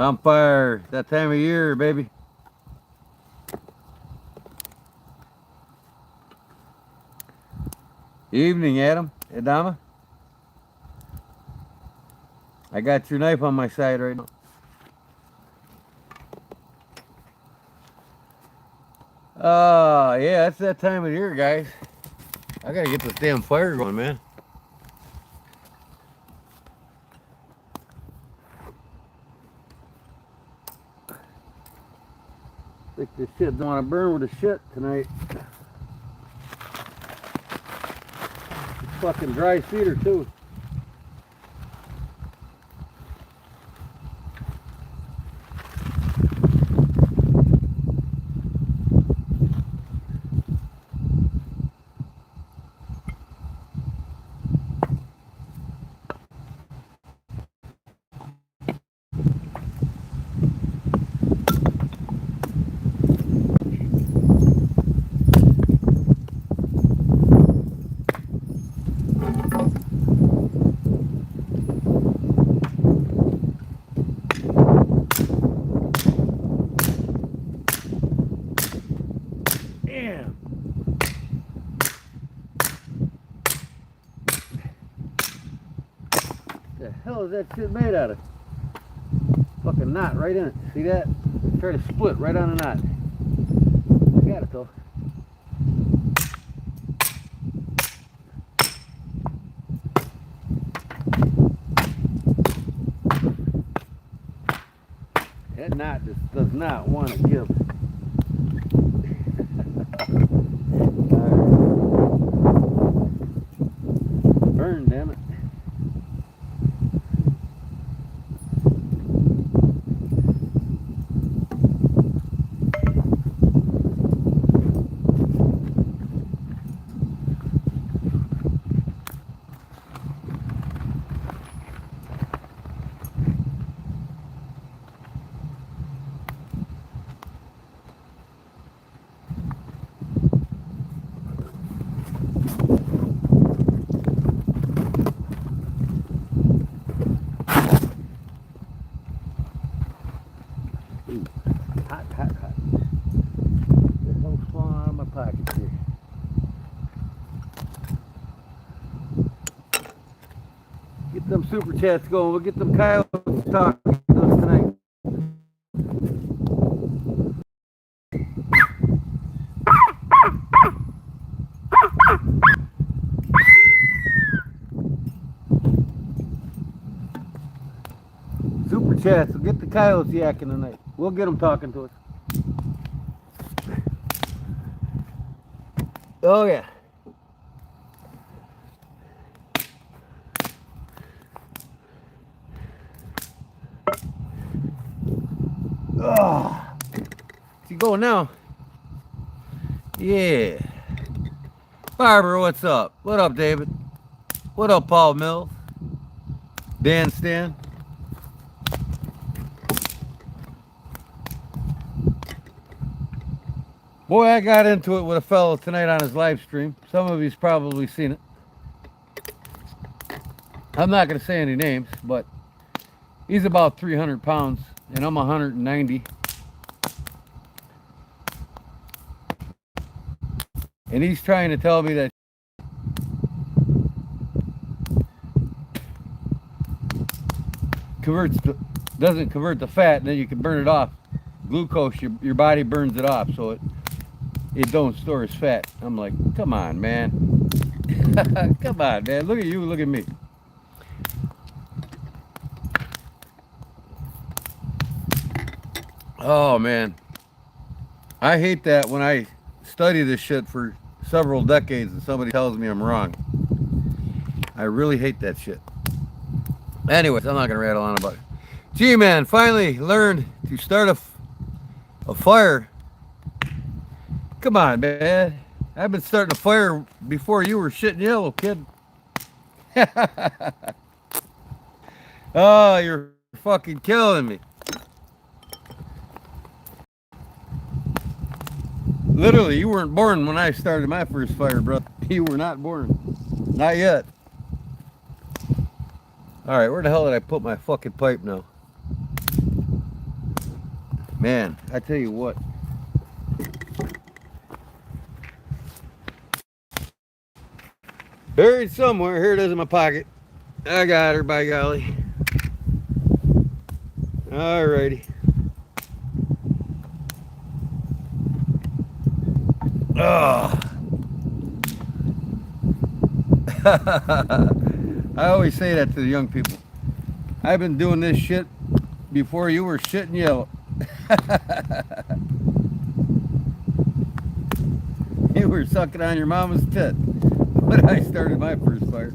Bonfire, that time of year, baby. Evening, Adam. Adama. I got your knife on my side right now. Yeah, it's that time of year, guys. I gotta get this damn fire going, man. I think this shit don't want to burn with the shit tonight. It's fucking dry cedar, too. Damn. The hell is that shit made out of? Fucking knot right in it. See that? Try to split right on the knot. I got it though. That knot just does not want to give. Burn, damn it. Ooh, hot, hot, hot. The hell's falling out of my pockets here? Get them super chats going. We'll get them coyotes talking to us tonight. Super chats. We'll get the coyotes yakking tonight. We'll get them talking to us. Oh, yeah. Oh, you going now? Yeah. Barber, what's up? What up, David? What up, Paul Mills? Dan Stan? Boy, I got into it with a fellow tonight on his live stream. Some of you's probably seen it. I'm not going to say any names, but he's about 300 pounds, and I'm 190. And he's trying to tell me that doesn't convert the fat, and then you can burn it off. Glucose, your body burns it off, so it don't store as fat. I'm like, come on, man. Come on, man. Look at you, look at me. Oh, man. I hate that when I study this shit for several decades and somebody tells me I'm wrong. I really hate that shit. Anyways, I'm not going to rattle on about it. Gee, man, finally learned to start a fire. Come on, man. I've been starting a fire before you were shitting yellow, kid. Oh, you're fucking killing me. Literally, you weren't born when I started my first fire, bro. You were not born. Not yet. All right, where the hell did I put my fucking pipe now? Man, I tell you what. Buried somewhere. Here it is in my pocket. I got her, by golly. Alrighty. Oh. I always say that to the young people. I've been doing this shit before you were shitting yellow. You were sucking on your mama's tit when I started my first fire.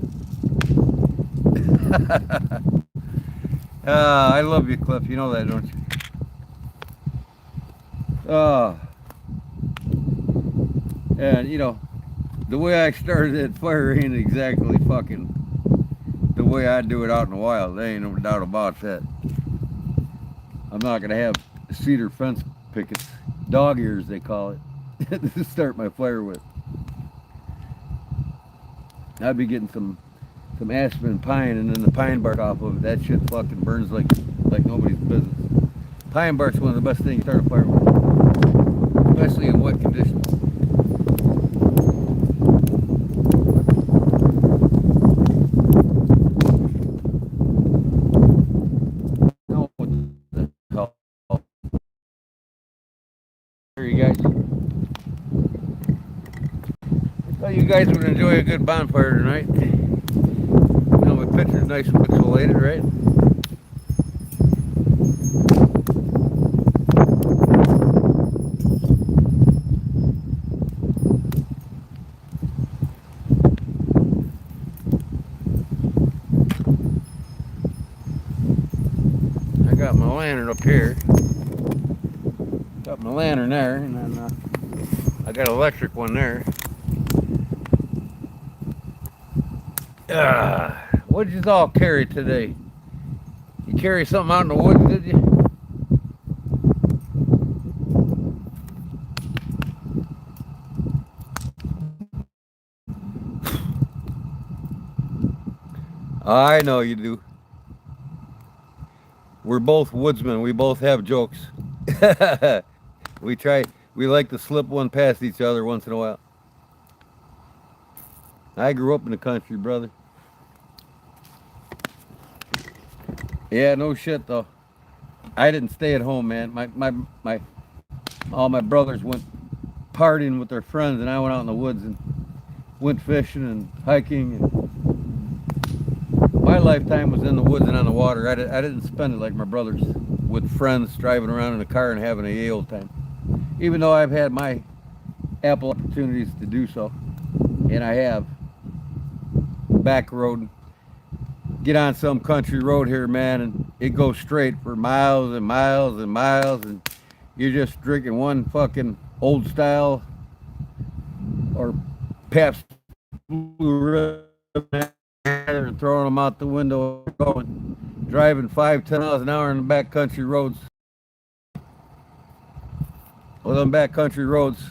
I love you, Cliff. You know that, don't you? And you know, the way I started that fire ain't exactly fucking the way I do it out in the wild. There ain't no doubt about that. I'm not gonna have cedar fence pickets, dog ears they call it, to start my fire with. I'd be getting some aspen pine and then the pine bark off of it. That shit fucking burns like nobody's business. Pine bark's one of the best things to start a fire with, especially in wet conditions. No, what the hell? Here, you guys. Well, you guys would enjoy a good bonfire tonight. Now my picture's nice and pixelated, right? I got my lantern up here. Got my lantern there, and then I got an electric one there. What'd you all carry today? You carry something out in the woods, did you? I know you do. We're both woodsmen. We both have jokes. We like to slip one past each other once in a while. I grew up in the country, brother. Yeah, no shit though. I didn't stay at home, man. All my brothers went partying with their friends, and I went out in the woods and went fishing and hiking. And my lifetime was in the woods and on the water. I didn't spend it like my brothers with friends driving around in a car and having a yay old time. Even though I've had my ample opportunities to do so, and I have back road. Get on some country road here, man, and it goes straight for miles and miles and miles, and you're just drinking one fucking old style or Pabst Blue Ribbon and throwing them out the window, going, driving 5-10 miles an hour on the back country roads. Well, them back country roads,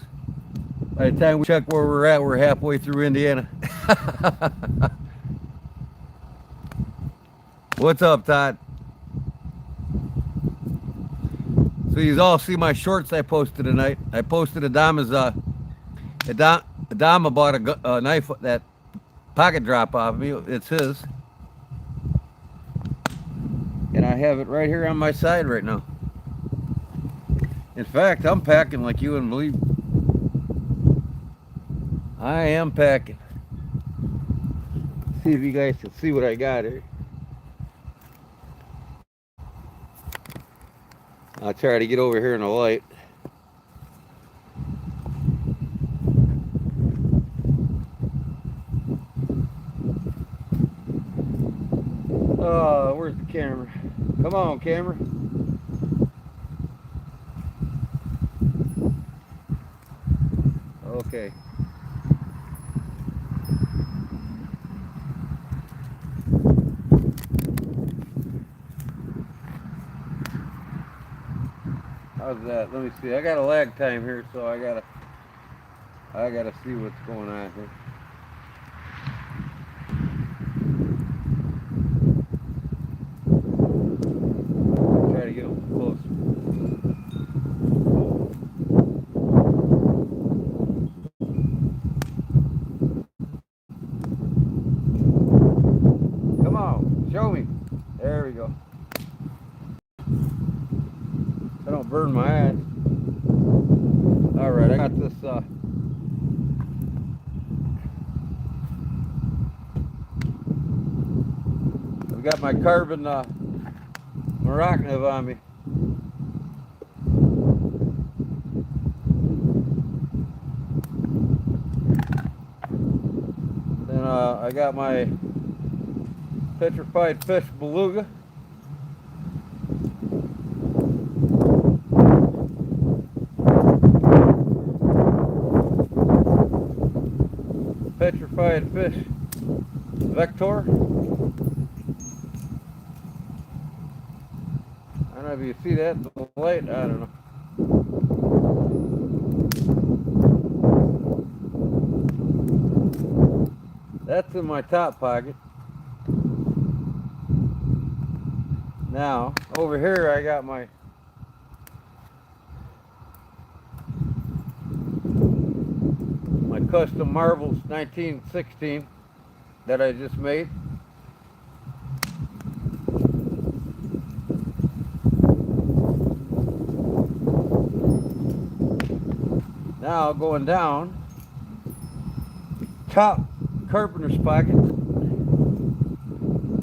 by the time we check where we're at, we're halfway through Indiana. What's up, Todd? So you all see my shorts I posted tonight. I posted Adama's, Adama bought a knife, that pocket drop off me. It's his. And I have it right here on my side right now. In fact, I'm packing like you wouldn't believe. I am packing. See if you guys can see what I got here. I'll try to get over here in the light. Oh, where's the camera? Come on, camera. Okay. How's that? Let me see. I got a lag time here, so I gotta see what's going on here. Try to get a little closer. I don't burn my eyes. Alright, I got this I've got my carbon Maracniv on me. Then I got my petrified fish beluga. Petrified fish Vector. I don't know if you see that in the light, I don't know. That's in my top pocket. Now, over here I got my custom marbles 1916 that I just made. Now going down, top carpenter's pocket,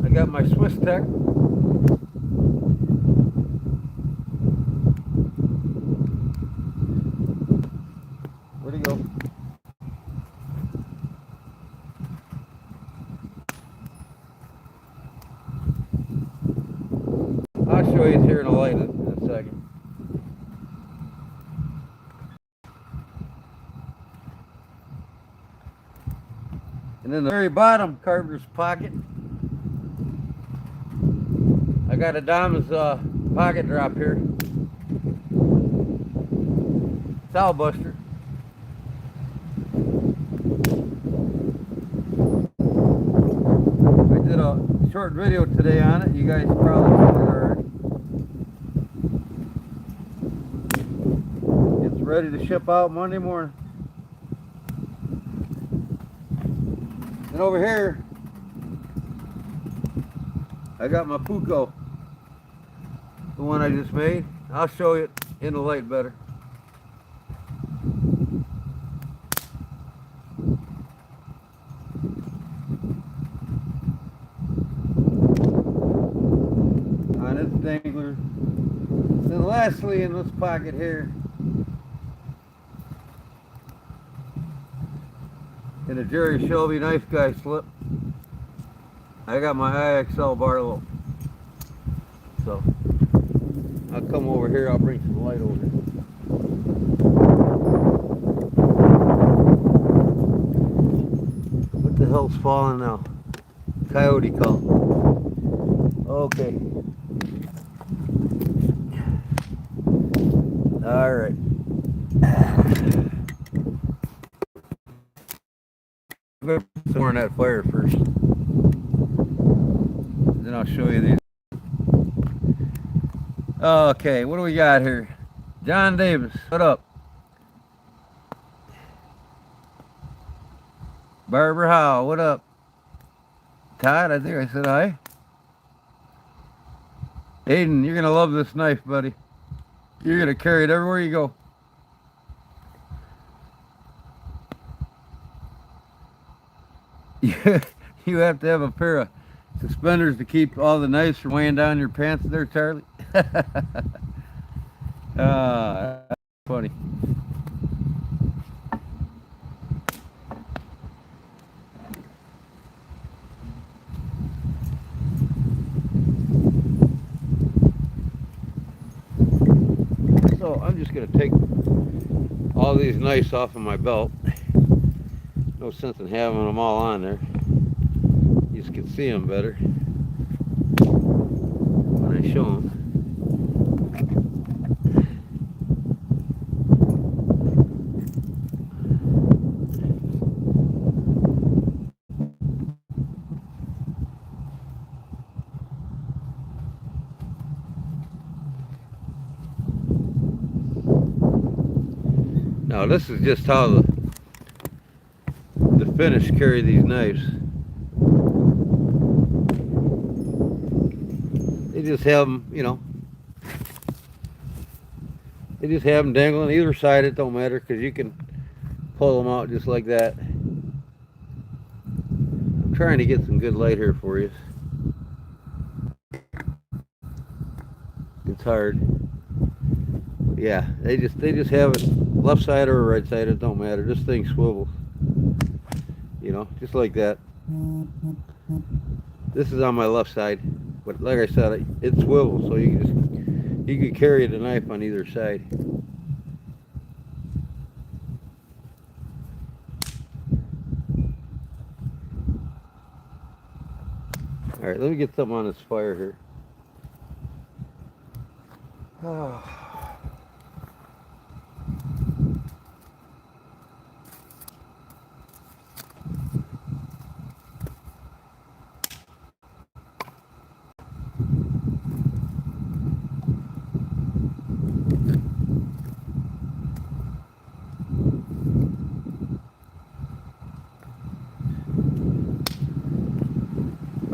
I got my Swiss Tech. Where'd he go? I'll show you here in a light in a second. And in the very bottom carpenter's pocket, I got a Dama's pocket drop here. Sow buster. I did a short video today on it. You guys probably seen it already. It's ready to ship out Monday morning. And over here, I got my Puko, the one I just made. I'll show you it in the light better. On its dangler. Then lastly, in this pocket here, in a Jerry Shelby Nice Guy slip, I got my IXL Barlow. So I'll come over here, I'll bring some light over here. What the hell's falling now? Coyote call. Okay. Alright. Throwing that fire first. Then I'll show you these. Okay, what do we got here? John Davis, what up? Barbara Howe, what up? Todd, I think I said hi. Aiden, you're gonna love this knife, buddy. You're gonna carry it everywhere you go. You have to have a pair of suspenders to keep all the knives from weighing down your pants there, Charlie. That's funny. So I'm just going to take all these knives off of my belt. No sense in having them all on there. You just can see them better when I show them. Now this is just how the finish carry these knives. They just have them, you know, They just have them dangling either side. It don't matter because you can pull them out just like that. I'm trying to get some good light here for you. It's hard. Yeah, they just have it left side or right side. It don't matter. This thing swivels. You know, just like that. This is on my left side, but like I said, it swivels, so you can carry the knife on either side. All right, let me get something on this fire here. Oh.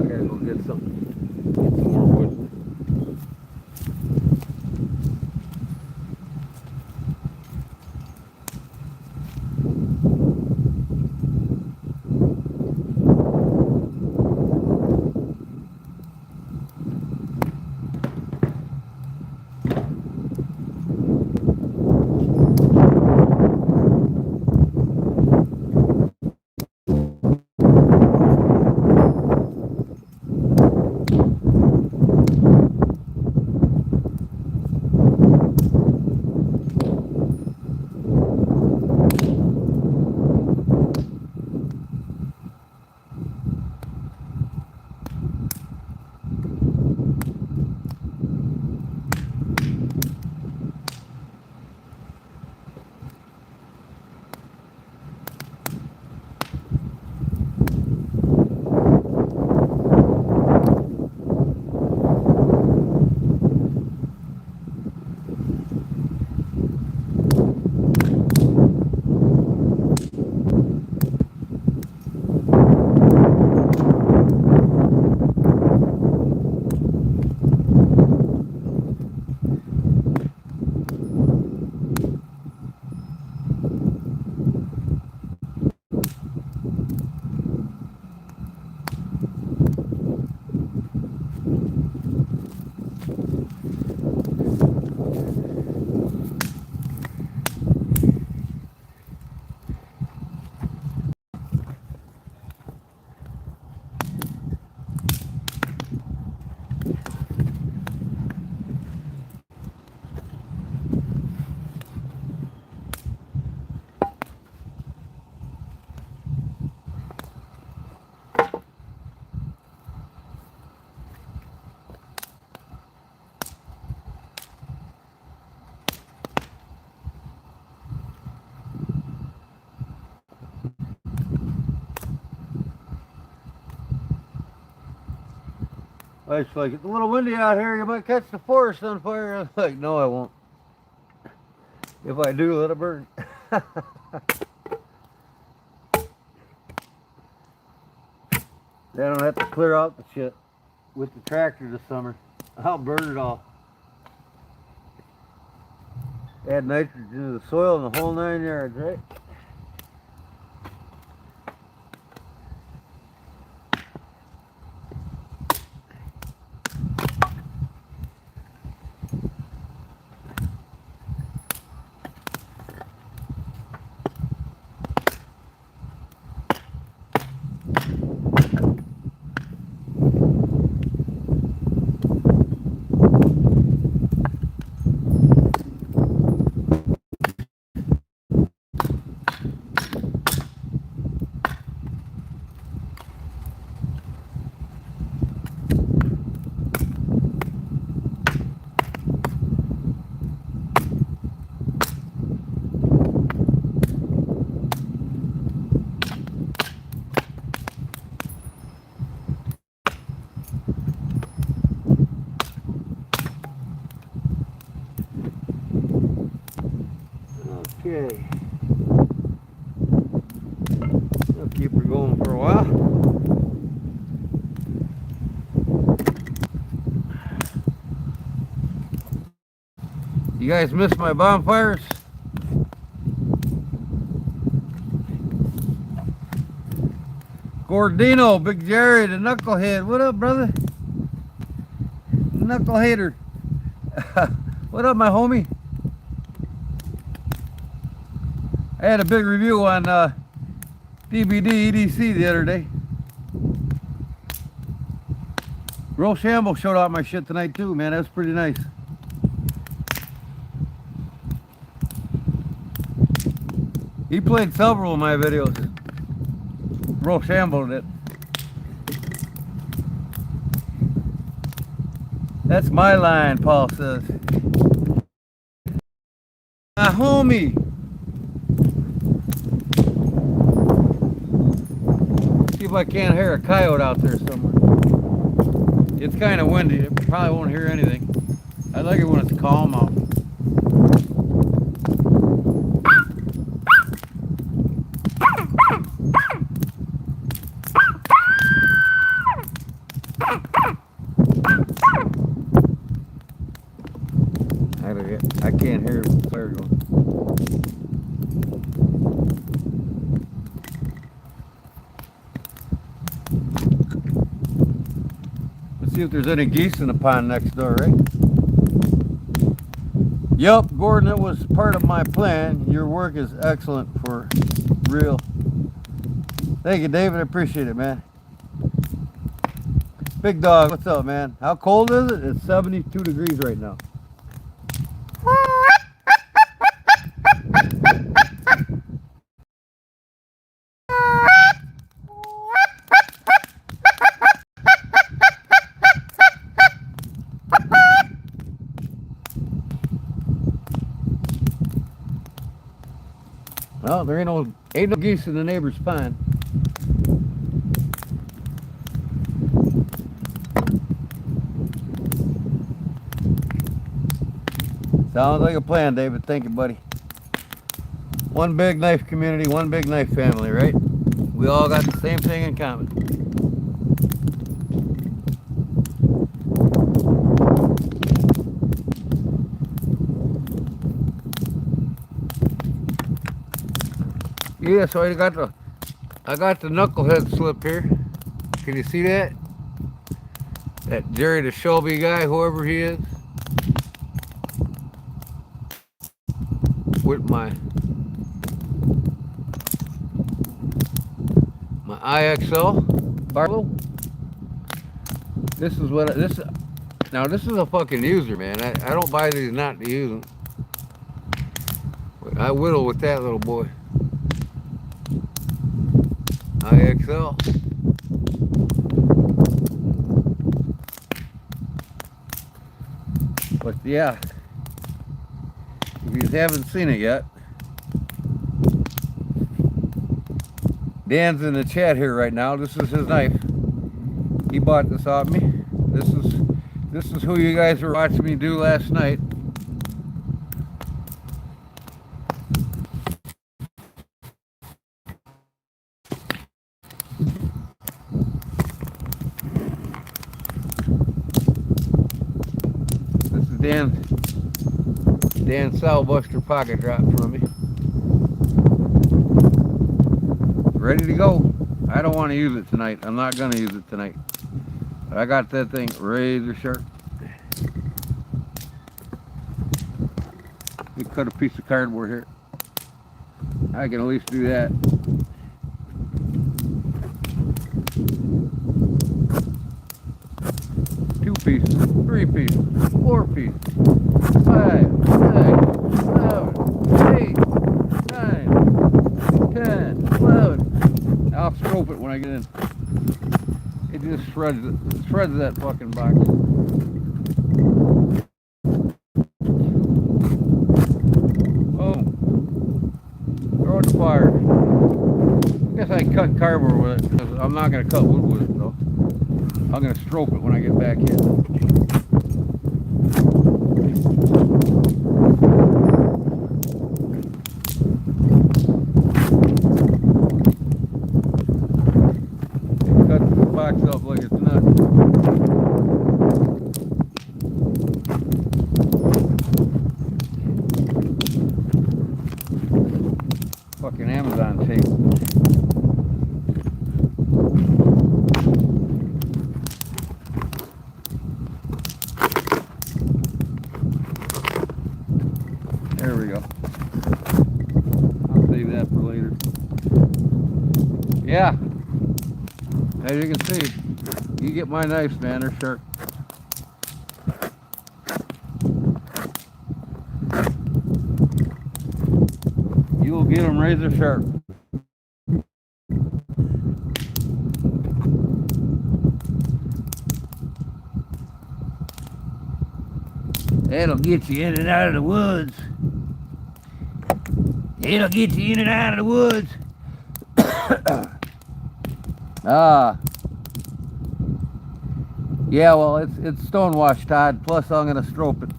I gotta go get some more wood. It's like, it's a little windy out here. You might catch the forest on fire. I'm like, no, I won't. If I do, let it burn. They don't have to clear out the shit with the tractor this summer. I'll burn it all. Add nitrogen to the soil and the whole 9 yards, right? Okay. I'll keep her going for a while. You guys miss my bonfires? Gordino, Big Jerry, the knucklehead. What up, brother? Knucklehater. What up, my homie? I had a big review on DVD EDC the other day. Rochambeau showed out my shit tonight too, man. That was pretty nice. He played several of my videos. Rochambeau did. That's my line, Paul says. My homie. See if I can't hear a coyote out there somewhere. It's kind of windy. You probably won't hear anything. I like it when it's calm out. I can't hear the fire going. Let's see if there's any geese in the pond next door, right? Yup, Gordon, it was part of my plan. Your work is excellent for real. Thank you, David. I appreciate it, man. Big Dog, what's up, man? How cold is it? It's 72 degrees right now. Well, there ain't no geese in the neighbor's pond. Sounds like a plan, David. Thank you, buddy. One big knife community, one big knife family, right? We all got the same thing in common. Yeah, so I got the knucklehead slip here. Can you see that? That Jerry the Shelby guy, whoever he is. With my IXL Barlow. This is what now this is a fucking user, man. I don't buy these not to use them. But I whittle with that little boy. IXL. But yeah, if you haven't seen it yet, Dan's in the chat here right now. This is his knife. He bought this off me. This is who you guys were watching me do last night. This is Dan's Salbuster pocket drop from me. Ready to go. I don't want to use it tonight. I'm not going to use it tonight. But I got that thing razor sharp. We cut a piece of cardboard here. I can at least do that. Two pieces, three pieces, four pieces, 5, 6, 7, 8, 9, 10, 11. I'll stroke it when I get in. It just shreds that fucking box. Oh, throw it in the fire. I guess I cut cardboard with it because I'm not going to cut wood with it though. I'm going to stroke it when I get back in. Box up like it's nuts. There we go. I'll save that for later. Yeah. As you can see, you get my knives, man. They're sharp. You will get them razor sharp. That'll get you in and out of the woods. It'll get you in and out of the woods. Yeah, well, it's stonewash, Todd. Plus, I'm gonna stroke it.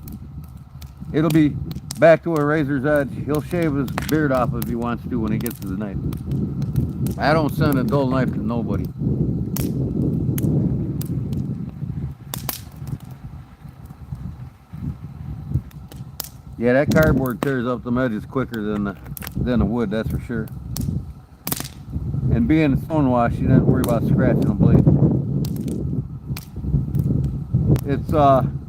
It'll be back to a razor's edge. He'll shave his beard off if he wants to when he gets to the knife. I don't send a dull knife to nobody. Yeah, that cardboard tears up the edges quicker than the wood, that's for sure. And being stonewash, you don't have to worry about scratching the blade. It's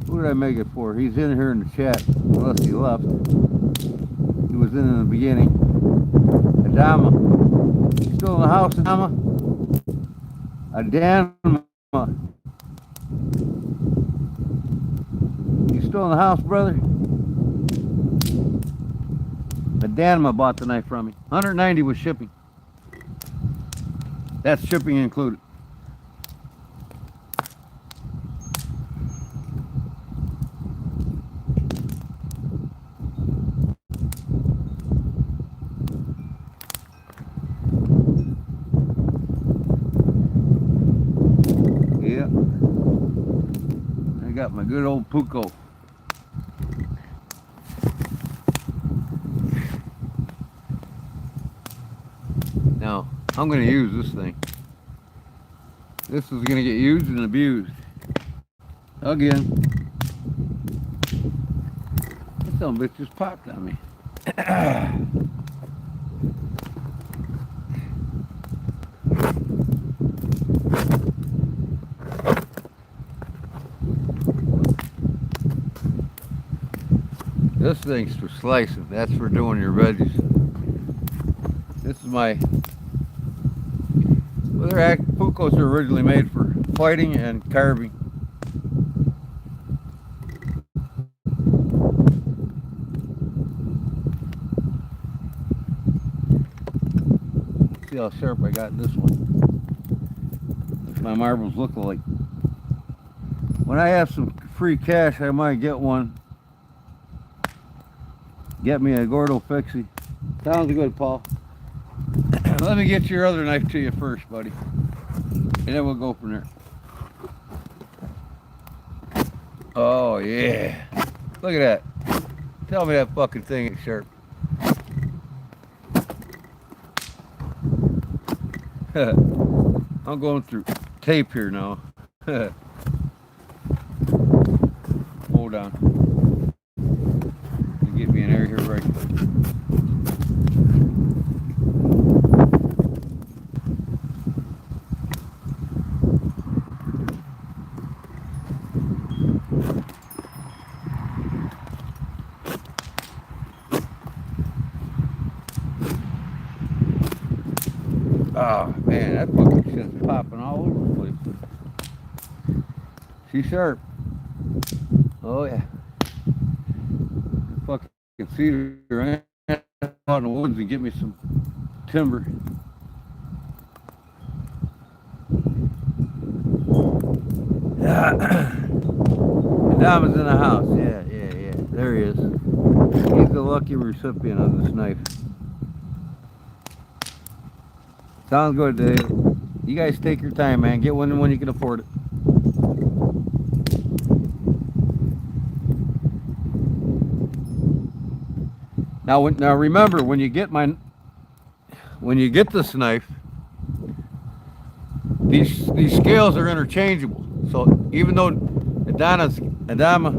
who did I make it for? He's in here in the chat, unless he left. He was in the beginning. Adama. You still in the house, Adama? Adama. You still in the house, brother? Adama bought the knife from me. 190 with shipping. That's shipping included. Yeah. I got my good old Puko. Now, I'm going to use this thing. This is going to get used and abused. Again. That son of a bitch just popped on me. This thing's for slicing. That's for doing your veggies. This is my... Well, Pukos are originally made for fighting and carving. See how sharp I got this one. My marbles look like. When I have some free cash, I might get one. Get me a Gordo Fixie. Sounds good, Paul. Let me get your other knife to you first, buddy. And then we'll go from there. Oh, yeah. Look at that. Tell me that fucking thing is sharp. I'm going through tape here now. Hold on. Get me an air here right quick. Oh man, that fucking shit's popping all over the place. She's sharp. Oh yeah. Fucking cedar out in the woods and get me some timber. Adama's in the house. Yeah. There he is. He's the lucky recipient of this knife. Sounds good, Dave. You guys take your time, man. Get one when you can afford it. Now remember, when you get this knife, these scales are interchangeable. So even though Adama,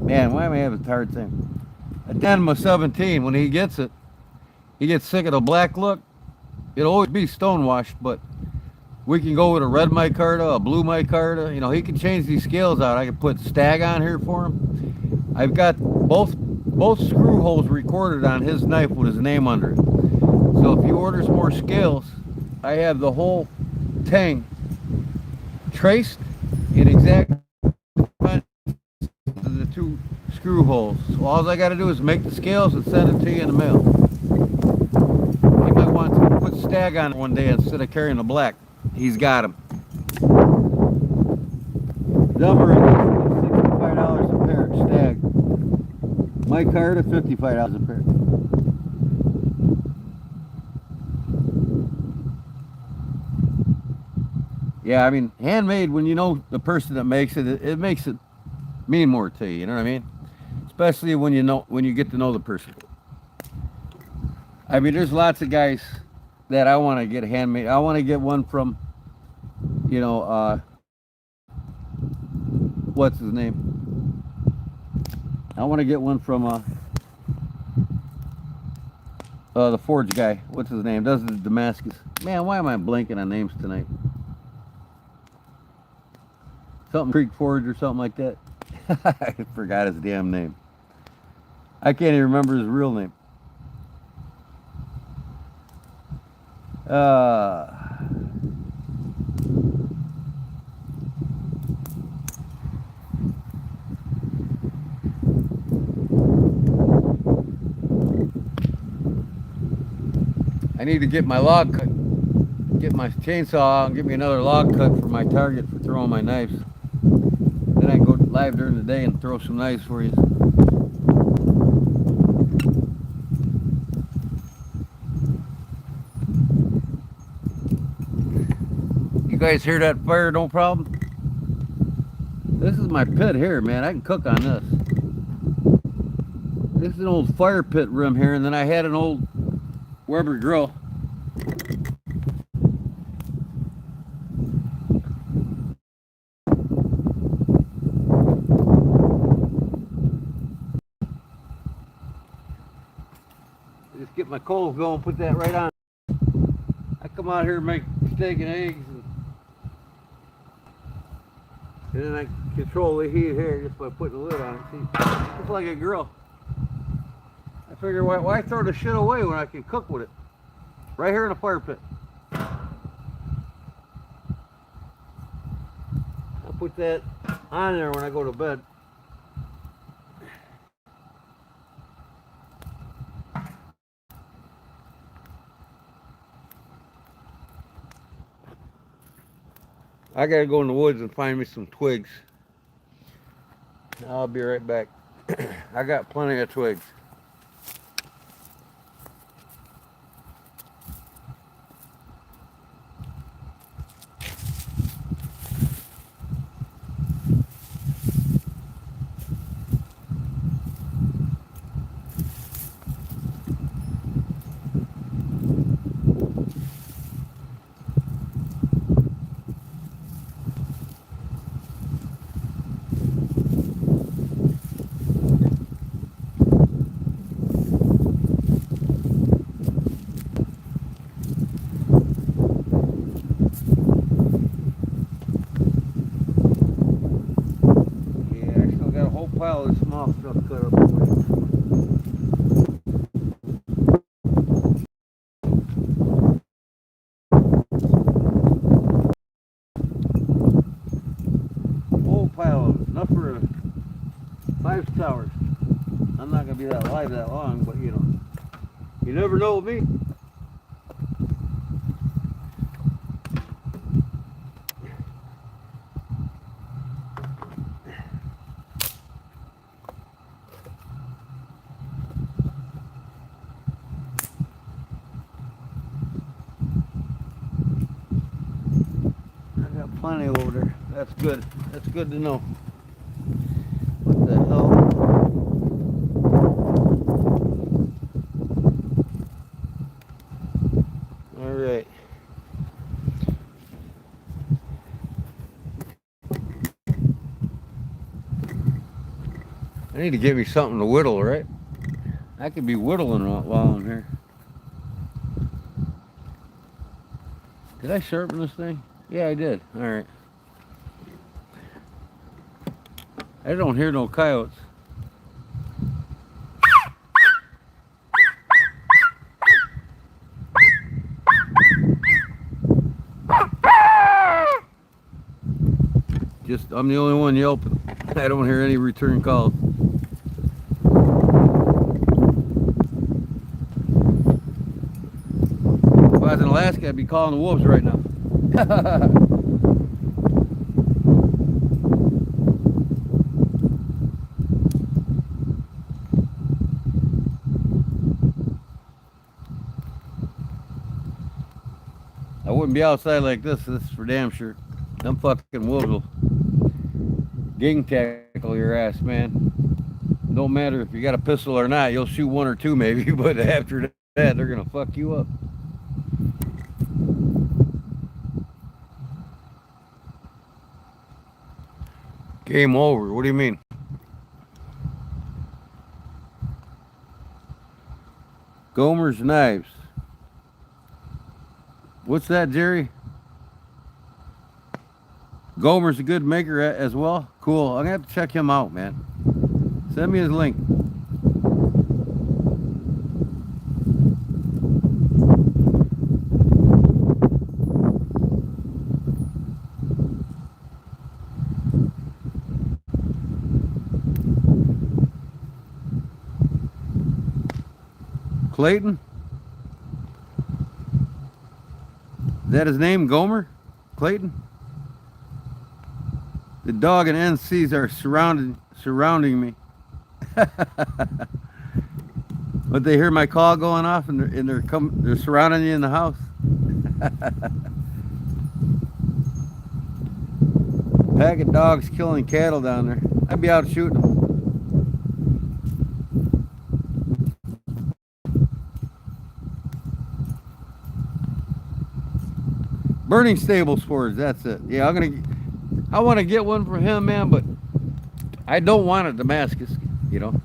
man, why am I having a hard thing? Adama 17, when he gets it, he gets sick of the black look. It'll always be stonewashed, but we can go with a red micarta, a blue micarta. You know, he can change these scales out. I can put stag on here for him. I've got both both screw holes recorded on his knife with his name under it. So if he orders more scales, I have the whole tang traced in exact the two screw holes. So all I got to do is make the scales and send it to you in the mail. You might want to put stag on it one day instead of carrying the black. He's got them. Dumber $65 a pair, stag. My card at $55 a pair. Yeah, I mean, handmade, when you know the person that makes it, it makes it mean more to you, you know what I mean? Especially when you get to know the person. I mean, there's lots of guys that I want to get handmade. I want to get one from, you know, what's his name? I want to get one from the Forge guy. What's his name? Does the Damascus. Man, why am I blanking on names tonight? Something Creek Forge or something like that. I forgot his damn name. I can't even remember his real name. I need to get my log cut, get my chainsaw out and get me another log cut for my target for throwing my knives. Then I can go live during the day and throw some knives for you. You guys hear that fire? No problem. This is my pit here, man. I can cook on this. This is an old fire pit rim here, and then I had an old Weber grill. Just get my coals going, put that right on. I come out here and make steak and eggs, and then I control the heat here just by putting the lid on it. See, it's like a grill. I figure, why throw the shit away when I can cook with it? Right here in the fire pit. I'll put that on there when I go to bed. I gotta go in the woods and find me some twigs. I'll be right back. I got plenty of twigs. Pile of small stuff cut up. Whole pile of enough for 5 towers. I'm not gonna be that live that long, but you know, you never know with me. Plenty over there. That's good. That's good to know. What the hell? All right. I need to get me something to whittle, right? I could be whittling while I'm here. Did I sharpen this thing? Yeah, I did. All right. I don't hear no coyotes. I'm the only one yelping. I don't hear any return calls. If I was in Alaska, I'd be calling the wolves right now. I wouldn't be outside like this is for damn sure. Them fucking wolves will gang tackle your ass, man. No matter if you got a pistol or not, you'll shoot one or two maybe, but after that, they're gonna fuck you up. Game over. What do you mean? Gomer's knives. What's that, Jerry? Gomer's a good maker as well. Cool. I'm gonna have to check him out, man. Send me his link. Clayton? Is that his name, Gomer? Clayton? The dog and NCs are surrounding me. But they hear my call going off and they're surrounding you in the house. Pack of dogs killing cattle down there. I'd be out shooting them. Burning stable spores, that's it. Yeah, I want to get one from him, man, but I don't want a Damascus, you know.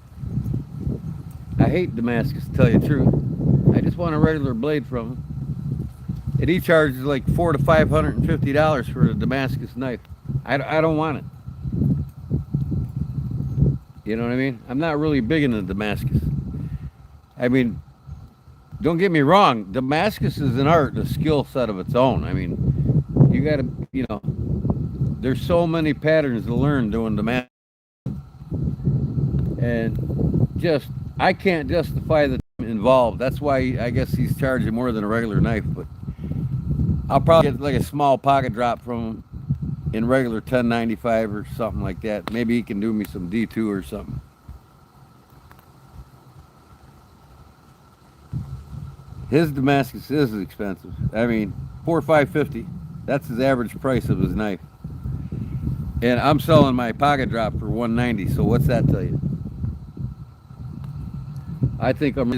I hate Damascus, to tell you the truth. I just want a regular blade from him. And he charges like $400 to $550 for a Damascus knife. I don't want it. You know what I mean? I'm not really big into Damascus. I mean, don't get me wrong, Damascus is an art, a skill set of its own. I mean, you gotta, you know, there's so many patterns to learn doing Damascus. And just, I can't justify the time involved. That's why I guess he's charging more than a regular knife, but I'll probably get like a small pocket drop from him in regular 1095 or something like that. Maybe he can do me some D2 or something. His Damascus is expensive. I mean, $400 to $550. That's his average price of his knife. And I'm selling my pocket drop for $190. So what's that tell you? I think I'm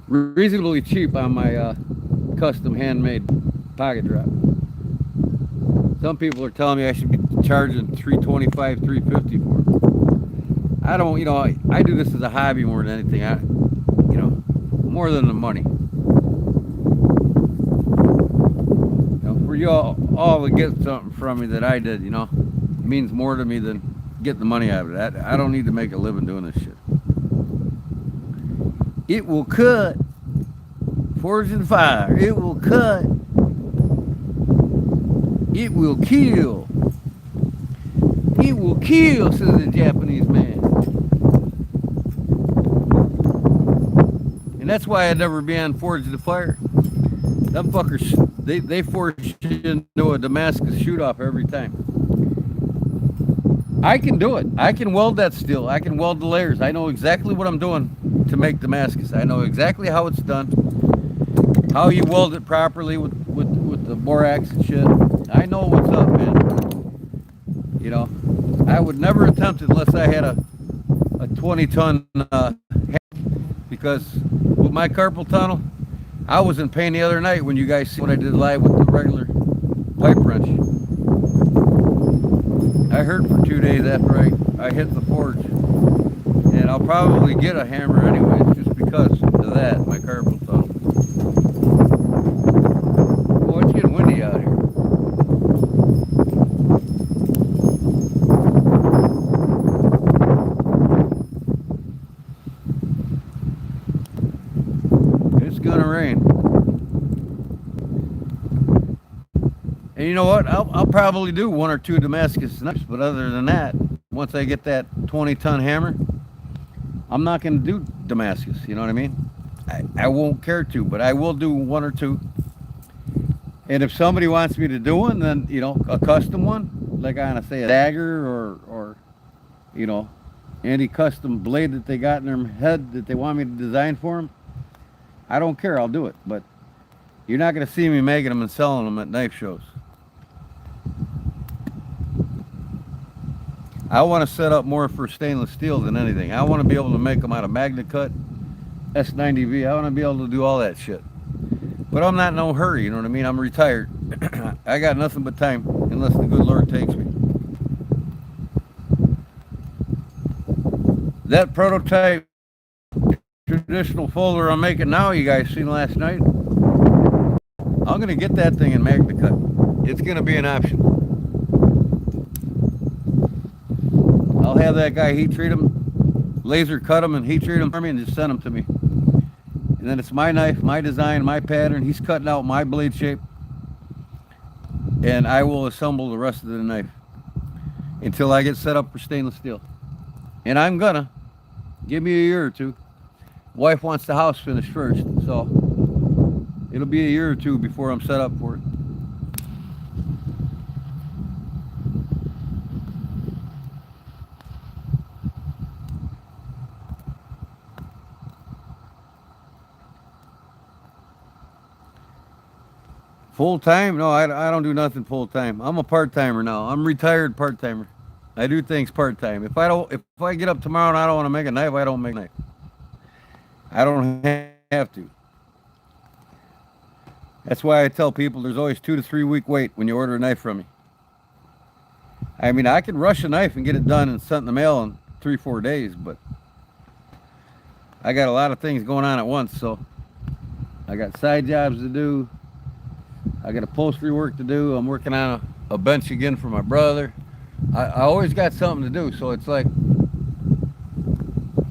reasonably cheap on my custom handmade pocket drop. Some people are telling me I should be charging $325, $350 for it. I don't, you know, I do this as a hobby more than anything. More than the money. You know, for you all to get something from me that I did, you know, means more to me than getting the money out of it. I don't need to make a living doing this shit. It will cut. Forged in fire. It will cut. It will kill. It will kill, says the Japanese man. And that's why I'd never be on Forged in Fire. Them fuckers, they force you into a Damascus shoot-off every time. I can do it. I can weld that steel. I can weld the layers. I know exactly what I'm doing to make Damascus. I know exactly how it's done, how you weld it properly with the borax and shit. I know what's up, man. You know, I would never attempt it unless I had a 20-ton because with my carpal tunnel, I was in pain the other night when you guys see what I did live with the regular pipe wrench. I hurt for 2 days after I hit the forge. And I'll probably get a hammer anyways, just because of that, my carpal tunnel. Boy, it's getting windy out here. It's gonna rain. And you know what? I'll probably do one or two Damascus knives, but other than that, once I get that 20-ton hammer, I'm not going to do Damascus. You know what I mean? I won't care to, but I will do one or two. And if somebody wants me to do one, then, you know, a custom one, like I want to say a dagger or, you know, any custom blade that they got in their head that they want me to design for them, I don't care. I'll do it. But you're not going to see me making them and selling them at knife shows. I want to set up more for stainless steel than anything. I want to be able to make them out of Magna Cut, S90V. I want to be able to do all that shit. But I'm not in no hurry, you know what I mean? I'm retired. I got nothing but time, unless the good Lord takes me. That prototype traditional folder I'm making now, you guys seen last night, I'm going to get that thing in Magna Cut. It's going to be an option. I'll have that guy heat treat them, laser cut them and heat treat them for me and just send them to me. And then it's my knife, my design, my pattern. He's cutting out my blade shape. And I will assemble the rest of the knife until I get set up for stainless steel. And I'm gonna. Give me a year or two. Wife wants the house finished first, so it'll be a year or two before I'm set up for it. Full time? No, I don't do nothing full time. I'm a part timer now. I'm retired part timer. I do things part time. If I get up tomorrow and I don't want to make a knife, I don't make a knife. I don't have to. That's why I tell people there's always 2 to 3 week wait when you order a knife from me. I mean, I can rush a knife and get it done and sent in the mail in 3-4 days, but I got a lot of things going on at once, so I got side jobs to do. I got upholstery work to do. I'm working on a bench again for my brother. I always got something to do, so it's like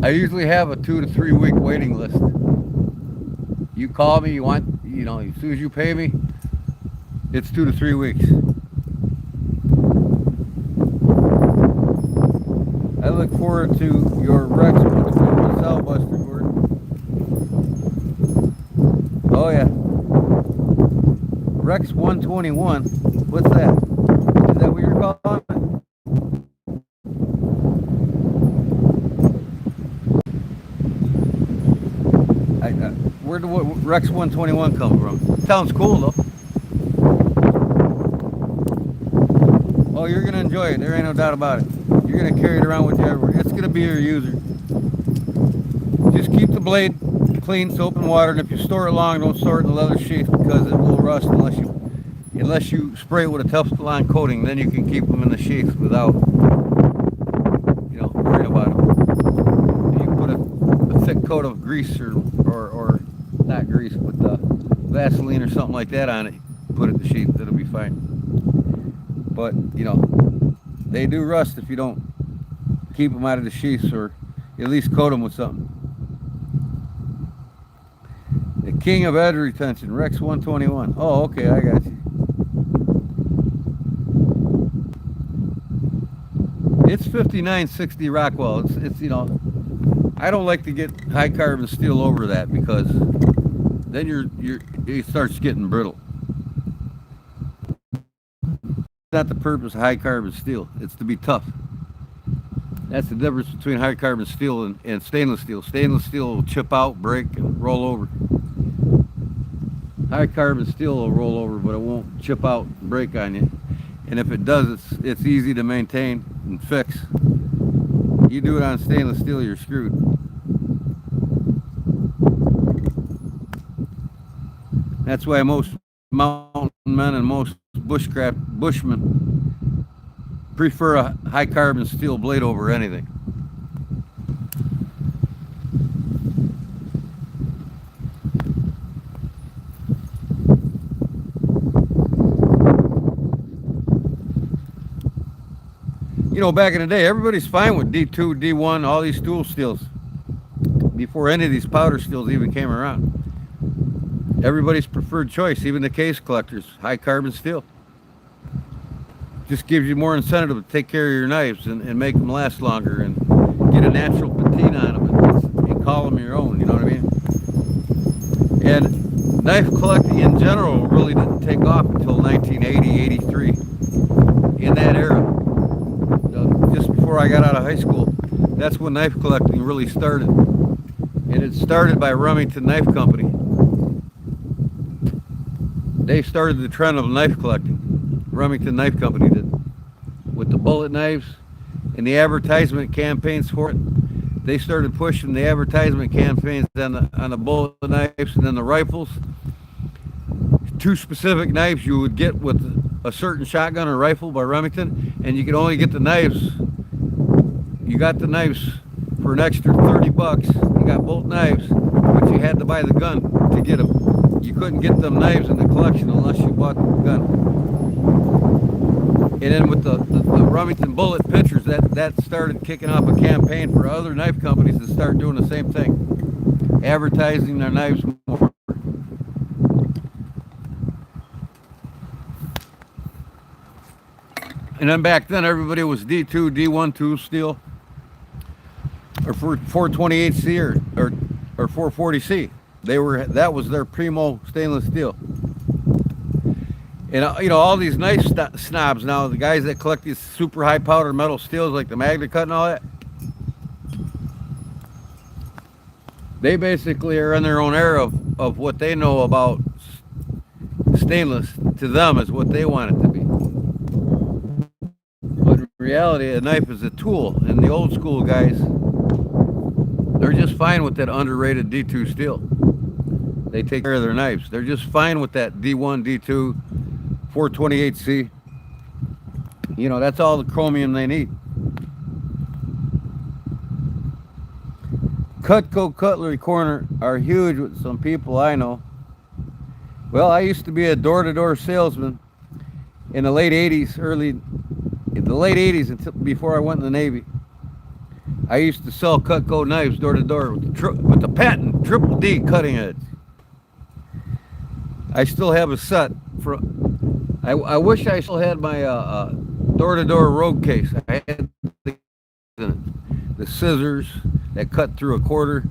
I usually have a 2 to 3 week waiting list. You call me, you want, you know, as soon as you pay me, it's 2 to 3 weeks. I look forward to your Rex Southbuster, Gordon. Oh yeah. Rex 121. What's that? Is that what you're calling it? Where did Rex 121 come from? Sounds cool though. Oh, you're gonna enjoy it. There ain't no doubt about it. You're gonna carry it around with you everywhere. It's gonna be your user. Just keep the blade clean, soap and water, and if you store it long, don't store it in a leather sheath because it will rust unless you spray it with a Teflon coating. Then you can keep them in the sheath without, you know, worrying about them. You put a thick coat of grease or not grease, but Vaseline or something like that on it. Put it in the sheath, it'll be fine. But you know, they do rust if you don't keep them out of the sheaths or at least coat them with something. The king of edge retention, Rex 121. Oh, okay, I got you. It's 5960 Rockwell. It's you know, I don't like to get high carbon steel over that because then it starts getting brittle. It's not the purpose of high carbon steel. It's to be tough. That's the difference between high carbon steel and stainless steel. Stainless steel will chip out, break, and roll over. High carbon steel will roll over, but it won't chip out and break on you. And if it does, it's easy to maintain and fix. You do it on stainless steel, you're screwed. That's why most mountain men and most bushmen prefer a high carbon steel blade over anything. You know, back in the day, everybody's fine with D2, D1, all these tool steels before any of these powder steels even came around. Everybody's preferred choice, even the case collectors, high carbon steel. just gives you more incentive to take care of your knives and make them last longer and get a natural patina on them and call them your own. You know what I mean? And knife collecting in general really didn't take off until 1980, 83. In that era, just before I got out of high school, that's when knife collecting really started. And it started by Remington Knife Company. They started the trend of knife collecting. Remington Knife Company did. With the bullet knives and the advertisement campaigns for it. They started pushing the advertisement campaigns on the bullet knives and then the rifles. Two specific knives you would get with a certain shotgun or rifle by Remington, and you could only get the knives. You got the knives for an extra 30 bucks. You got both knives, but you had to buy the gun to get them. You couldn't get them knives in the collection unless you bought the gun. And then with the Remington bullet pictures, that started kicking off a campaign for other knife companies to start doing the same thing, advertising their knives more. And then back then, everybody was D2, D12 steel, or 428C or 440C. That was their primo stainless steel. And all these knife snobs now, the guys that collect these super high powder metal steels like the Magna Cut and all that, they basically are in their own era of what they know about stainless. To them is what they want it to be. But in reality, a knife is a tool, and the old school guys, they're just fine with that underrated D2 steel. They take care of their knives. They're just fine with that D1, D2, 428C. That's all the chromium they need. Cutco Cutlery Corner are huge with some people I know. Well, I used to be a door-to-door salesman in the late 80s, until before I went in the Navy. I used to sell Cutco knives door to door with the patent triple D cutting edge. I still have a set for. I wish I still had my door to door Rogue case. I had the scissors that cut through a quarter.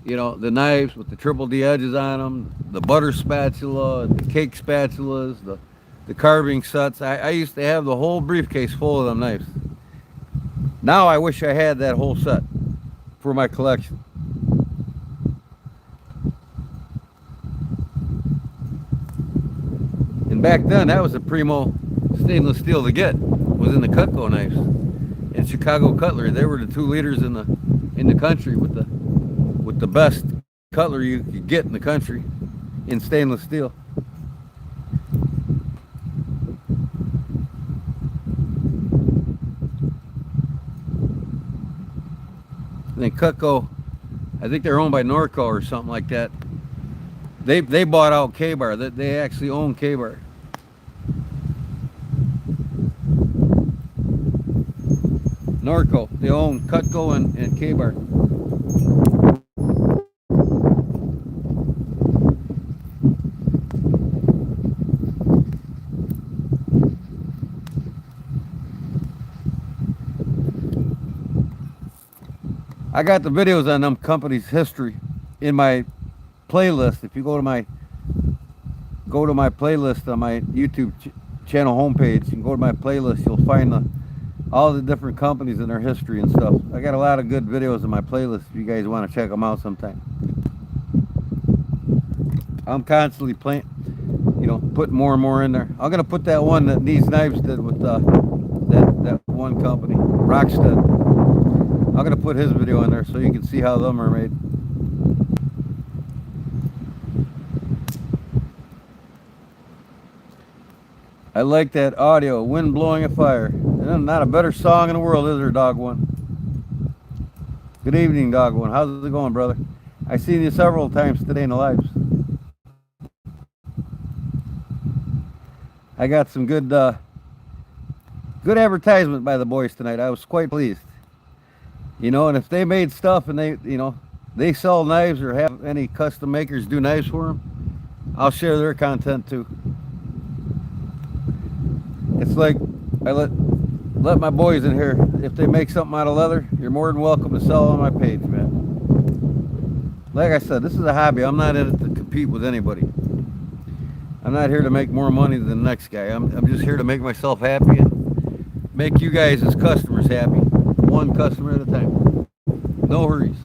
The knives with the triple D edges on them, the butter spatula, the cake spatulas, the carving sets. I used to have the whole briefcase full of them knives. Now I wish I had that whole set for my collection. And back then, that was a primo stainless steel to get, was in the Cutco knives. And Chicago Cutlery, they were the two leaders in the country with the best cutlery you could get in the country in stainless steel. I think Cutco, I think they're owned by Norco or something like that. They bought out K-Bar. They actually own K-Bar. Norco, they own Cutco and K-Bar. I got the videos on them companies' history in my playlist. If you go to my playlist on my YouTube channel homepage and go to my playlist, you'll find all the different companies and their history and stuff. I got a lot of good videos in my playlist if you guys want to check them out sometime. I'm constantly putting more and more in there. I'm gonna put that one that these knives did with that one company, Rockstead. I'm going to put his video in there so you can see how them are made. I like that audio, wind blowing a fire. And not a better song in the world, is there, Dog One? Good evening, Dog One. How's it going, brother? I've seen you several times today in the lives. I got some good advertisement by the boys tonight. I was quite pleased. And if they made stuff and they sell knives or have any custom makers do knives for them, I'll share their content too. It's like I let my boys in here. If they make something out of leather, you're more than welcome to sell on my page, man. Like I said, this is a hobby. I'm not in it to compete with anybody. I'm not here to make more money than the next guy. I'm just here to make myself happy and make you guys as customers happy. One customer at a time. No hurries.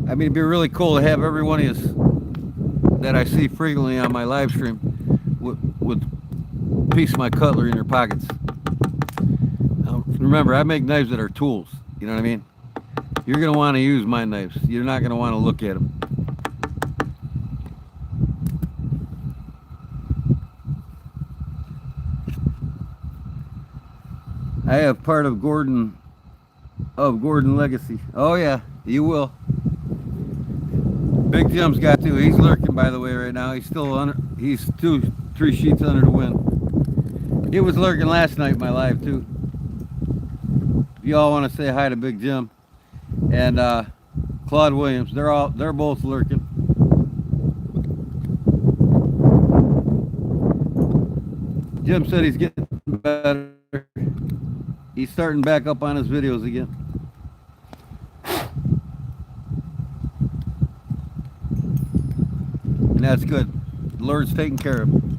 I mean, it'd be really cool to have every one of you that I see frequently on my live stream with a piece of my cutlery in their pockets. Now, remember, I make knives that are tools. You know what I mean? You're going to want to use my knives. You're not going to want to look at them. I have part of Gordon Legacy. Oh yeah, you will. Big Jim's got two. He's lurking, by the way, right now. He's still under. He's 3 sheets under the wind. He was lurking last night in my live too. If you all want to say hi to Big Jim and Claude Williams, they're both lurking. Jim said he's getting better. He's starting back up on his videos again. And that's good. The Lord's taking care of him.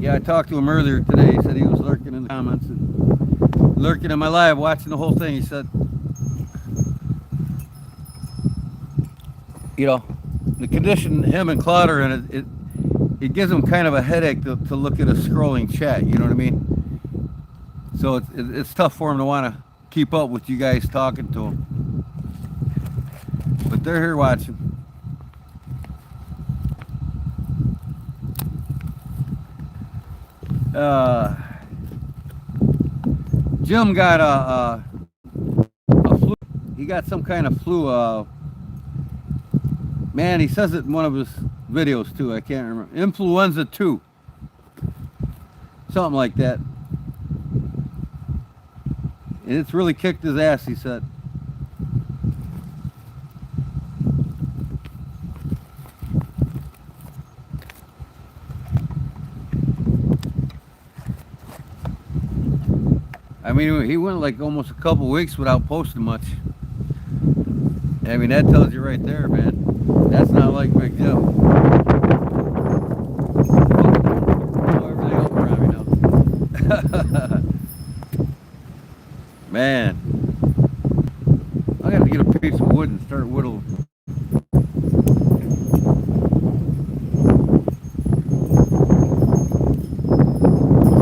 Yeah, I talked to him earlier today. He said he was lurking in the comments and lurking in my live, watching the whole thing. He said, you know, the condition him and Claude are in, it gives him kind of a headache to look at a scrolling chat. You know what I mean? So it's tough for him to want to keep up with you guys talking to him. But they're here watching. Jim got a flu. He got some kind of flu. Man, he says it in one of his videos too. I can't remember. Influenza 2. Something like that. And it's really kicked his ass, he said. I mean, he went like almost a couple weeks without posting much. I mean, that tells you right there, man. That's not like Big Jim. Oh, everything else around me now. Man. I got to get a piece of wood and start whittling. I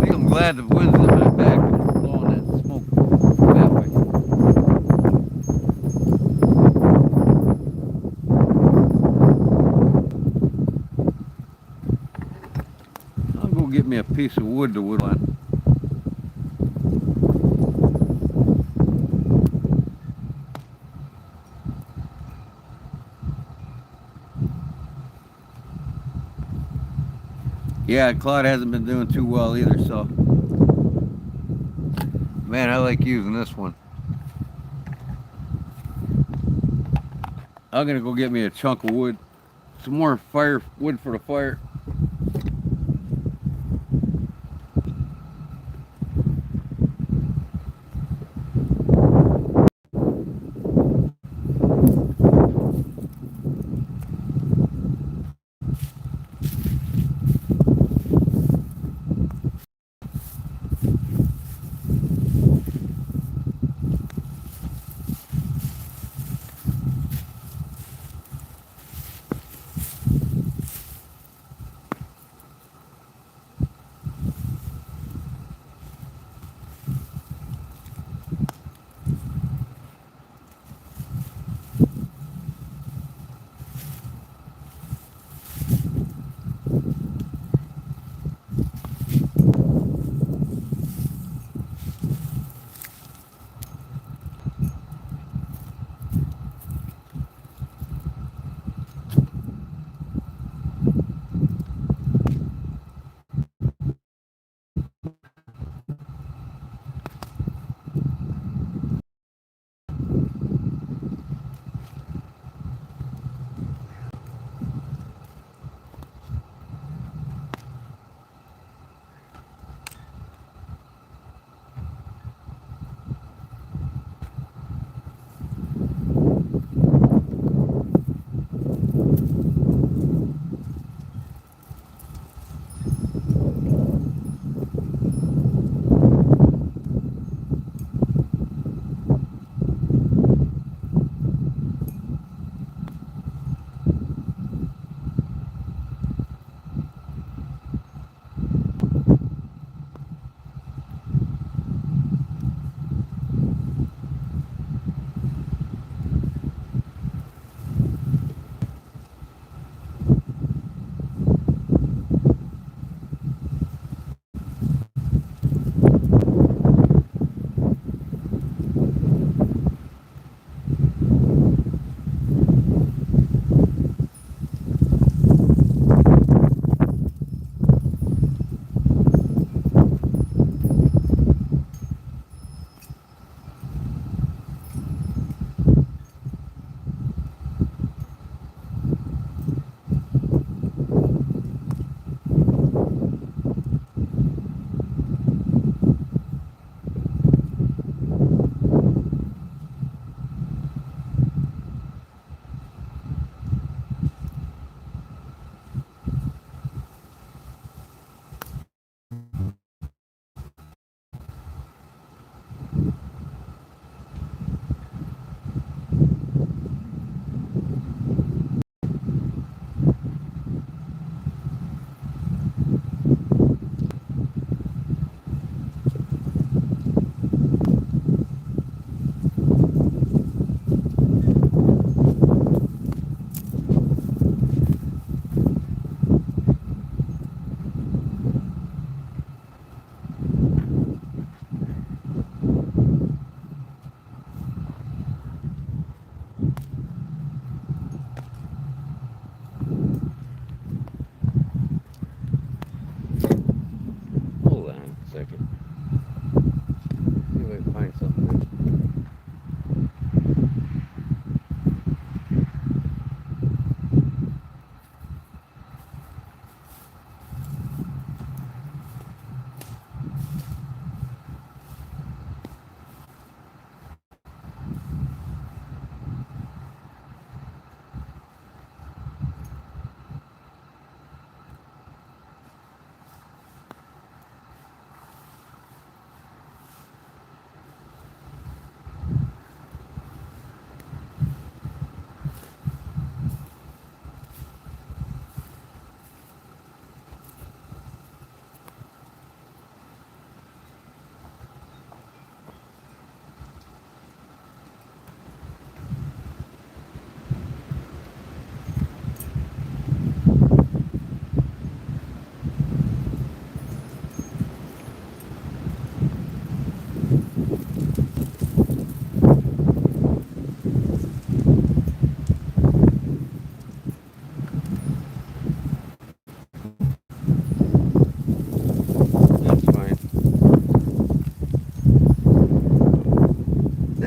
think I'm glad the wind's in my back and blowing that smoke that way. I'll go get me a piece of wood to whittle on. Yeah, Claude hasn't been doing too well either, so. Man, I like using this one. I'm gonna go get me a chunk of wood. Some more wood for the fire.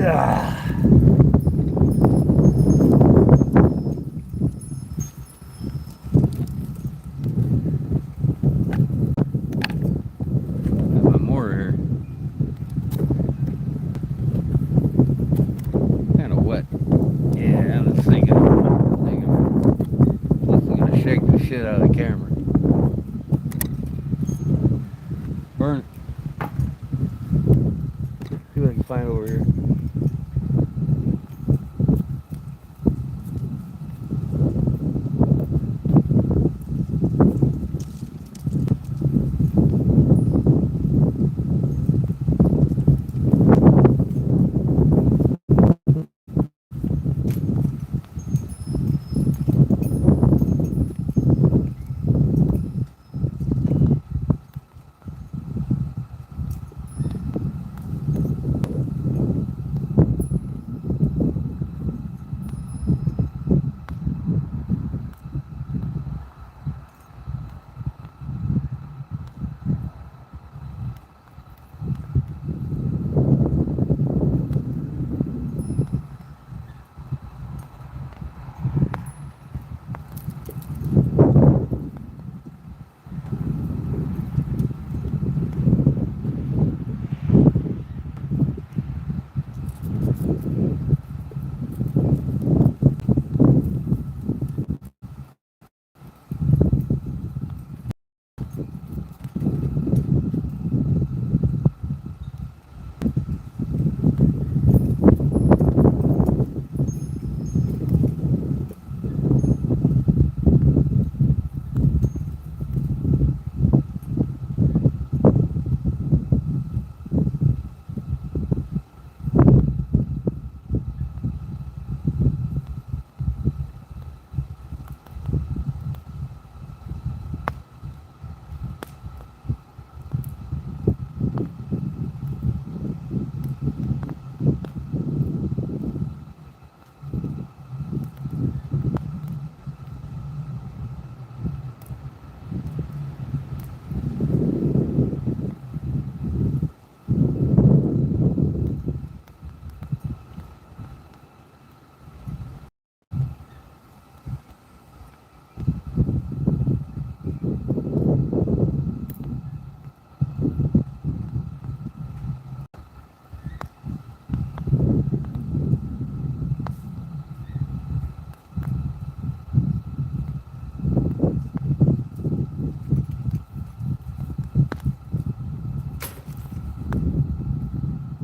Ah. Got my motor here. Kind of wet. Yeah, I was thinking. Plus, I'm gonna shake the shit out of the camera. Burn. See what I can find over here.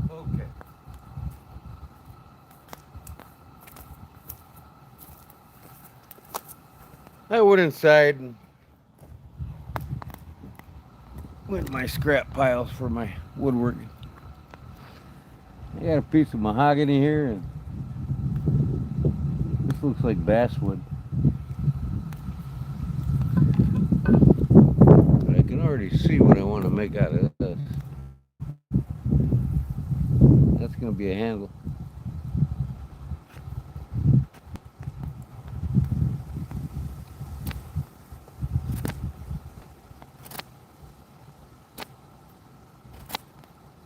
Okay. I went inside and went in my scrap piles for my woodworking. I got a piece of mahogany here, and this looks like basswood. But I can already see what I want to make out of this. That's going to be a handle.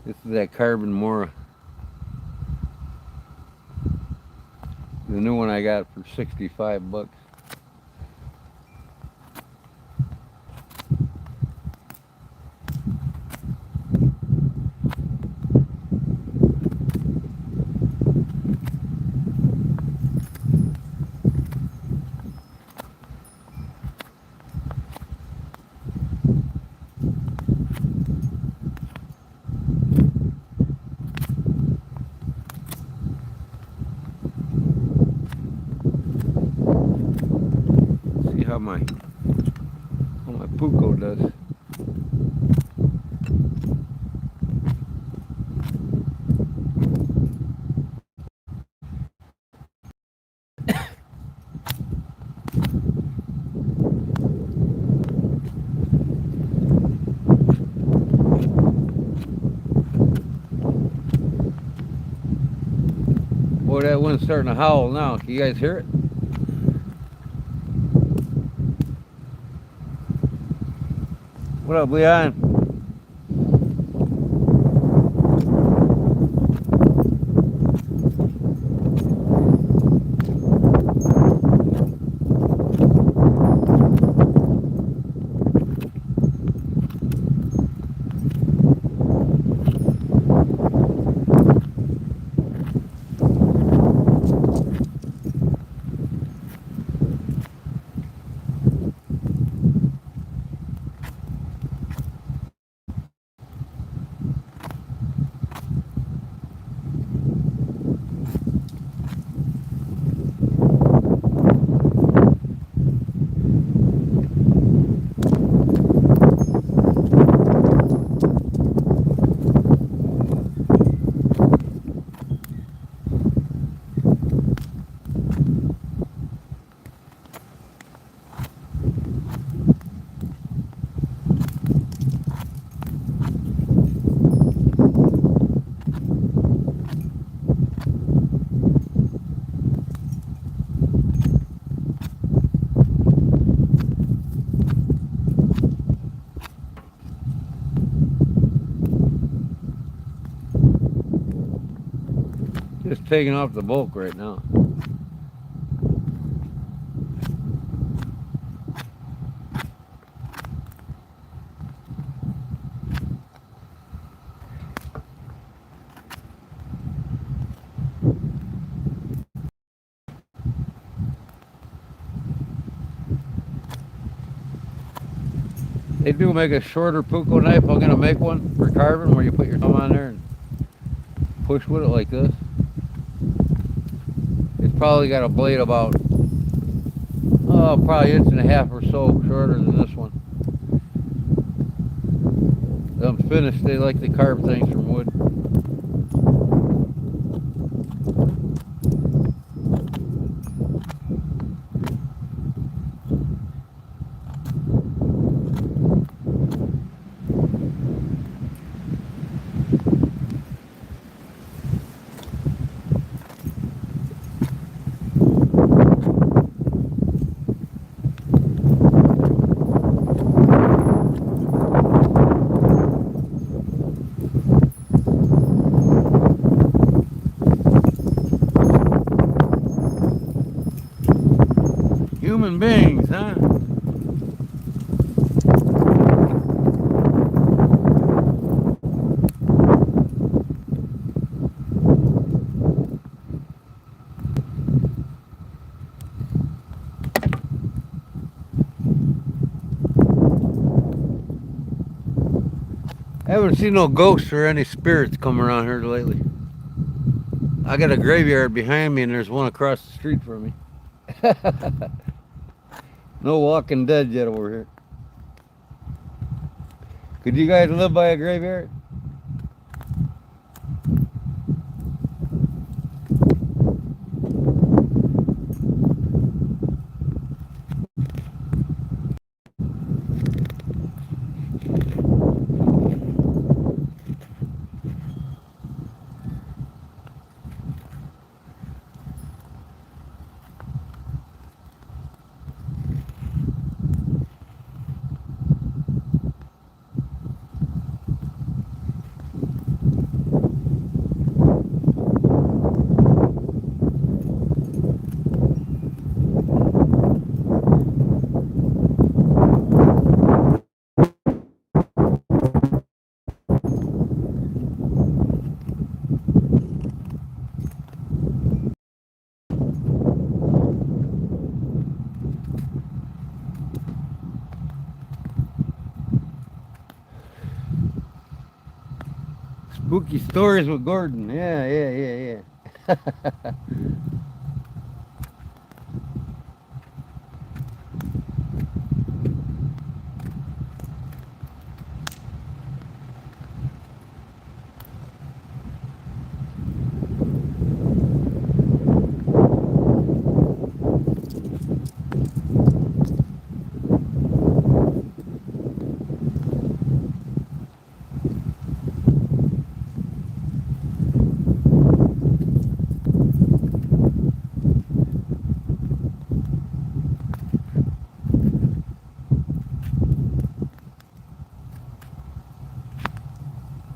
This is that carbon Mora. The new one I got for 65 bucks. See how my Puko does. Boy, that one's starting to howl now. Can you guys hear it? What up, Leon? Just taking off the bulk right now. They do make a shorter puko knife. I'm gonna make one for carving where you put your thumb on there and push with it like this. It's probably got a blade about, oh, probably 1.5 inches or so shorter than this one. Them finished, they like to carve things from wood. Human beings, huh? I haven't seen no ghosts or any spirits come around here lately. I got a graveyard behind me and there's one across the street from me. No walking dead yet over here. Could you guys live by a graveyard? Spooky stories with Gordon. Yeah.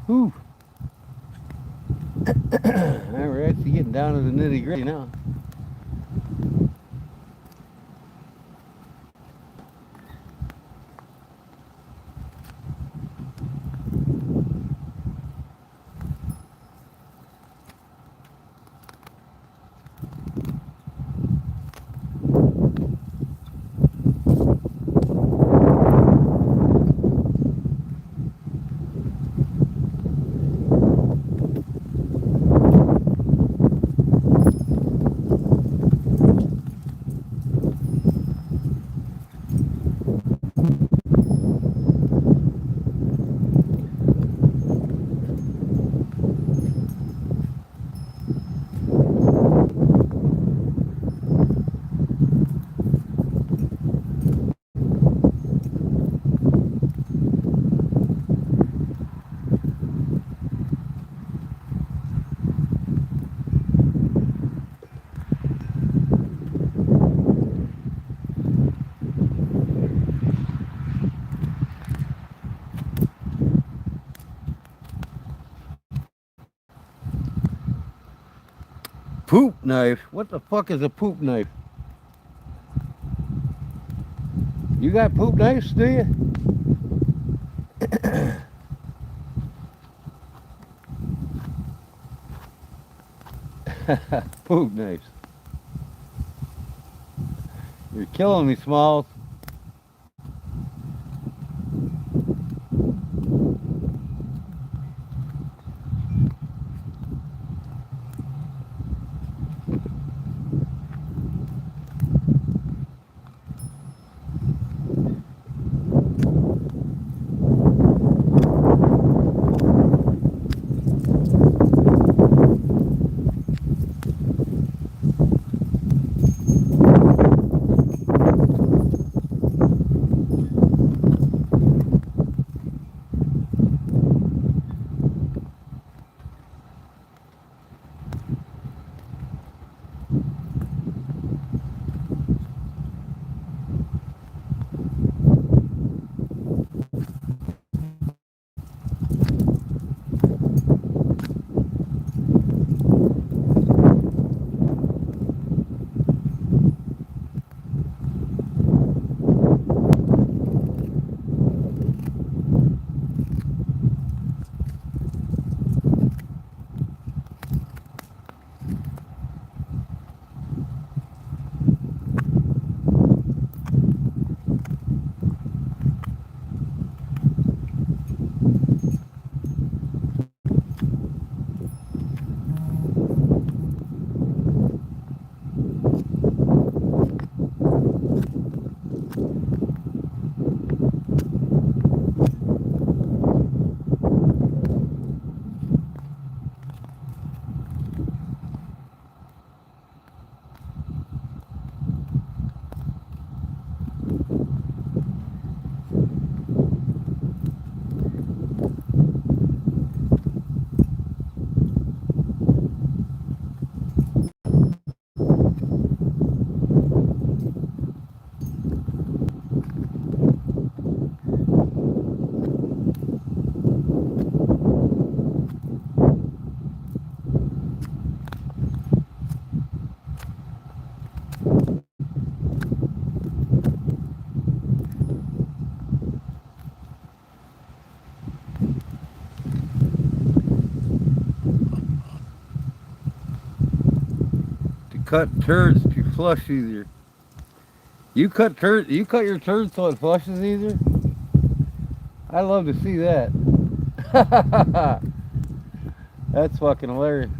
Whew. We're actually getting down to the nitty gritty now. Poop knife? What the fuck is a poop knife? You got poop knives, do you? Poop knives. You're killing me, Smalls. To cut turds to flush easier. You cut turd. You cut your turds so it flushes easier. I love to see that. That's fucking hilarious.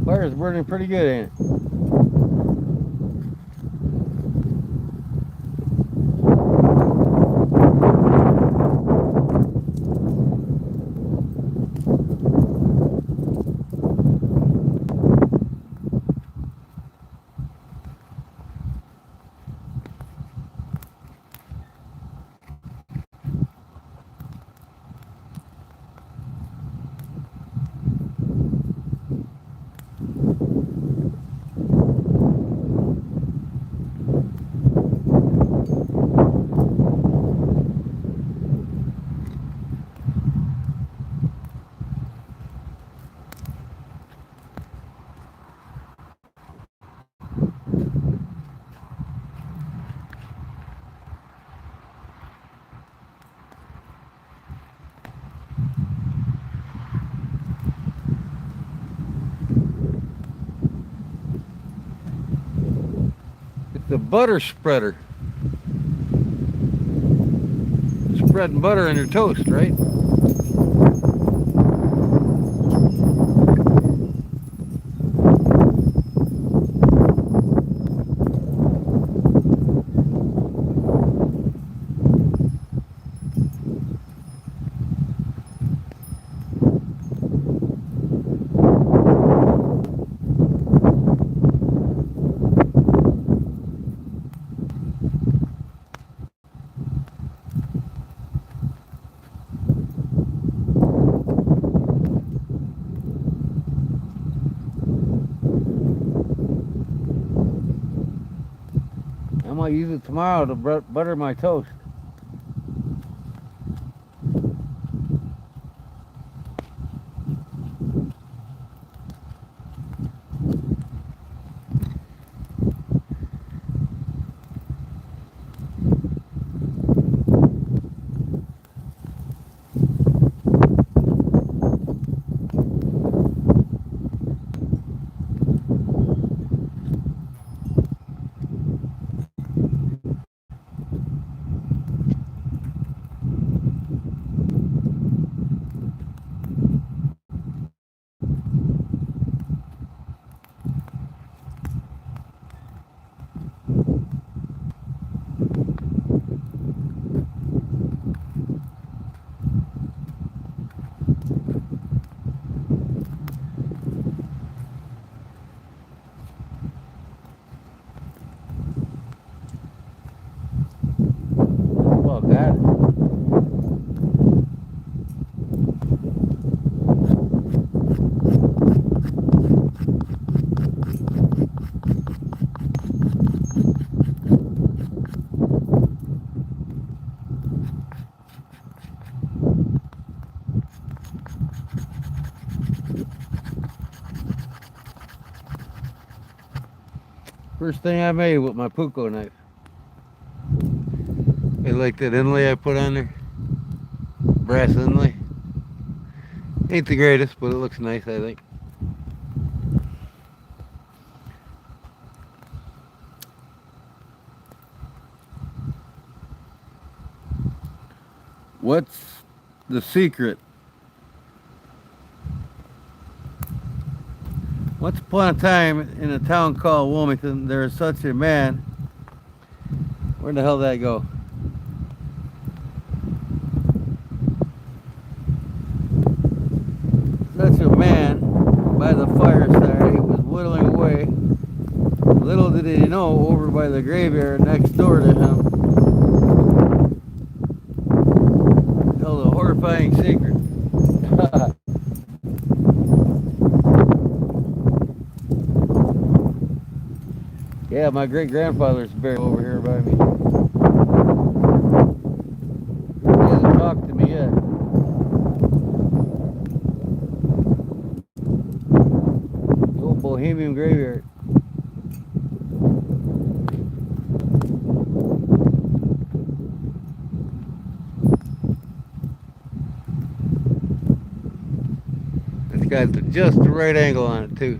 Fire's burning pretty good, ain't it? the butter spreader. Spreading butter on your toast, right? I might use it tomorrow to butter my toast. Well, got it. First thing I made with my Puko knife. You like that inlay I put on there? Brass inlay. Ain't the greatest, but it looks nice, I think. What's the secret? Once upon a time in a town called Wilmington, there is such a man. Where the hell did that go? Such a man by the fireside. He was whittling away. Little did he know, over by the graveyard next door to him, held a horrifying secret. Yeah, my great-grandfather's buried over here by me. He hasn't talked to me yet. The old Bohemian graveyard. It's got just the right angle on it, too.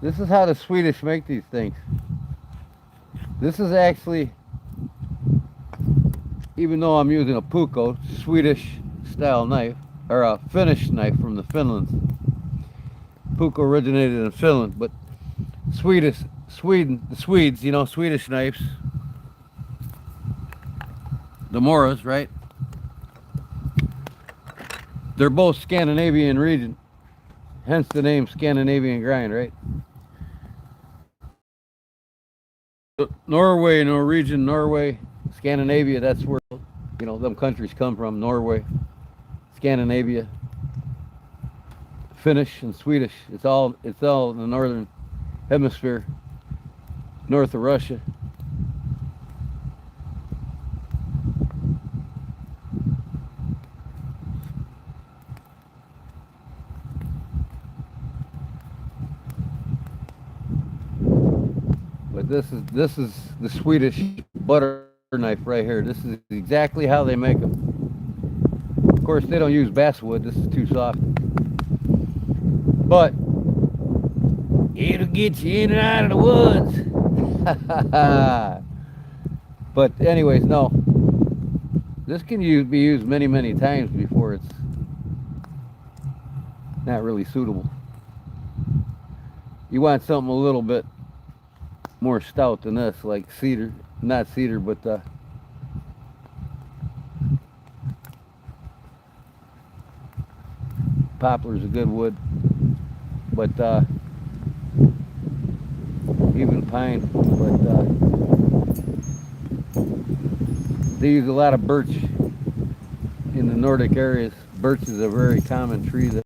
This is how the Swedish make these things. This is actually, even though I'm using a Puko, Swedish style knife, or a Finnish knife from the Finland. Puko originated in Finland, but the Swedes, you know, Swedish knives, the Moras, right? They're both Scandinavian region, hence the name Scandinavian grind, right? Norway, Norwegian, Norway, Scandinavia, that's where, you know, them countries come from. Norway, Scandinavia, Finnish and Swedish. It's all in the northern hemisphere, north of Russia. But this is the Swedish butter knife right here. This is exactly how they make them. Of course, they don't use basswood. This is too soft. But it'll get you in and out of the woods. But anyways, no. This can be used many, many times before it's not really suitable. You want something a little bit more stout than this, like cedar. Not cedar, but poplar's a good wood. But even pine. But they use a lot of birch in the Nordic areas. Birch is a very common tree. That's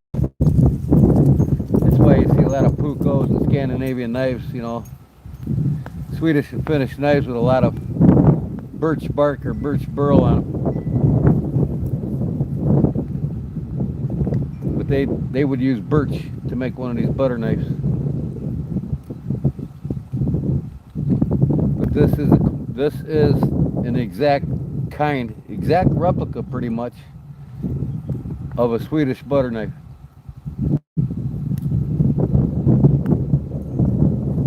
why you see a lot of puukos and Scandinavian knives, you know, Swedish and Finnish knives with a lot of birch bark or birch burl on them. But they would use birch to make one of these butter knives. But this is an exact replica, pretty much, of a Swedish butter knife.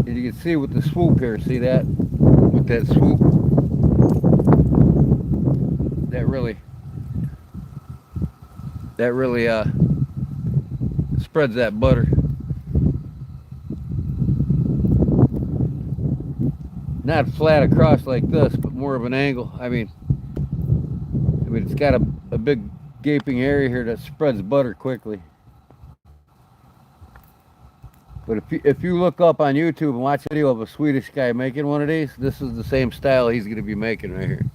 And you can see with the swoop here, see that? With that swoop, that really spreads that butter. Not flat across like this, but more of an angle. I mean it's got a big gaping area here that spreads butter quickly. But if you look up on YouTube and watch a video of a Swedish guy making one of these, this is the same style he's going to be making right here.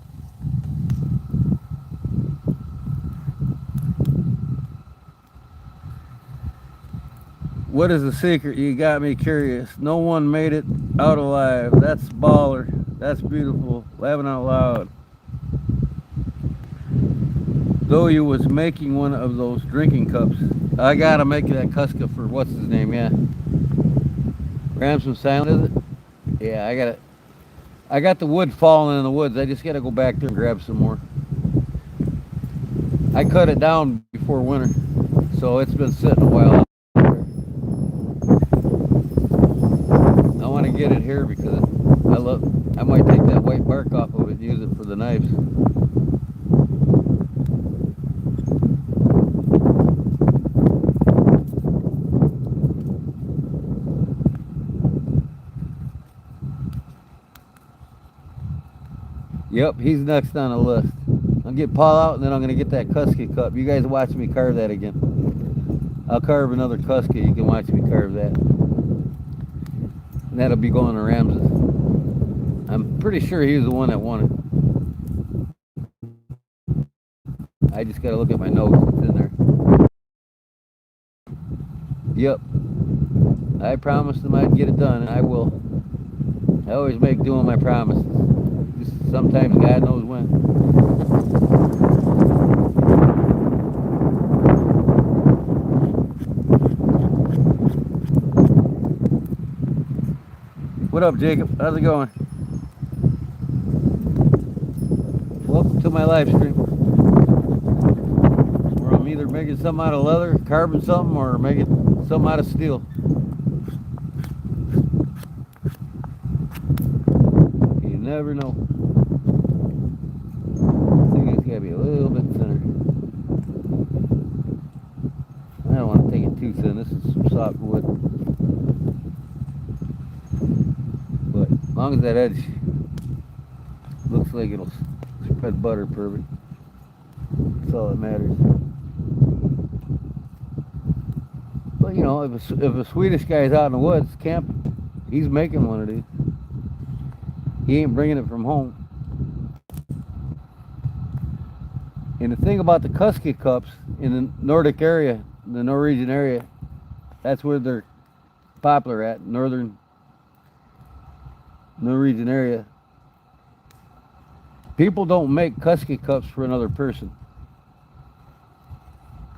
What is the secret? You got me curious. No one made it out alive. That's baller. That's beautiful. Laughing out loud. Though you was making one of those drinking cups. I gotta make that Kuska for what's his name, yeah. Ramson Silent, is it? Yeah, I got the wood falling in the woods. I just gotta go back there and grab some more. I cut it down before winter, so it's been sitting a while. I want to get it here because I might take that white bark off of it and use it for the knives. Yep, he's next on the list. I'll get Paul out and then I'm going to get that Kuska cup. You guys watch me carve that again. I'll carve another Kuska. You can watch me carve that. And that'll be going to Ramses. I'm pretty sure he was the one that won it. I just got to look at my notes. It's in there. Yep. I promised him I'd get it done, and I will. I always make doing my promises. Just sometimes God knows when. What up, Jacob? How's it going? Welcome to my live stream. Where I'm either making something out of leather, carving something, or making something out of steel. You never know. I think it's gotta be a little bit thinner. I don't want to take it too thin. This is some soft wood. But as long as that edge looks like it'll spread butter perfect, that's all that matters. But you know, if a Swedish guy's out in the woods camping, he's making one of these. He ain't bringing it from home. And the thing about the Kuska cups in the Nordic area, the Norwegian area, that's where they're popular at, northern Norwegian area. People don't make Kuska cups for another person.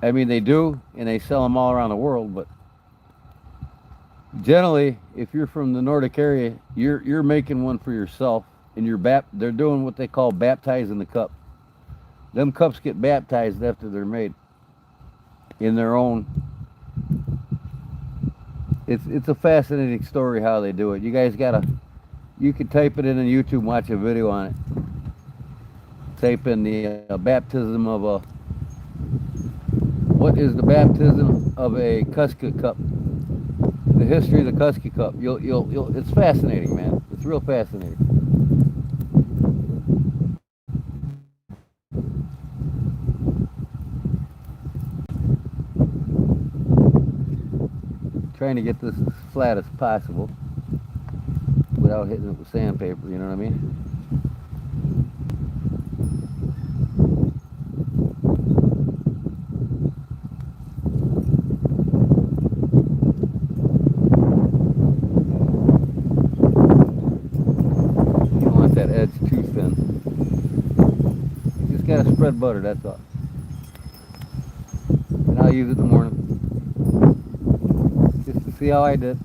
I mean, they do, and they sell them all around the world, but Generally, if you're from the Nordic area, you're making one for yourself, and they're doing what they call baptizing the cup. Them cups get baptized after they're made in their own. It's a fascinating story how they do it. You guys gotta. You can type it in on YouTube and watch a video on it. Type in the baptism of a. What is the baptism of a Kuska cup? The history of the Kuska cup. You'll. It's fascinating, man. It's real fascinating. Trying to get this as flat as possible without hitting it with sandpaper. You know what I mean? That edge too thin. You just gotta spread butter, that's all. And I'll use it in the morning. Just to see how I did.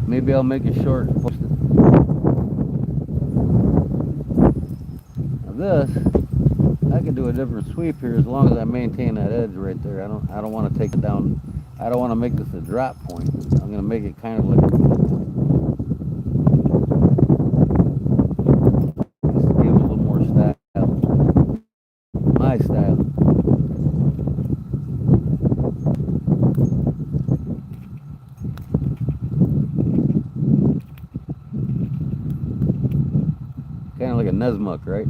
Maybe I'll make it short and post it. Now this, I can do a different sweep here as long as I maintain that edge right there. I don't want to take it down. I don't want to make this a drop point. I'm gonna make it kind of like a pull point. My style. Kind of like a Nesmuk, right?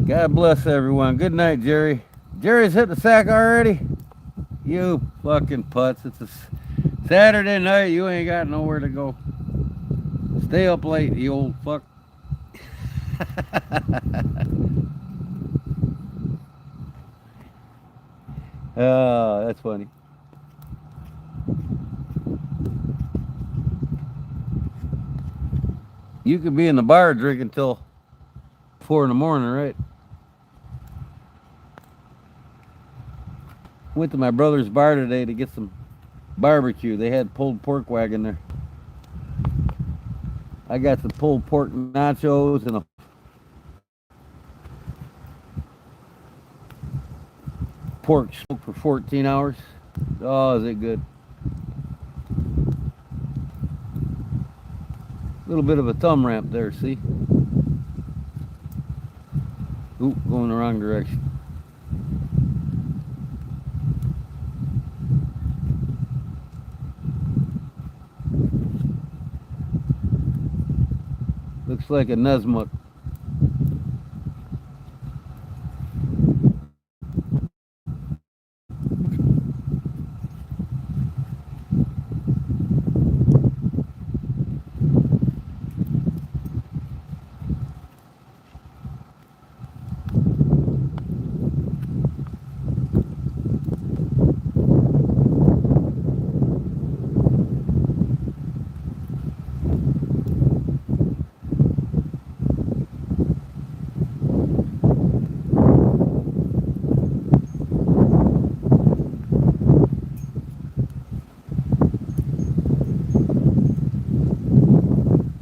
God bless everyone. Good night, Jerry. Jerry's hit the sack already? You fucking putz. It's a Saturday night. You ain't got nowhere to go. Stay up late, you old fuck. Oh, that's funny. You could be in the bar drinking till 4 in the morning, right? Went to my brother's bar today to get some barbecue. They had pulled pork wagon there. I got some pulled pork nachos and a pork smoked for 14 hours. Oh, is it good? A little bit of a thumb ramp there, see? Oop, going the wrong direction. Looks like a Nesmuk.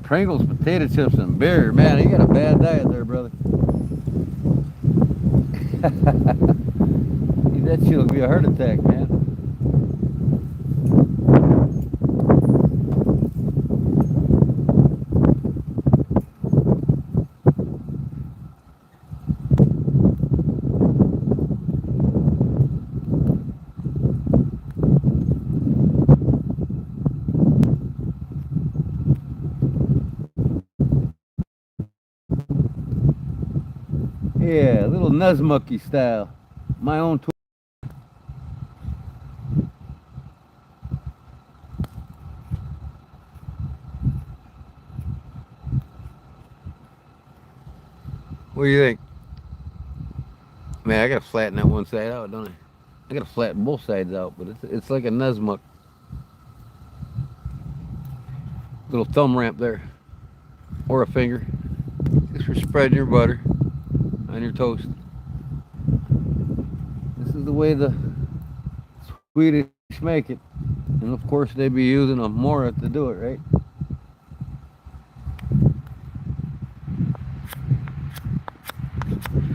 Pringles, potato chips, and beer. Man, you got a bad diet there, brother. That shit will be a heart attack, man. little Nuzmucky style. My own tool. What do you think? Man, I gotta flatten that one side out, don't I? I gotta flatten both sides out, but it's like a Nuzmuck. Little thumb ramp there. Or a finger. Just for spreading your butter on your toast. This is the way the Swedish make it. And of course they'd be using a Mora to do it, right?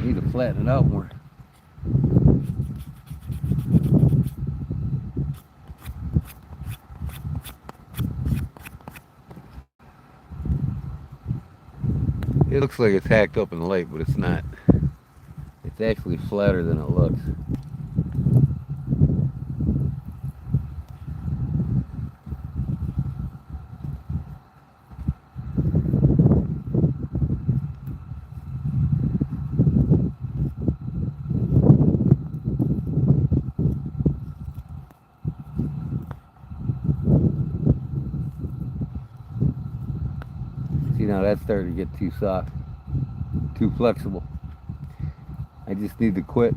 Need to flatten it out more. It looks like it's hacked up in the light, but it's not. It's actually flatter than it looks. See, now that's starting to get too soft, too flexible. I just need to quit.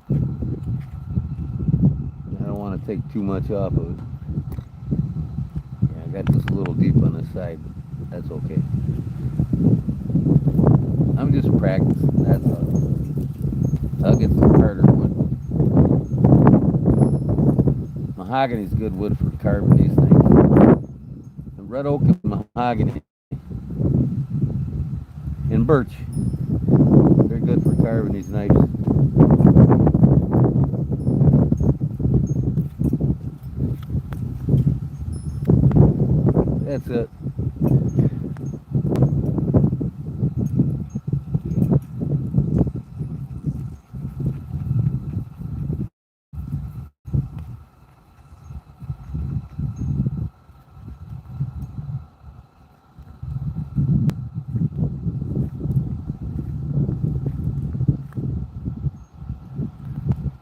I don't want to take too much off of it. Yeah, I got this a little deep on this side, but that's okay. I'm just practicing, that's all. I'll get some harder wood. Mahogany's good wood for carving these things. The red oak and mahogany and birch. They're good for carving these knives. That's it.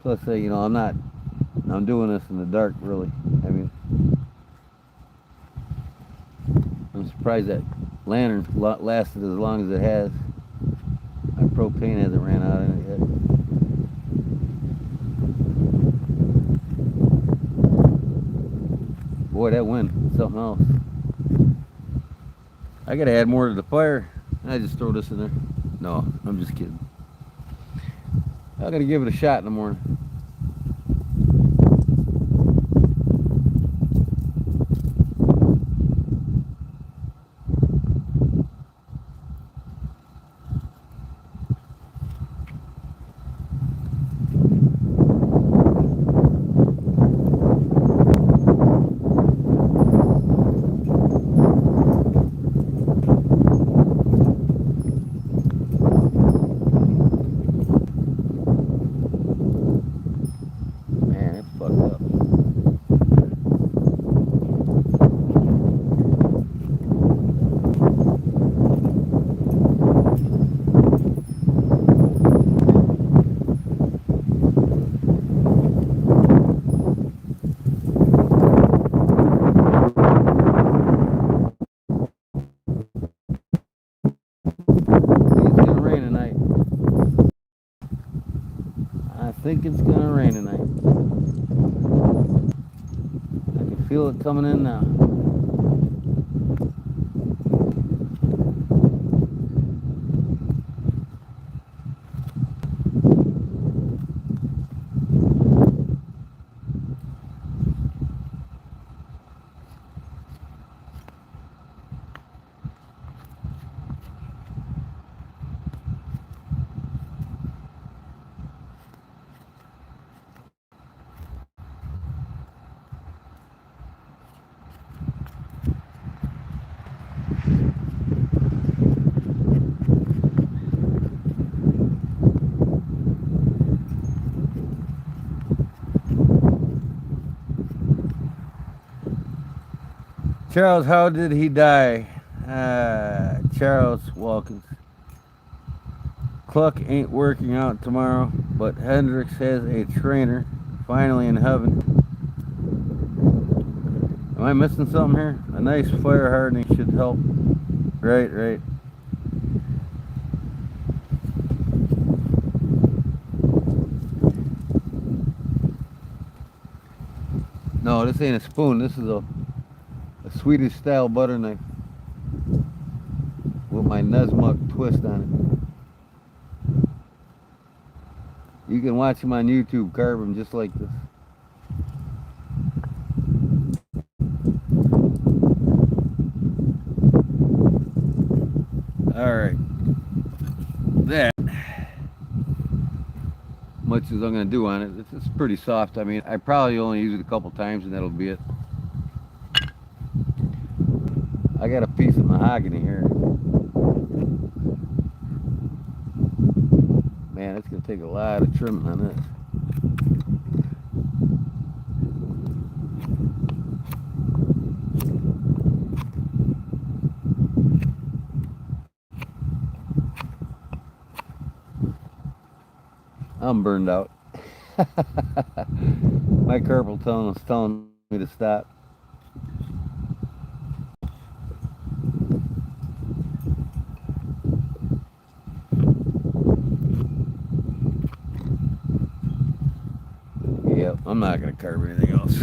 Plus, you know, I'm doing this in the dark, really. I mean, I'm surprised that lantern lasted as long as it has. My propane hasn't ran out in it yet. Boy, that wind, something else. I gotta add more to the fire. I just throw this in there. No, I'm just kidding. I gotta give it a shot in the morning. I think it's gonna rain tonight. I can feel it coming in now. Charles, how did he die? Charles Walkins. Cluck ain't working out tomorrow, but Hendrix has a trainer. Finally in heaven. Am I missing something here? A nice fire hardening should help. Right, right. No, this ain't a spoon. This is a Swedish style butter knife with my Nesmuk twist on it. You can watch him on YouTube carve them just like this. Alright. That much as I'm going to do on it. It's pretty soft. I mean, I probably only use it a couple times and that'll be it. I got a piece of mahogany here. Man, it's going to take a lot of trimming on this. I'm burned out. My carpal tunnel is telling me to stop. Yep, I'm not going to carve anything else.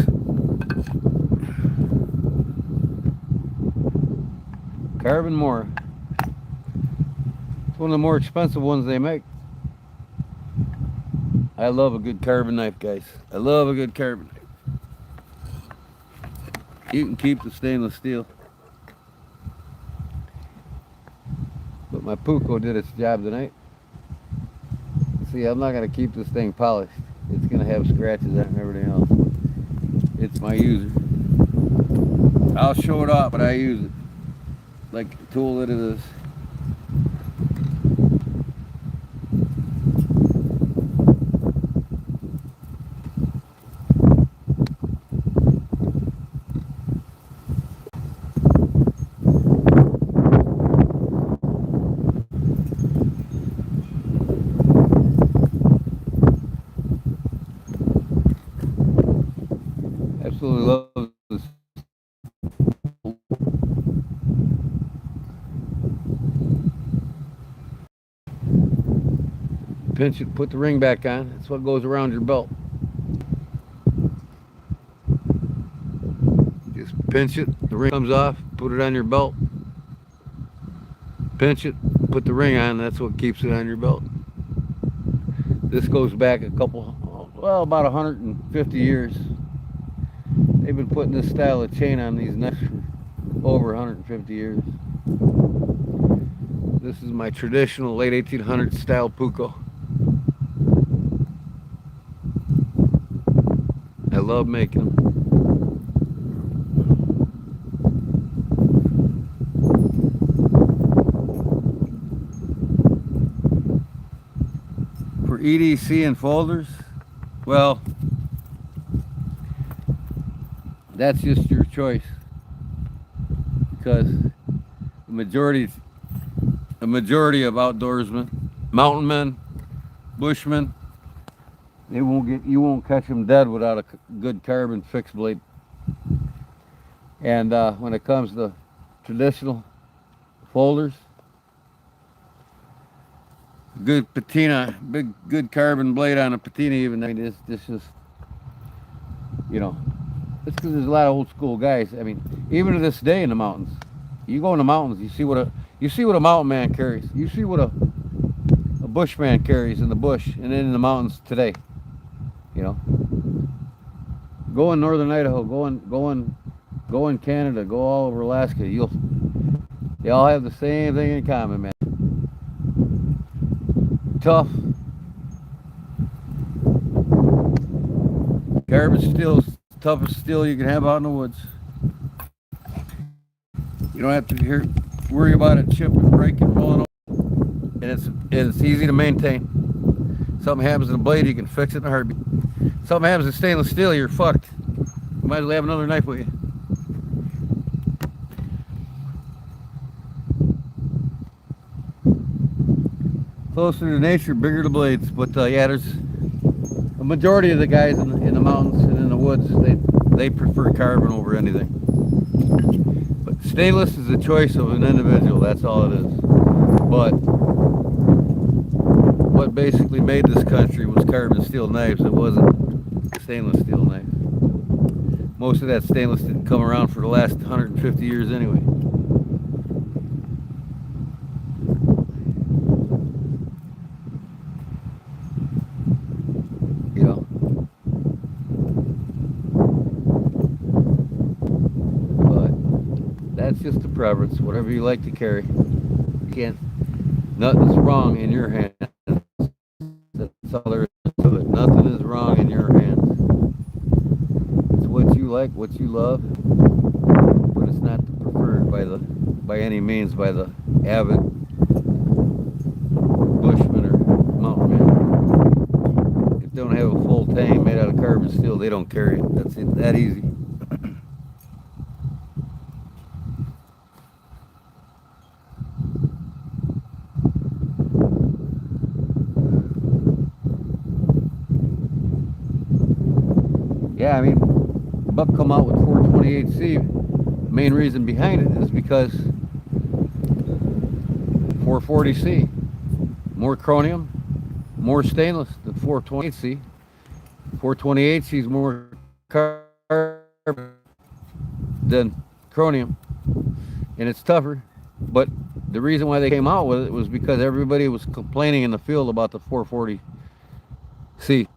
Carving more. It's one of the more expensive ones they make. I love a good carving knife, guys. I love a good carving knife. You can keep the stainless steel. But my Puko did its job tonight. See, I'm not going to keep this thing polished. It's going to have scratches on it and everything else. It's my user. I'll show it off, but I use it like the tool that it is. Absolutely love this. Pinch it, put the ring back on. That's what goes around your belt. Just pinch it, the ring comes off, put it on your belt. Pinch it, put the ring on, that's what keeps it on your belt. This goes back a couple, well, about 150 years. They've been putting this style of chain on these necks for over 150 years. This is my traditional late 1800s style Puko. I love making them. For EDC and folders, well, that's just your choice, because the majority of outdoorsmen, mountain men, bushmen, you won't catch them dead without a good carbon fixed blade. And when it comes to traditional folders, good patina, good carbon blade on a patina, even this is, you know, it's because there's a lot of old school guys. I mean, even to this day in the mountains, you go in the mountains, you see what a mountain man carries. You see what a bushman carries in the bush and in the mountains today. You know, go in northern Idaho, go in Canada, go all over Alaska. They all have the same thing in common, man. Tough. Carbon steel, toughest steel you can have out in the woods. You don't have to worry about it chipping, breaking, rolling over. And it's easy to maintain. Something happens to the blade, you can fix it in a heartbeat. Something happens to stainless steel, you're fucked. You might as well have another knife with you. Closer to nature, bigger the blades. But yeah, there's a majority of the guys in the mountains and in the woods, they prefer carbon over anything. But stainless is a choice of an individual. That's all it is. But what basically made this country was carbon steel knives. It wasn't stainless steel knives. Most of that stainless didn't come around for the last 150 years anyway. You know. But that's just a preference. Whatever you like to carry. You can't. Nothing's wrong in your hands. That's all there is to it. Nothing is wrong in your hands. It's what you like, what you love, but it's not preferred by any means by the avid bushman or mountain man. If they don't have a full tank made out of carbon steel, they don't carry it. That's it, that easy. Yeah, I mean, Buck come out with 428C. The main reason behind it is because 440C, more chromium, more stainless than 428C. 428C is more carbon than chromium, and it's tougher. But the reason why they came out with it was because everybody was complaining in the field about the 440C.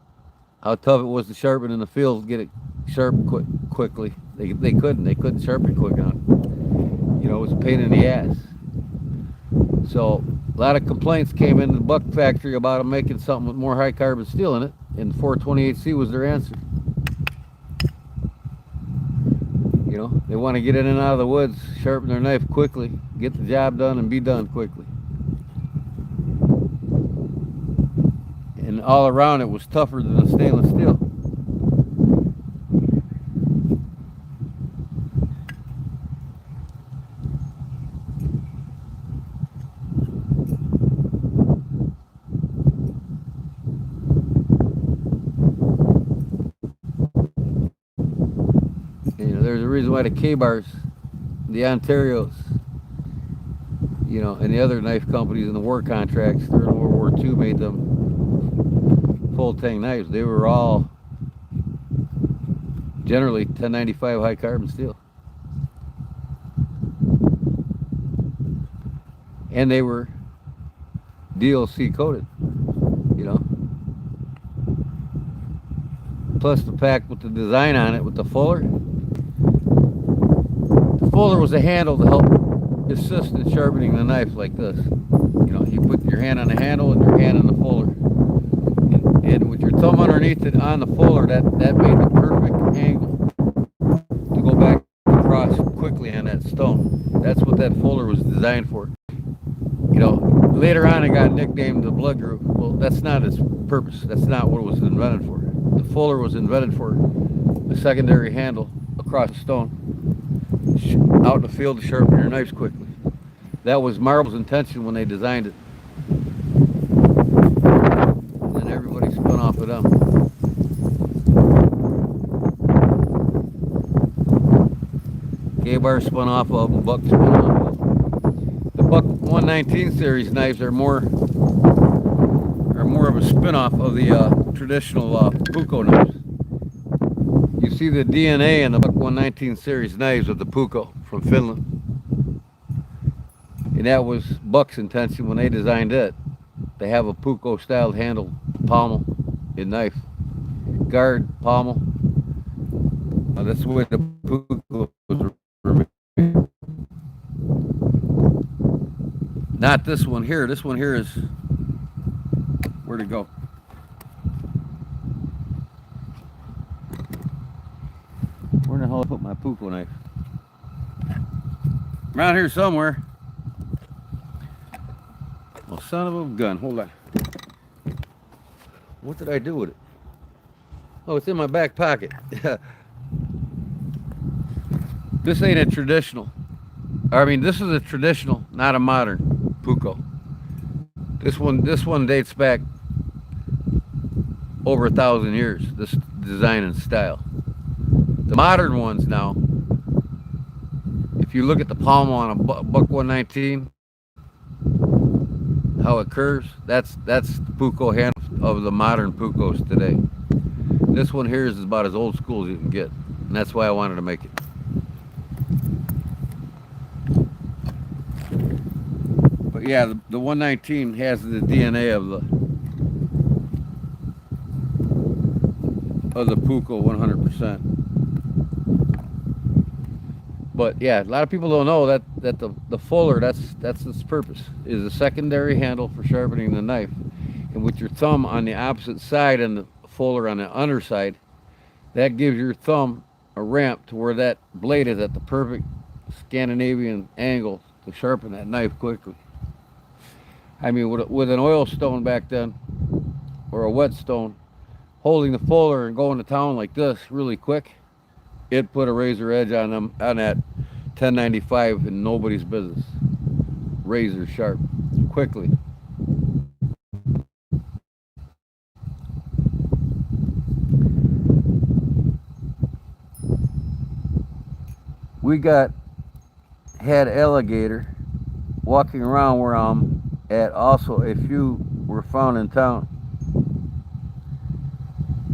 How tough it was to sharpen in the field, get it sharp quickly. They couldn't sharpen it quick enough. You know, it was a pain in the ass. So a lot of complaints came into the Buck factory about them making something with more high carbon steel in it, and 428C was their answer. You know, they want to get in and out of the woods, sharpen their knife quickly, get the job done, and be done quickly. And all around it was tougher than the stainless steel. You know, there's a reason why the K-bars, the Ontarios, you know, and the other knife companies in the war contracts during World War II made them full tang knives. They were all generally 1095 high carbon steel, and they were DLC coated, you know. Plus the pack with the design on it with the fuller. The fuller was a handle to help assist in sharpening the knife like this. You know, you put your hand on the handle and your hand on the fuller. And with your thumb underneath it on the fuller, that made the perfect angle to go back across quickly on that stone. That's what that fuller was designed for. You know, later on it got nicknamed the blood groove. Well, that's not its purpose. That's not what it was invented for. The fuller was invented for a secondary handle across the stone, out in the field to sharpen your knives quickly. That was Marble's intention when they designed it. Everybody spun off of them. K-bar spun off of them, Buck spun off of them. The Buck 119 series knives are more of a spin-off of the traditional Puukko knives. You see the DNA in the Buck 119 series knives of the Puukko from Finland. And that was Buck's intention when they designed it. They have a Puukko styled handle, pommel, and knife. Guard, pommel. That's the way the Puukko was made. Not this one here. This one here is, where'd it go? Where the hell did I put my Puukko knife? Around here somewhere. Well, son of a gun. Hold on. What did I do with it? Oh, it's in my back pocket. This ain't a traditional. I mean, this is a traditional, not a modern Puukko. This one dates back over 1,000 years. This design and style. The modern ones now, if you look at the palm on a buck 119, how it curves, that's the Puco hand of the modern Pucos today. This one here is about as old school as you can get, and that's why I wanted to make it. But yeah, the 119 has the DNA of the Puco 100%. But yeah, a lot of people don't know that the fuller, that's its purpose, is a secondary handle for sharpening the knife, and with your thumb on the opposite side and the fuller on the underside, that gives your thumb a ramp to where that blade is at the perfect Scandinavian angle to sharpen that knife quickly. I mean, with an oil stone back then, or a whetstone, holding the fuller and going to town like this really quick, it put a razor edge on that 1095 in nobody's business. Razor sharp, quickly. We had alligator walking around where I'm at. Also, a few were found in town.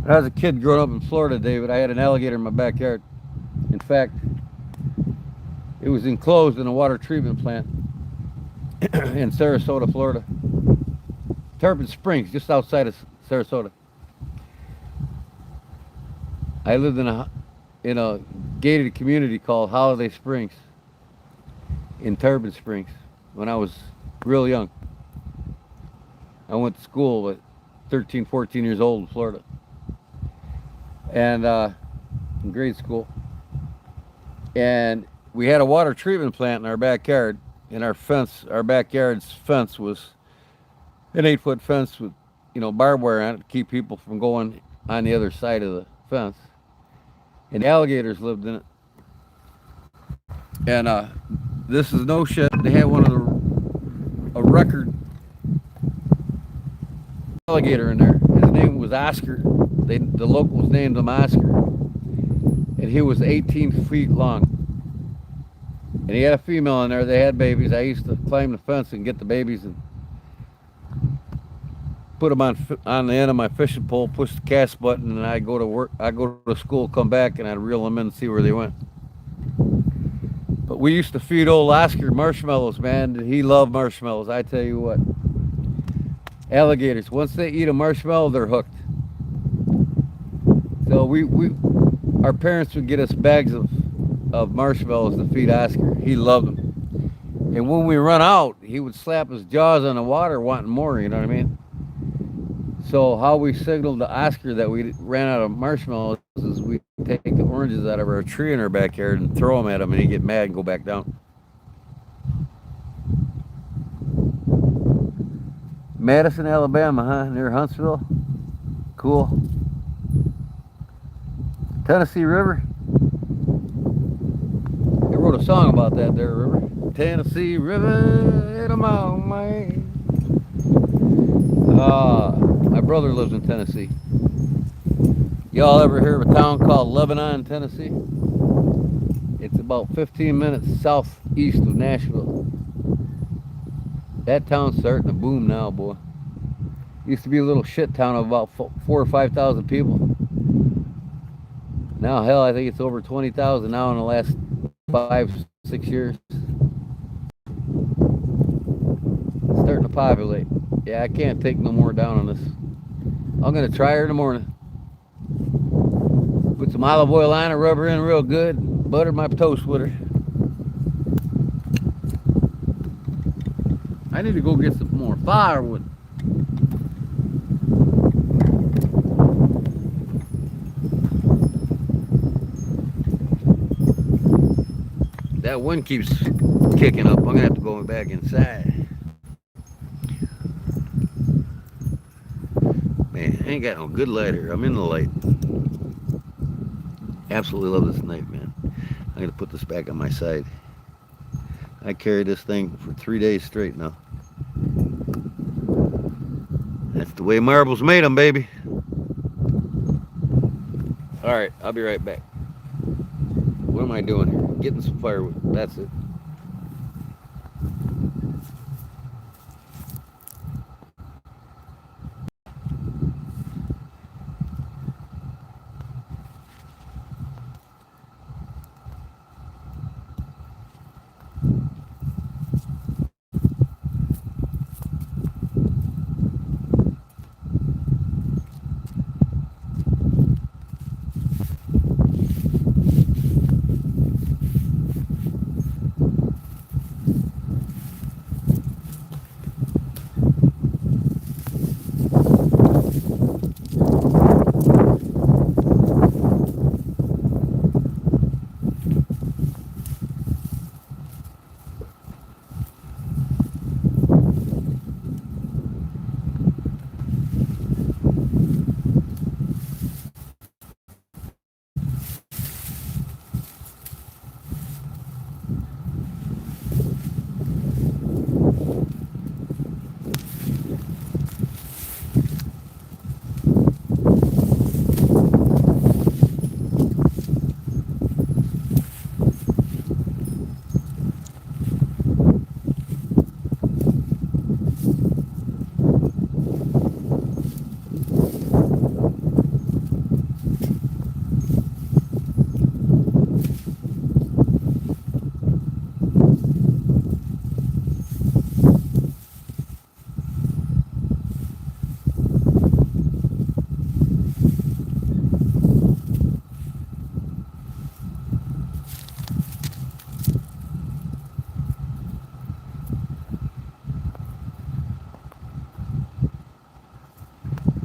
When I was a kid growing up in Florida, David, I had an alligator in my backyard. In fact, it was enclosed in a water treatment plant in Sarasota, Florida. Tarpon Springs, just outside of Sarasota. I lived in a gated community called Holiday Springs in Tarpon Springs when I was real young. I went to school at 13, 14 years old in Florida. And in grade school. And we had a water treatment plant in our backyard, and our backyard's fence was an 8-foot fence with, barbed wire on it to keep people from going on the other side of the fence. And alligators lived in it. And this is no shit. They had a record alligator in there. His name was Oscar. The locals named him Oscar. And he was 18 feet long. And he had a female in there. They had babies. I used to climb the fence and get the babies and put them on the end of my fishing pole, push the cast button, and I go to work. I go to school, come back, and I'd reel them in and see where they went. But we used to feed old Oscar marshmallows, man. He loved marshmallows. I tell you what. Alligators, once they eat a marshmallow, they're hooked. So our parents would get us bags of marshmallows to feed Oscar. He loved them. And when we run out, he would slap his jaws on the water wanting more, you know what I mean? So how we signaled to Oscar that we ran out of marshmallows is we take the oranges out of our tree in our backyard and throw them at him, and he'd get mad and go back down. Madison, Alabama, huh? Near Huntsville? Cool. Tennessee River? I wrote a song about that there, river. Tennessee River, in a mountain man. My brother lives in Tennessee. Y'all ever hear of a town called Lebanon, Tennessee? It's about 15 minutes southeast of Nashville. That town's starting to boom now, boy. Used to be a little shit town of about 4,000 or 5,000 people. Now, hell, I think it's over 20,000 now in the last 5-6 years. It's starting to populate. Yeah, I can't take no more down on this. I'm gonna try her in the morning. Put some olive oil on her, rub her in real good, butter my toast with her. I need to go get some more firewood. That wind keeps kicking up. I'm gonna have to go back inside. Man, I ain't got no good lighter. I'm in the light. Absolutely love this knife, man. I'm gonna put this back on my side. I carried this thing for 3 days straight now. The way marbles made them, baby. All right, I'll be right back. What am I doing here? Getting some firewood. That's it.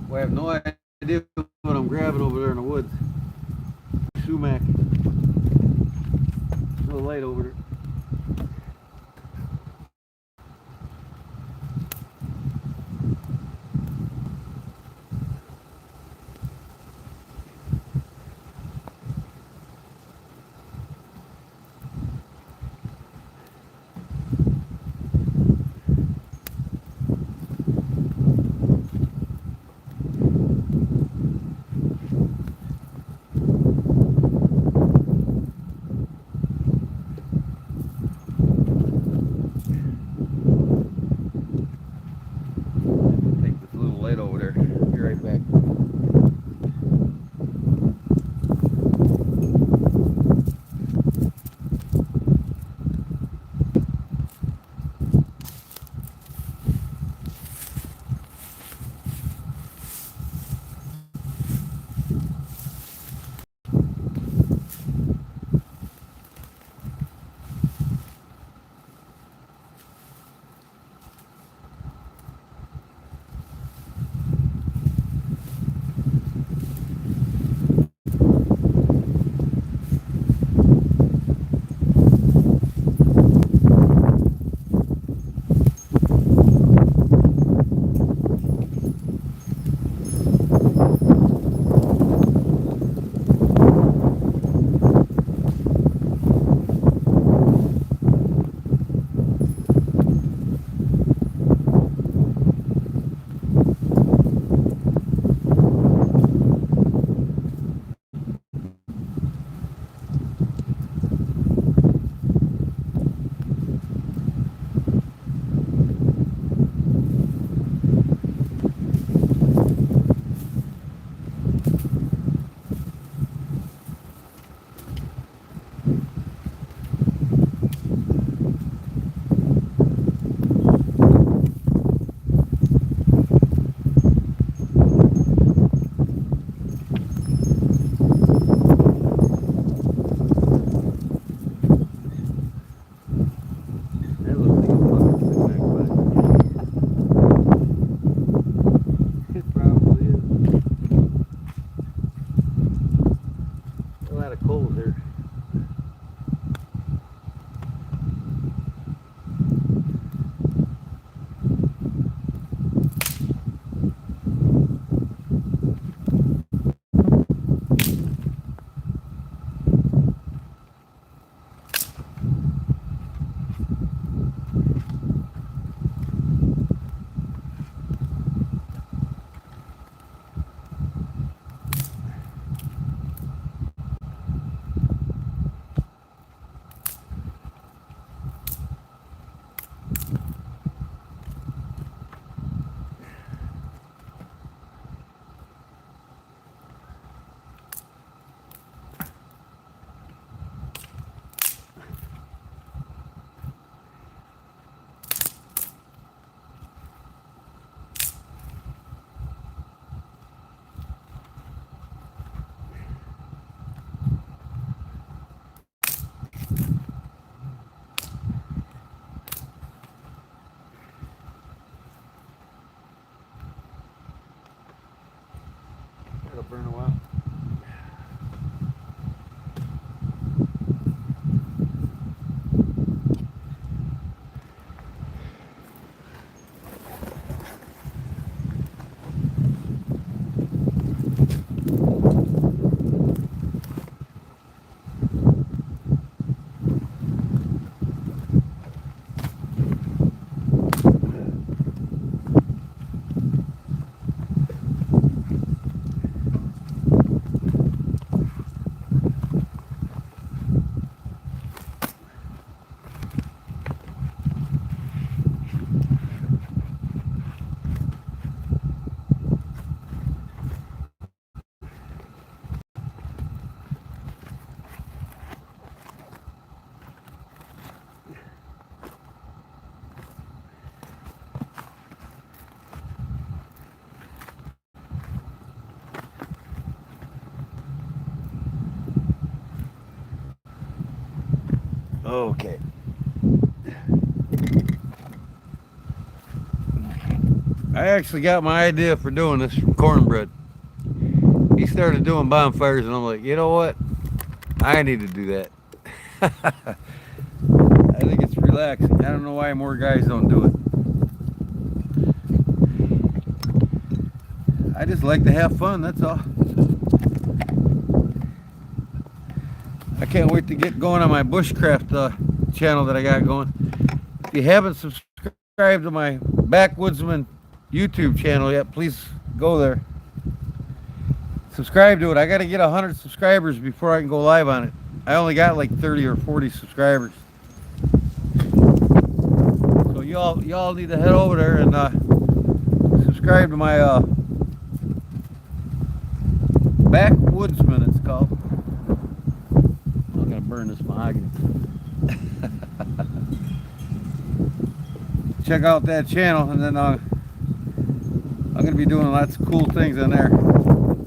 Well, I have no idea what I'm grabbing over there in the woods. Sumac. No light over there. Take this little light over there. Be right back. That looks like a fucking Sumac, but it probably is. A lot of coals here. Okay. I actually got my idea for doing this from Cornbread. He started doing bonfires, and I'm like, you know what? I need to do that. I think it's relaxing. I don't know why more guys don't do it. I just like to have fun, that's all. I can't wait to get going on my bushcraft channel that I got going. If you haven't subscribed to my Backwoodsman YouTube channel yet, please go there. Subscribe to it. I got to get 100 subscribers before I can go live on it. I only got like 30 or 40 subscribers. So y'all need to head over there and subscribe to my Backwoodsman, it's called. I'm gonna burn this mahogany. Check out that channel, and then I'm gonna be doing lots of cool things on there.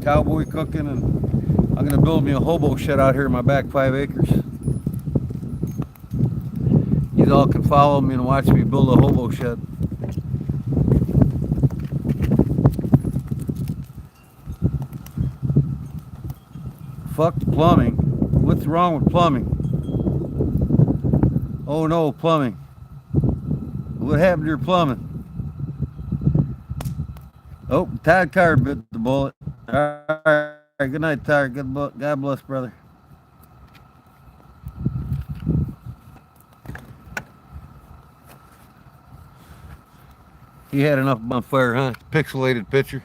Cowboy cooking, and I'm gonna build me a hobo shed out here in my back 5 acres. You all can follow me and watch me build a hobo shed. Fuck plumbing. What's wrong with plumbing? Oh no, plumbing. What happened to your plumbing? Oh, Todd Carr bit the bullet. All right, good night, Todd. God bless, brother. He had enough bonfire, huh? Pixelated picture.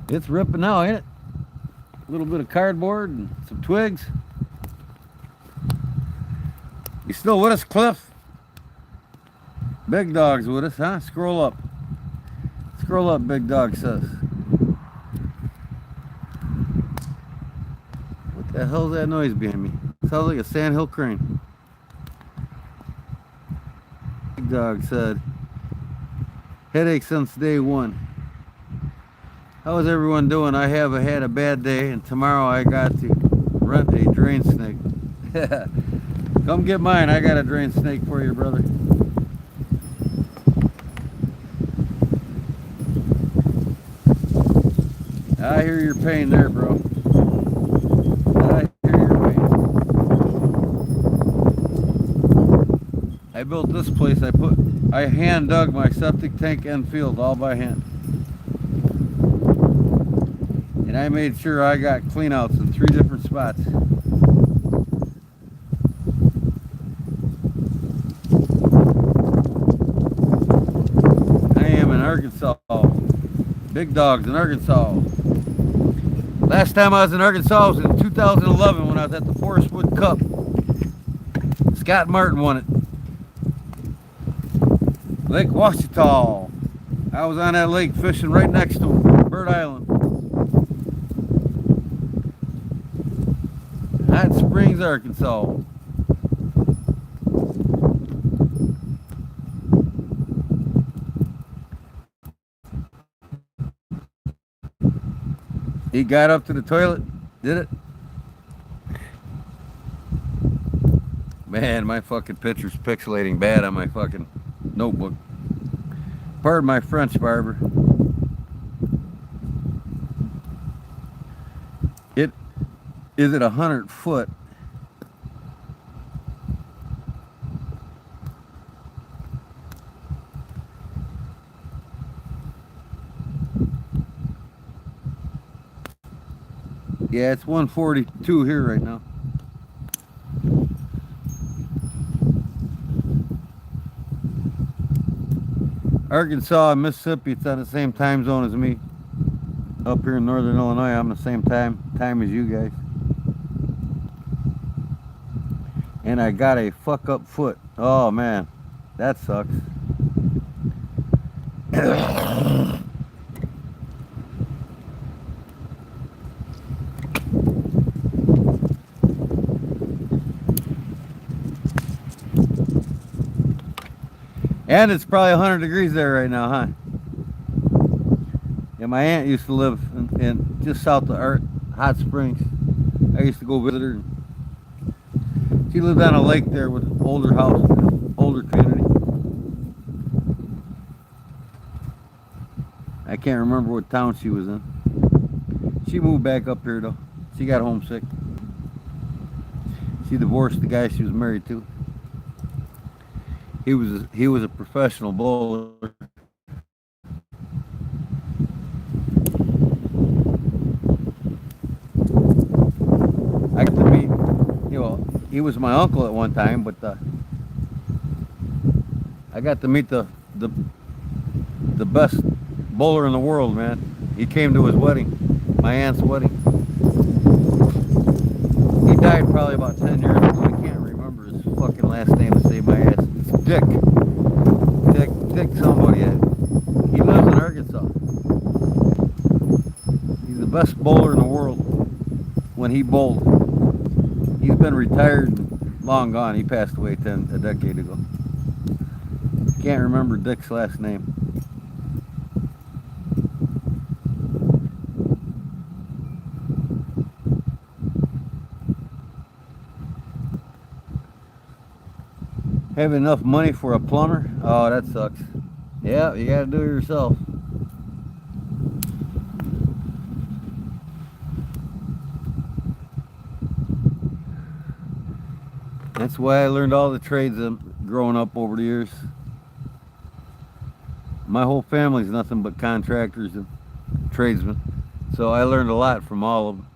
It's ripping now, ain't it? A little bit of cardboard and some twigs. You still with us, Cliff? Big Dog's with us, huh? Scroll up. Scroll up, Big Dog says. What the hell's that noise behind me? Sounds like a sandhill crane. Big Dog said, headache since day one. How is everyone doing? I have had a bad day, and tomorrow I got to rent a drain snake. Come get mine. I got a drain snake for you, brother. I hear your pain there, bro. I hear your pain. I built this place. I hand dug my septic tank and field all by hand. And I made sure I got cleanouts in 3 different spots. I am in Arkansas. Big Dogs in Arkansas. Last time I was in Arkansas was in 2011 when I was at the Forest Wood Cup. Scott Martin won it. Lake Ouachita. I was on that lake fishing right next to him, Bird Island. Hot Springs, Arkansas. He got up to the toilet, did it? Man, my fucking picture's pixelating bad on my fucking notebook. Pardon my French, Barber. Is it 100 foot? Yeah, it's 142 here right now. Arkansas and Mississippi, it's on the same time zone as me. Up here in northern Illinois, I'm the same time as you guys. And I got a fuck up foot. Oh man, that sucks. And it's probably 100 degrees there right now, huh? Yeah, my aunt used to live in just south of Hot Springs. I used to go visit her. She lived on a lake there with older houses, older community. I can't remember what town she was in. She moved back up here though. She got homesick. She divorced the guy she was married to. He was a professional bowler. I got to meet, he was my uncle at one time, but I got to meet the best bowler in the world, man. He came to his wedding, my aunt's wedding. He died probably about 10 years ago. I can't remember his fucking last name to save my ass. It's Dick. Dick somebody. He lives in Arkansas. He's the best bowler in the world when he bowled. He's been retired and long gone. He passed away a decade ago. Can't remember Dick's last name. Have enough money for a plumber? Oh, that sucks. Yeah, you gotta do it yourself. That's why I learned all the trades growing up over the years. My whole family's nothing but contractors and tradesmen, so I learned a lot from all of them.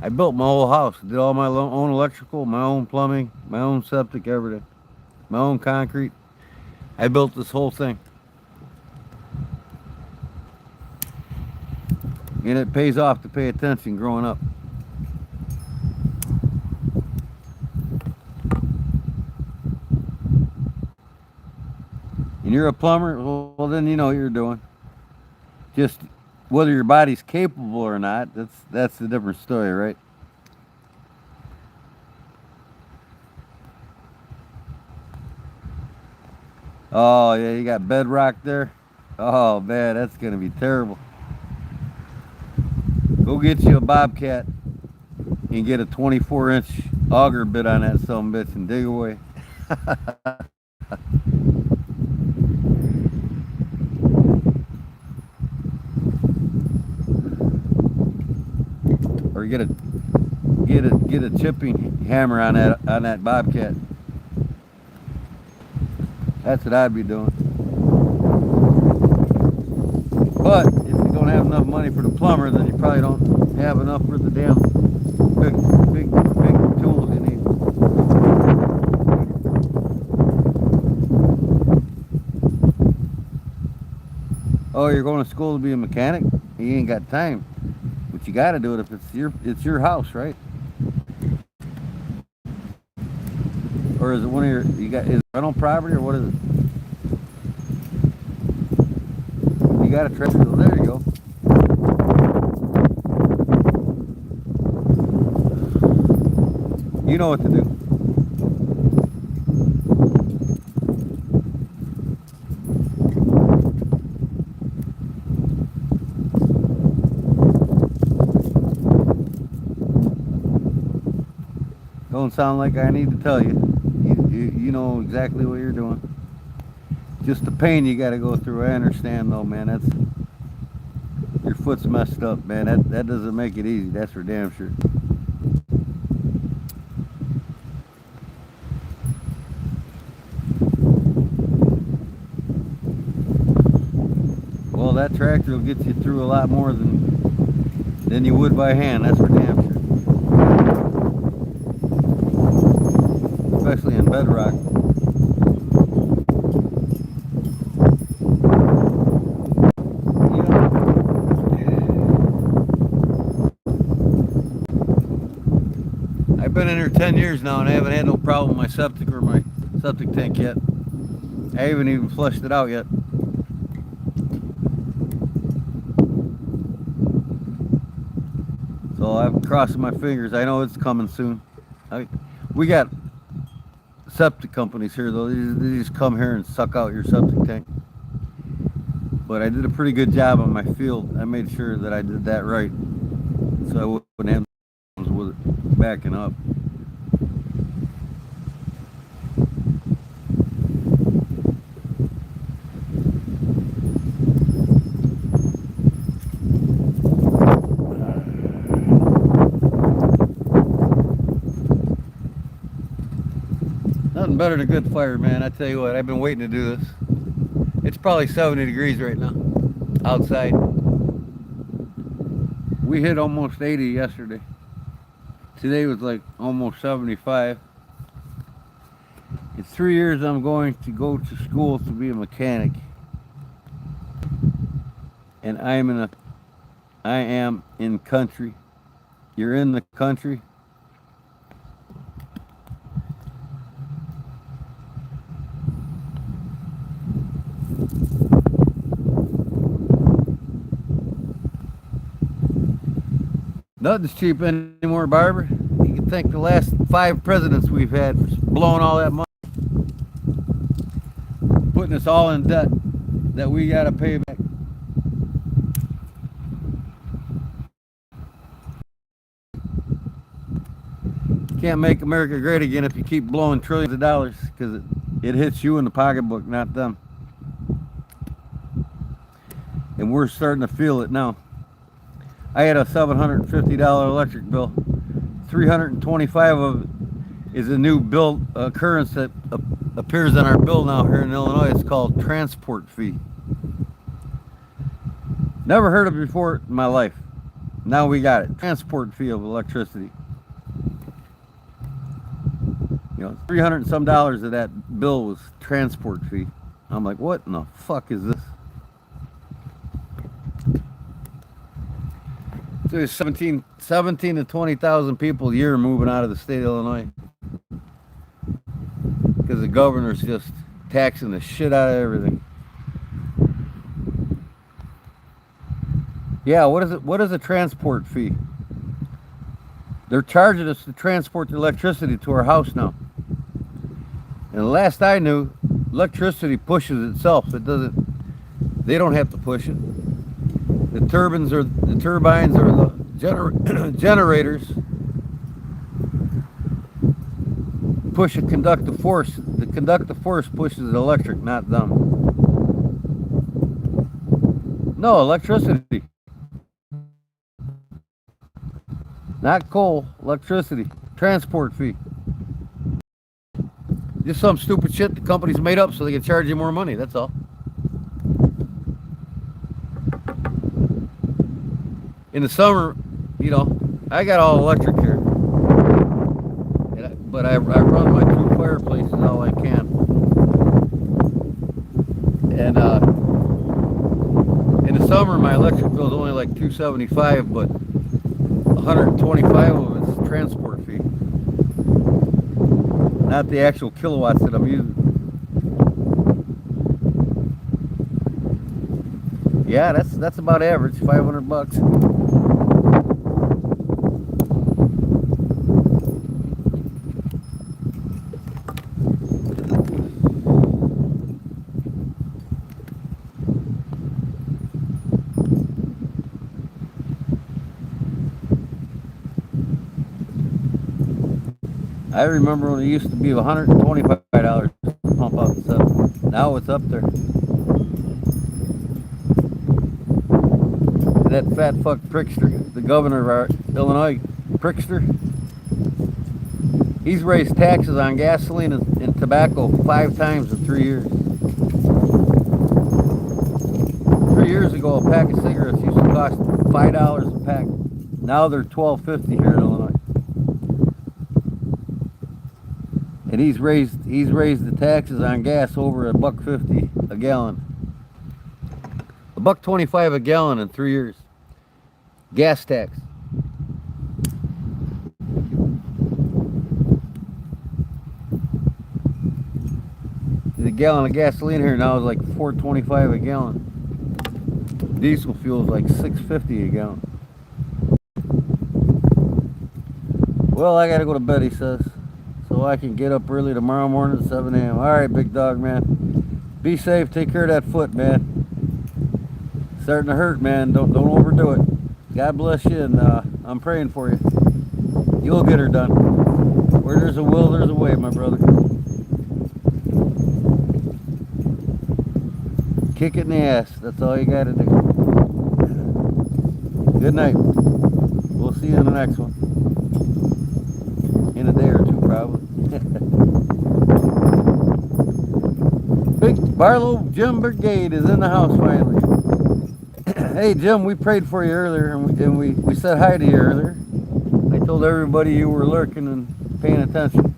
I built my whole house, did all my own electrical, my own plumbing, my own septic, everything, my own concrete. I built this whole thing. And it pays off to pay attention growing up. And you're a plumber, well then you know what you're doing. Just whether your body's capable or not, that's the different story, right? Oh yeah, you got bedrock there. Oh man, that's gonna be terrible. Go get you a bobcat and get a 24-inch auger bit on that son bitch and dig away. Or get a chipping hammer on that bobcat. That's what I'd be doing. But if you don't have enough money for the plumber, then you probably don't have enough for the damn big tools you need. Oh, you're going to school to be a mechanic? You ain't got time. But you got to do it if it's your house, right? Or is it one of is it rental property or what is it? You got a tractor, so there you go. You know what to do. Don't sound like I need to tell you. You know exactly what you're doing. Just the pain you got to go through. I understand though, man. Your foot's messed up, man. That doesn't make it easy. That's for damn sure. Well, that tractor will get you through a lot more than you would by hand. That's for damn sure. Especially in bedrock. I've been in here 10 years now and I haven't had no problem with my septic or my septic tank yet. I haven't even flushed it out yet. So I'm crossing my fingers. I know it's coming soon. We got septic companies here though. They just come here and suck out your septic tank. But I did a pretty good job on my field. I made sure that I did that right, so I wouldn't have problems with it backing up. better than a good fire, man. I tell you what, I've been waiting to do this. It's probably 70 degrees right now outside. We hit almost 80 yesterday. Today was like almost 75. In 3 years, I'm going to go to school to be a mechanic. And I am in country. You're in the country. Nothing's cheap anymore, Barber. You can thank the last 5 presidents we've had for blowing all that money, putting us all in debt that we got to pay back. Can't make America great again if you keep blowing trillions of dollars, because it hits you in the pocketbook, not them. And we're starting to feel it now. I had a $750 electric bill. 325 of it is a new bill occurrence that appears on our bill now here in Illinois. It's called transport fee. Never heard of it before in my life. Now we got it. Transport fee of electricity. You know, 300 and some dollars of that bill was transport fee. I'm like, what in the fuck is this? There's 17 to 20,000 people a year moving out of the state of Illinois because the governor's just taxing the shit out of everything. Yeah, what is it? What is a transport fee? They're charging us to transport the electricity to our house now. And the last I knew, electricity pushes itself. It doesn't. They don't have to push it. The turbines or the generators push a conductive force. The conductive force pushes the electric, not them. No, electricity. Not coal, electricity. Transport fee. Just some stupid shit the companies made up so they can charge you more money, that's all. In the summer, you know, I got all electric here. But I run my 2 fireplaces all I can. And in the summer, my electric bill is only like $275, but 125 of it is transport fee. Not the actual kilowatts that I'm using. Yeah, that's about average, $500. I remember when it used to be $125 to pump out the stuff. Now it's up there. That fat fuck Prickster, the governor of our Illinois, Prickster, he's raised taxes on gasoline and tobacco 5 times in 3 years. 3 years ago, a pack of cigarettes used to cost $5 a pack. Now they're $12.50 here in Illinois. And he's raised the taxes on gas over $1.50 a gallon. $1.25 a gallon in 3 years. Gas tax. The gallon of gasoline here now is like $4.25 a gallon. Diesel fuel is like $6.50 a gallon. Well, I gotta go to bed, he says, so I can get up early tomorrow morning at 7 a.m. All right, big dog, man. Be safe. Take care of that foot, man. Starting to hurt, man. Don't overdo it. God bless you, and I'm praying for you. You'll get her done. Where there's a will, there's a way, my brother. Kick it in the ass. That's all you got to do. Good night. We'll see you in the next one. In a day or two, probably. Big Barlow Jim Brigade is in the house finally. Hey Jim, we prayed for you earlier, and we said hi to you earlier. I told everybody you were lurking and paying attention.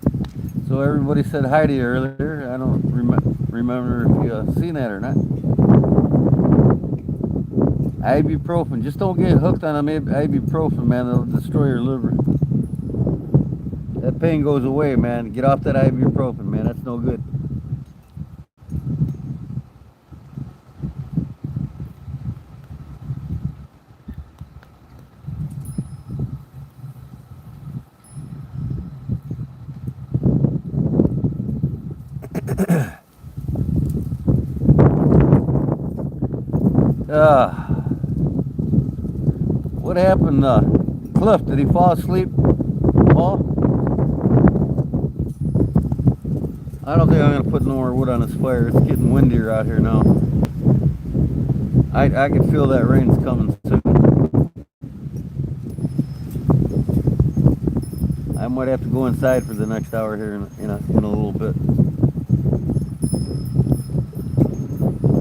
So everybody said hi to you earlier. I don't remember if you seen that or not. Ibuprofen. Just don't get hooked on ibuprofen, man. It'll destroy your liver. That pain goes away, man. Get off that ibuprofen, man. That's no good. What happened, Cliff? Did he fall asleep, Paul? I don't think I'm gonna put no more wood on this fire. It's getting windier out here now. I can feel that rain's coming soon. I might have to go inside for the next hour here in a little bit.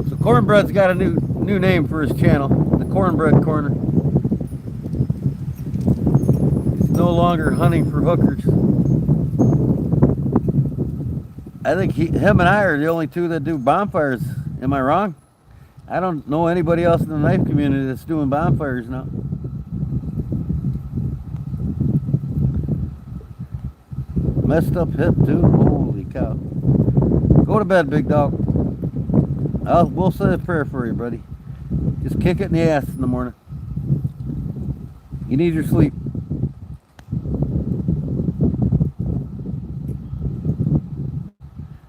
So Cornbread's got a new name for his channel, the Cornbread Corner. He's no longer hunting for hookers. I think him and I are the only two that do bonfires. Am I wrong? I don't know anybody else in the knife community that's doing bonfires now. Messed up hip too. Holy cow! Go to bed, big dog. We'll say a prayer for you, buddy. Just kick it in the ass in the morning. You need your sleep.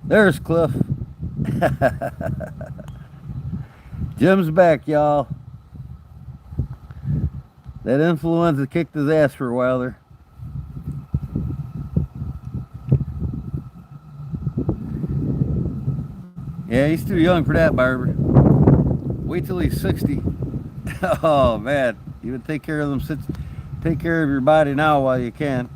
There's Cliff. Jim's back, y'all. That influenza kicked his ass for a while there. Yeah, he's too young for that, Barber. Wait till he's 60. Oh man, you would take care of them. Take care of your body now while you can.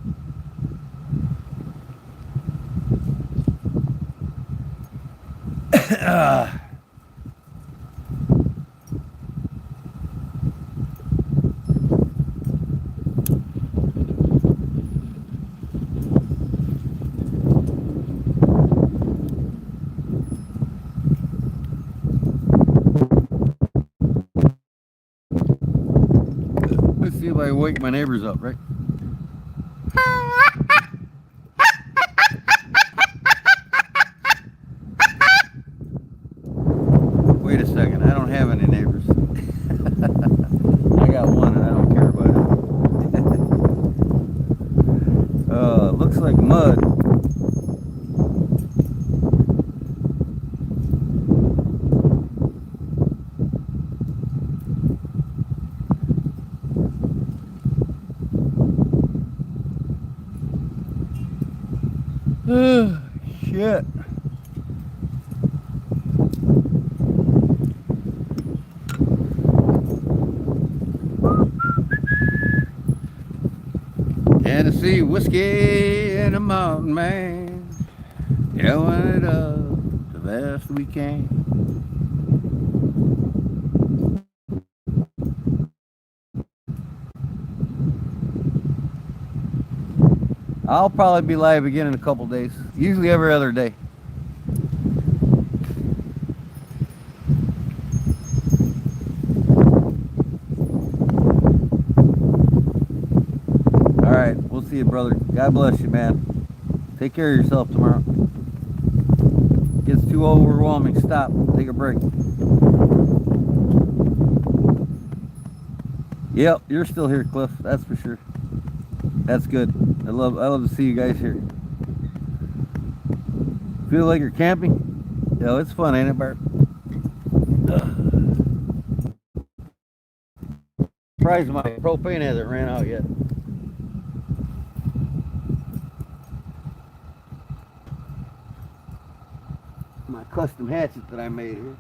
Let's see if I can wake my neighbors up, right? Wait a second, I don't have any neighbors. I got one and I don't care about it. Looks like mud. Shit. Tennessee whiskey in a mountain, man. Yelling it up the best we can. I'll probably be live again in a couple days. Usually every other day. All right, we'll see you, brother. God bless you, man. Take care of yourself tomorrow. Gets too overwhelming. Stop. Take a break. Yep, you're still here, Cliff. That's for sure. That's good. I love to see you guys here. Feel like you're camping? Yo, it's fun, ain't it, Bart? Surprised my propane hasn't ran out yet. My custom hatchet that I made here.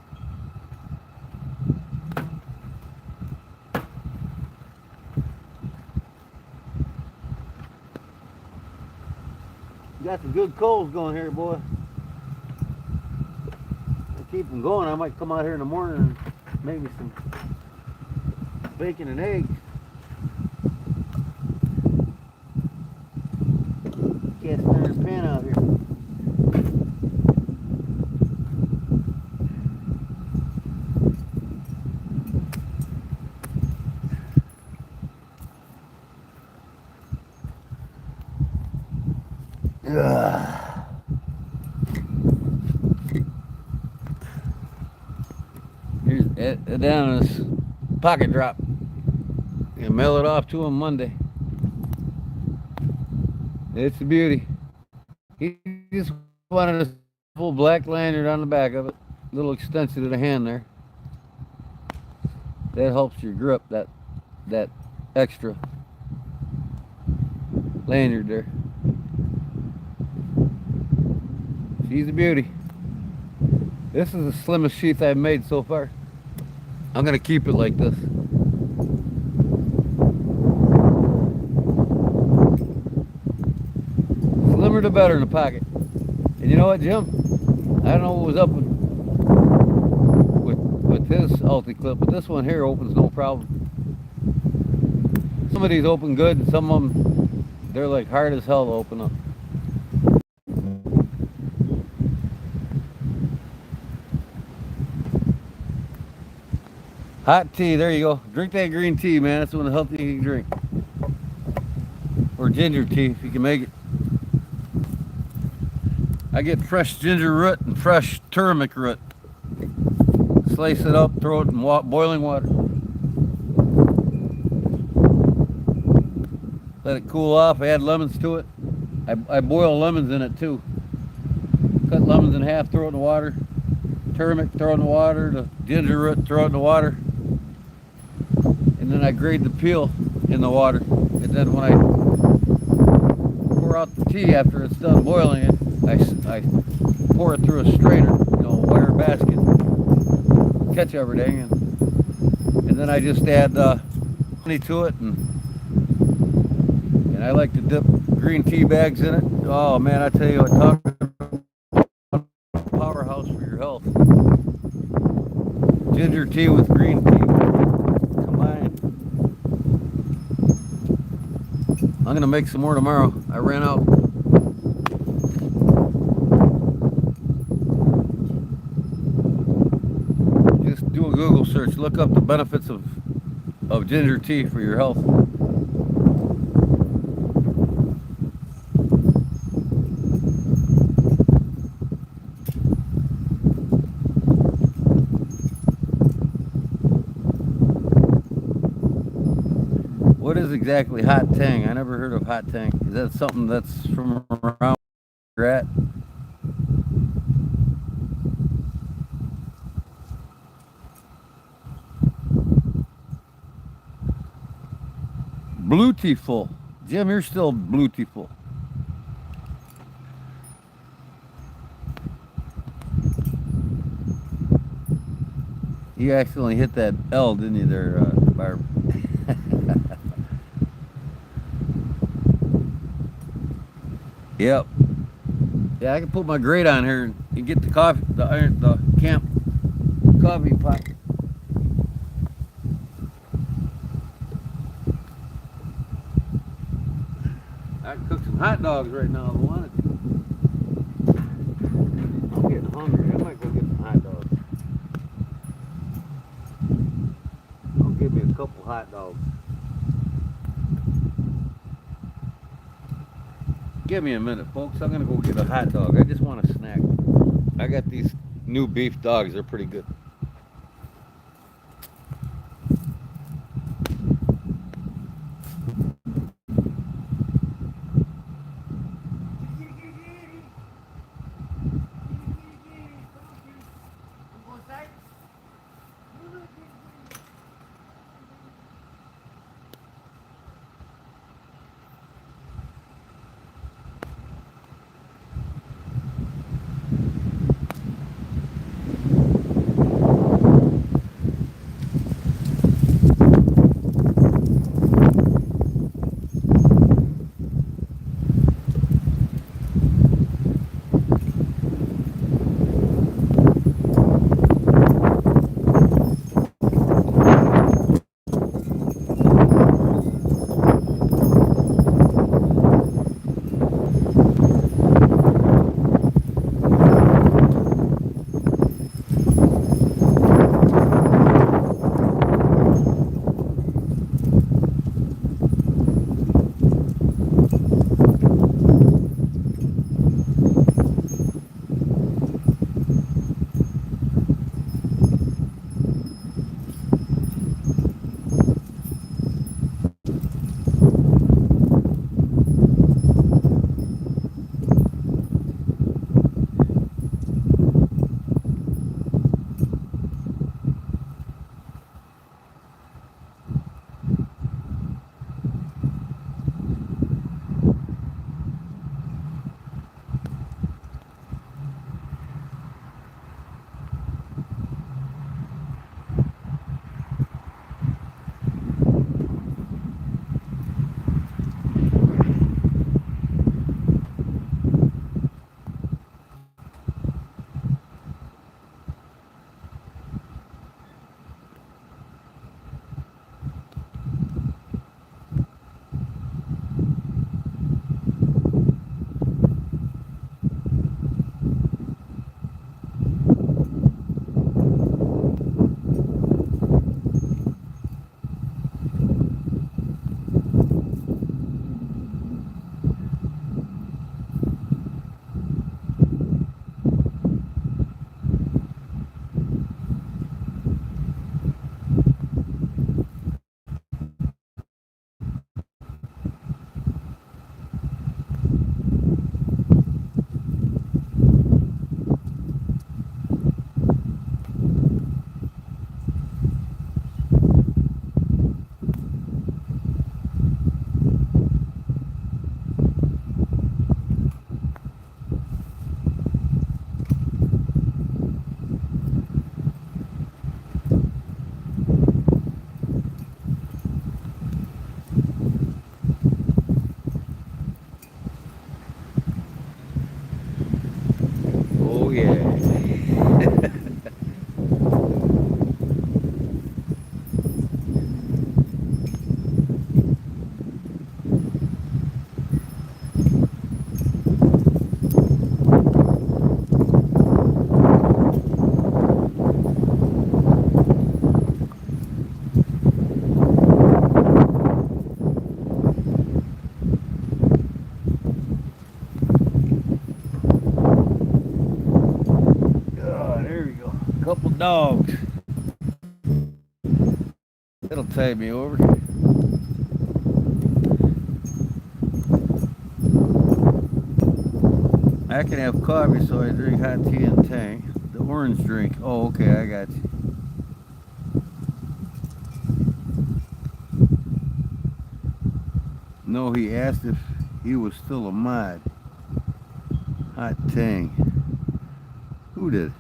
Got some good coals going here, boy. keep them going, I might come out here in the morning and make me some bacon and eggs. Cast iron pan out here. Here's down this pocket drop. And mail it off to him Monday. It's a beauty. He just wanted a full black lanyard on the back of it. A little extension to the hand there. That helps your grip, that extra lanyard there. She's a beauty. This is the slimmest sheath I've made so far. I'm gonna keep it like this. Slimmer the better in the pocket. And you know what, Jim? I don't know what was up with his ulti clip, but this one here opens no problem. Some of these open good, and some of them, they're like hard as hell to open up. Hot tea, there you go. Drink that green tea, man. That's one of the healthiest you can drink. Or ginger tea, if you can make it. I get fresh ginger root and fresh turmeric root. Slice it up, throw it in boiling water. Let it cool off, add lemons to it. I boil lemons in it too. Cut lemons in half, throw it in the water. Turmeric, throw it in the water. The ginger root, throw it in the water. And then I grate the peel in the water. And then when I pour out the tea after it's done boiling it, I pour it through a strainer, wire basket, catch everything, and then I just add honey to it, and I like to dip green tea bags in it. Oh man, I tell you what, talk about powerhouse for your health. Ginger tea with green tea combined. I'm gonna make some more tomorrow. I ran out. Do a Google search, look up the benefits of ginger tea for your health. What is exactly hot tang? I never heard of hot tang. Is that something that's from around where you're at? Bluetiful. Jim, you're still bluetiful. You accidentally hit that L, didn't you there, Barb? Yep. Yeah, I can put my grate on here and get the coffee, the camp coffee pot. I can cook some hot dogs right now if I wanted to. I'm getting hungry. I might go get some hot dogs. I'll give me a couple hot dogs. Give me a minute, folks. I'm gonna go get a hot dog. I just want a snack. I got these new beef dogs. They're pretty good. dogs. It'll tide me over. I can have coffee, so I drink hot tea and tang. The orange drink. Oh, okay, I got you. No, he asked if he was still a mod. Hot tang. Who did?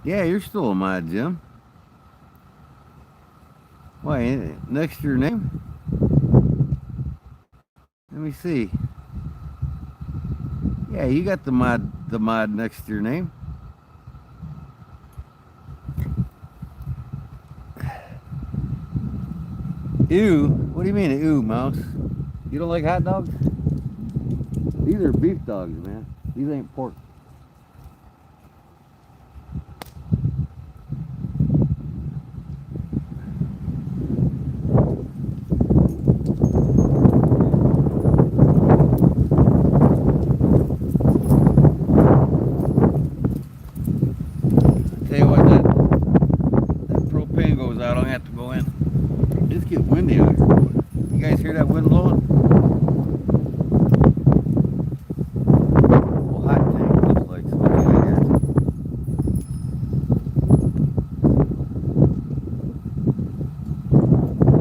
Yeah, you're still a mod, Jim. Why, next to your name? Let me see. Yeah, you got the mod next to your name. Ew. What do you mean, ew, mouse? You don't like hot dogs? These are beef dogs, man. These ain't pork. Tell you what, that propane goes out, I'll have to go in. It's getting windy out here. You guys hear that wind blowing? Well, hot tank looks like something I got.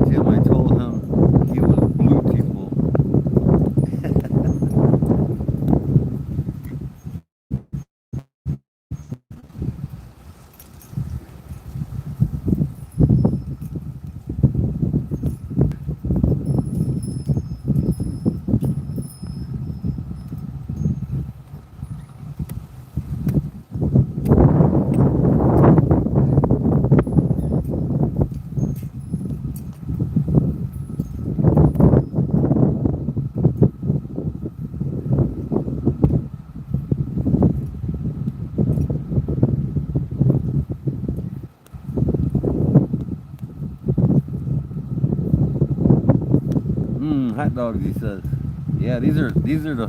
Jim, I told him he was blue people. Hot dogs, he says. Yeah, these are the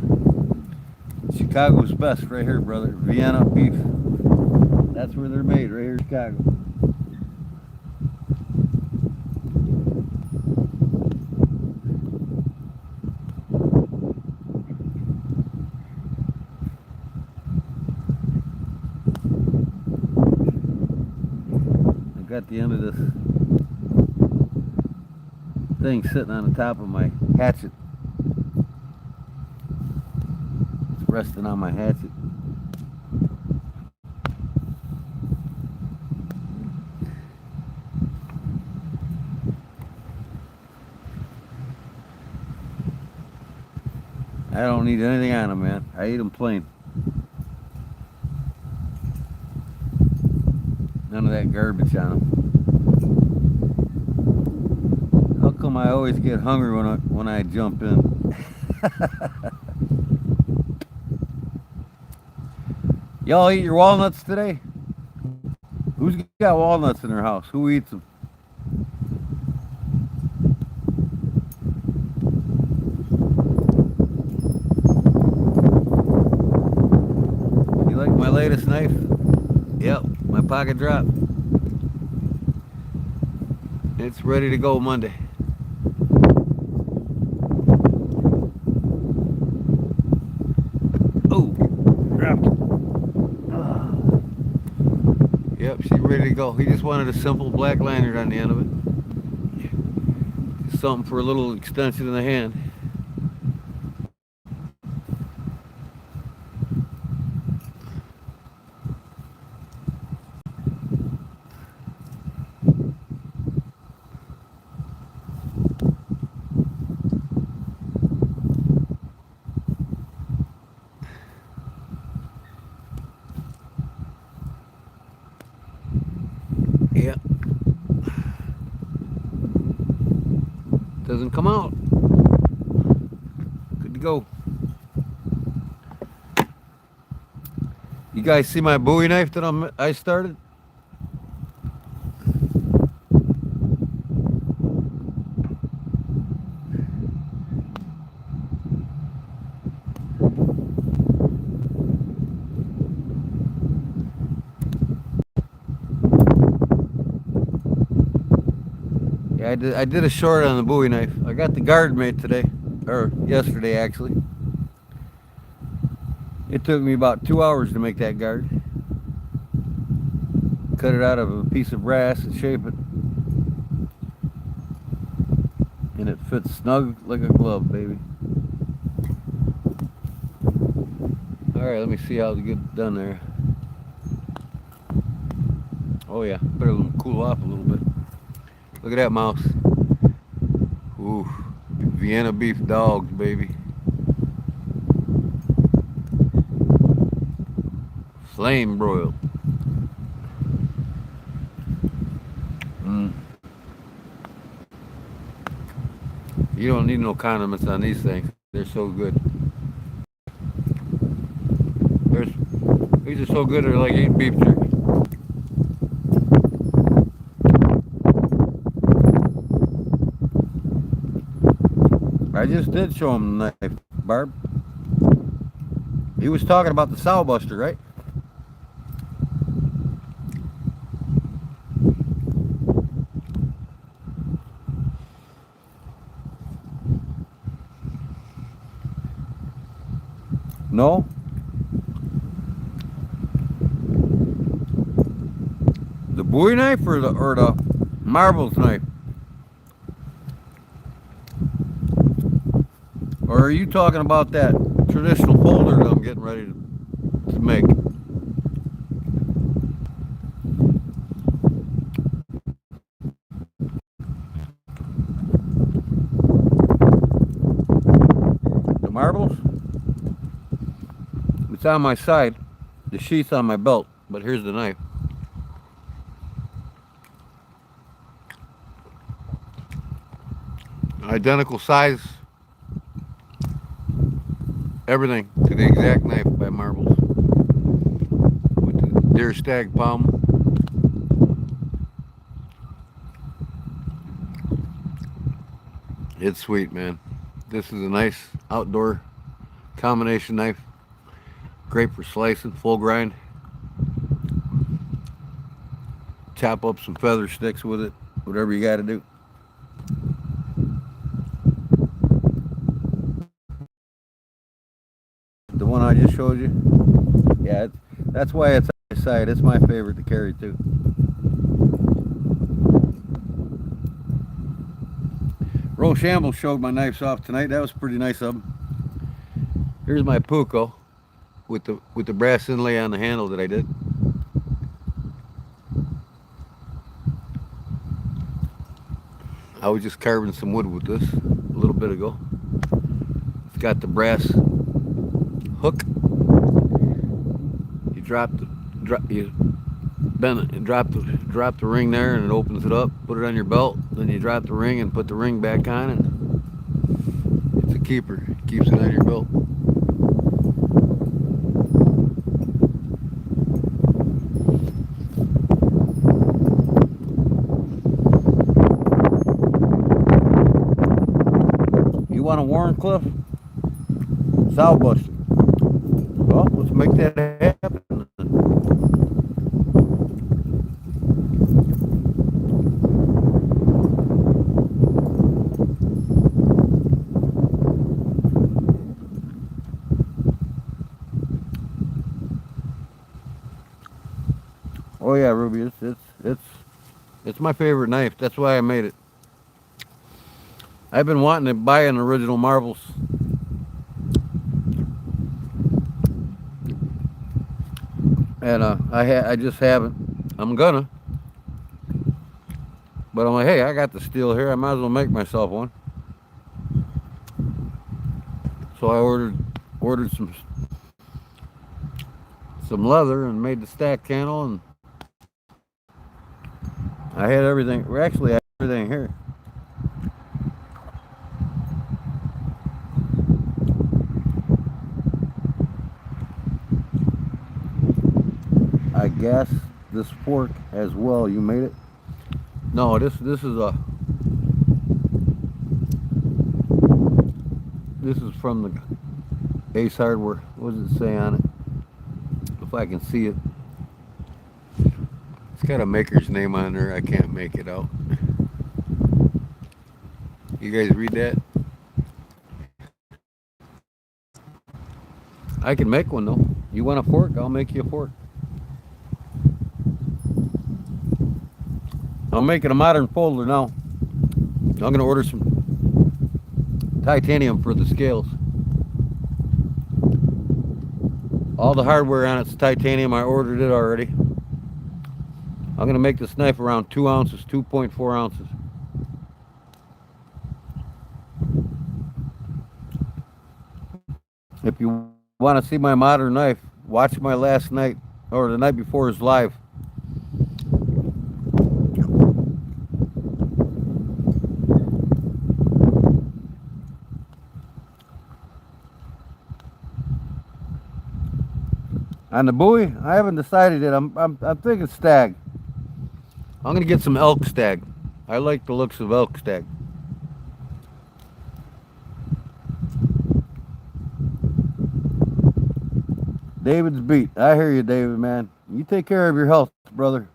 Chicago's best right here, brother. Vienna beef. That's where they're made, right here in Chicago. I got the end of this thing sitting on the top of my hatchet. It's resting on my hatchet. I don't need anything on them, man. I eat them plain. None of that garbage on them. How come I always get hungry when I jump in? Y'all eat your walnuts today? Who's got walnuts in their house? Who eats them? You like my latest knife? Yep, my pocket drop. It's ready to go Monday. Oh, dropped it. Yep, she's ready to go. He just wanted a simple black lanyard on the end of it. Just something for a little extension in the hand. Yeah. Doesn't come out. Good to go. You guys see my Bowie knife that I started? Yeah, I did a short on the Bowie knife. I got the guard made today, or yesterday actually. It took me about 2 hours to make that guard. Cut it out of a piece of brass and shape it, and it fits snug like a glove, baby. All right, let me see how to get it done there. Oh yeah, better let them cool off a little bit. Look at that mouse. Ooh, Vienna beef dogs, baby. Flame broiled. Mm. You don't need no condiments on these things. They're so good. They're, these are so good they're like eating beef jerky. I just did show him the knife, Barb. He was talking about the sow buster, right? No? The Bowie knife or the marbles knife? Or are you talking about that traditional folder that I'm getting ready to make? The marbles? It's on my side. The sheath's on my belt, but here's the knife. Identical size, everything to the exact knife by Marbles. With the deer stag palm. It's sweet, man. This is a nice outdoor combination knife. Great for slicing, full grind. Chop up some feather sticks with it, whatever you got to do. The one I just showed you, yeah, that's why it's on my side. It's my favorite to carry too. Rochambeau showed my knives off tonight. That was pretty nice of him. Here's my Puko with the brass inlay on the handle that I did. I was just carving some wood with this a little bit ago. It's got the brass hook. You you bend it and drop the ring there, and it opens it up. Put it on your belt. Then you drop the ring and put the ring back on, and it's a keeper. It keeps it on your belt. You want a Warncliffe sow buster? Well, let's make that happen. Oh yeah, Ruby, it's my favorite knife. That's why I made it. I've been wanting to buy an original Marbles. And I just haven't. I'm gonna. But I'm like, hey, I got the steel here. I might as well make myself one. So I ordered some leather and made the stack candle, and I had everything. Well, actually, I had everything here. I guess this fork as well. You made it? No, this is from the Ace Hardware. What does it say on it? If I can see it. It's got a maker's name on there. I can't make it out. You guys read that? I can make one though. You want a fork? I'll make you a fork. I'm making a modern folder now. I'm gonna order some titanium for the scales. All the hardware on it's titanium. I ordered it already. I'm gonna make this knife around 2 ounces, 2.4 ounces. If you want to see my modern knife, watch my last night or the night before is live. On the buoy, I haven't decided yet. I'm thinking stag. I'm gonna get some elk stag. I like the looks of elk stag. David's beat. I hear you, David, man. You take care of your health, brother.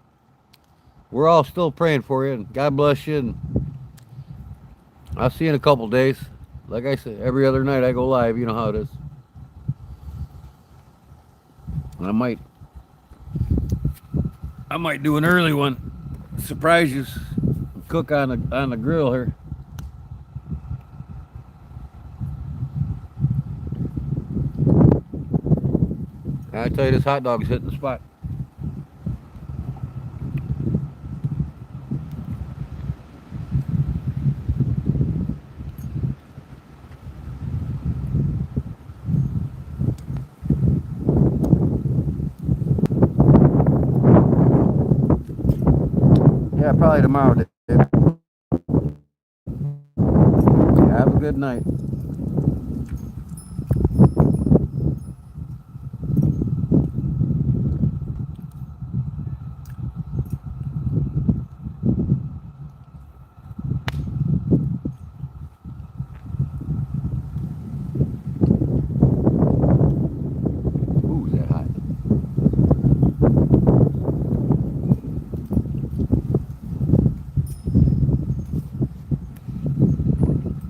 We're all still praying for you, and God bless you. And I'll see you in a couple days. Like I said, every other night I go live. You know how it is. I might do an early one. Surprise you. Cook on the grill here. I tell you, this hot dog's hitting the spot. Yeah, probably tomorrow, Dave. Have a good night. Ooh, is that hot?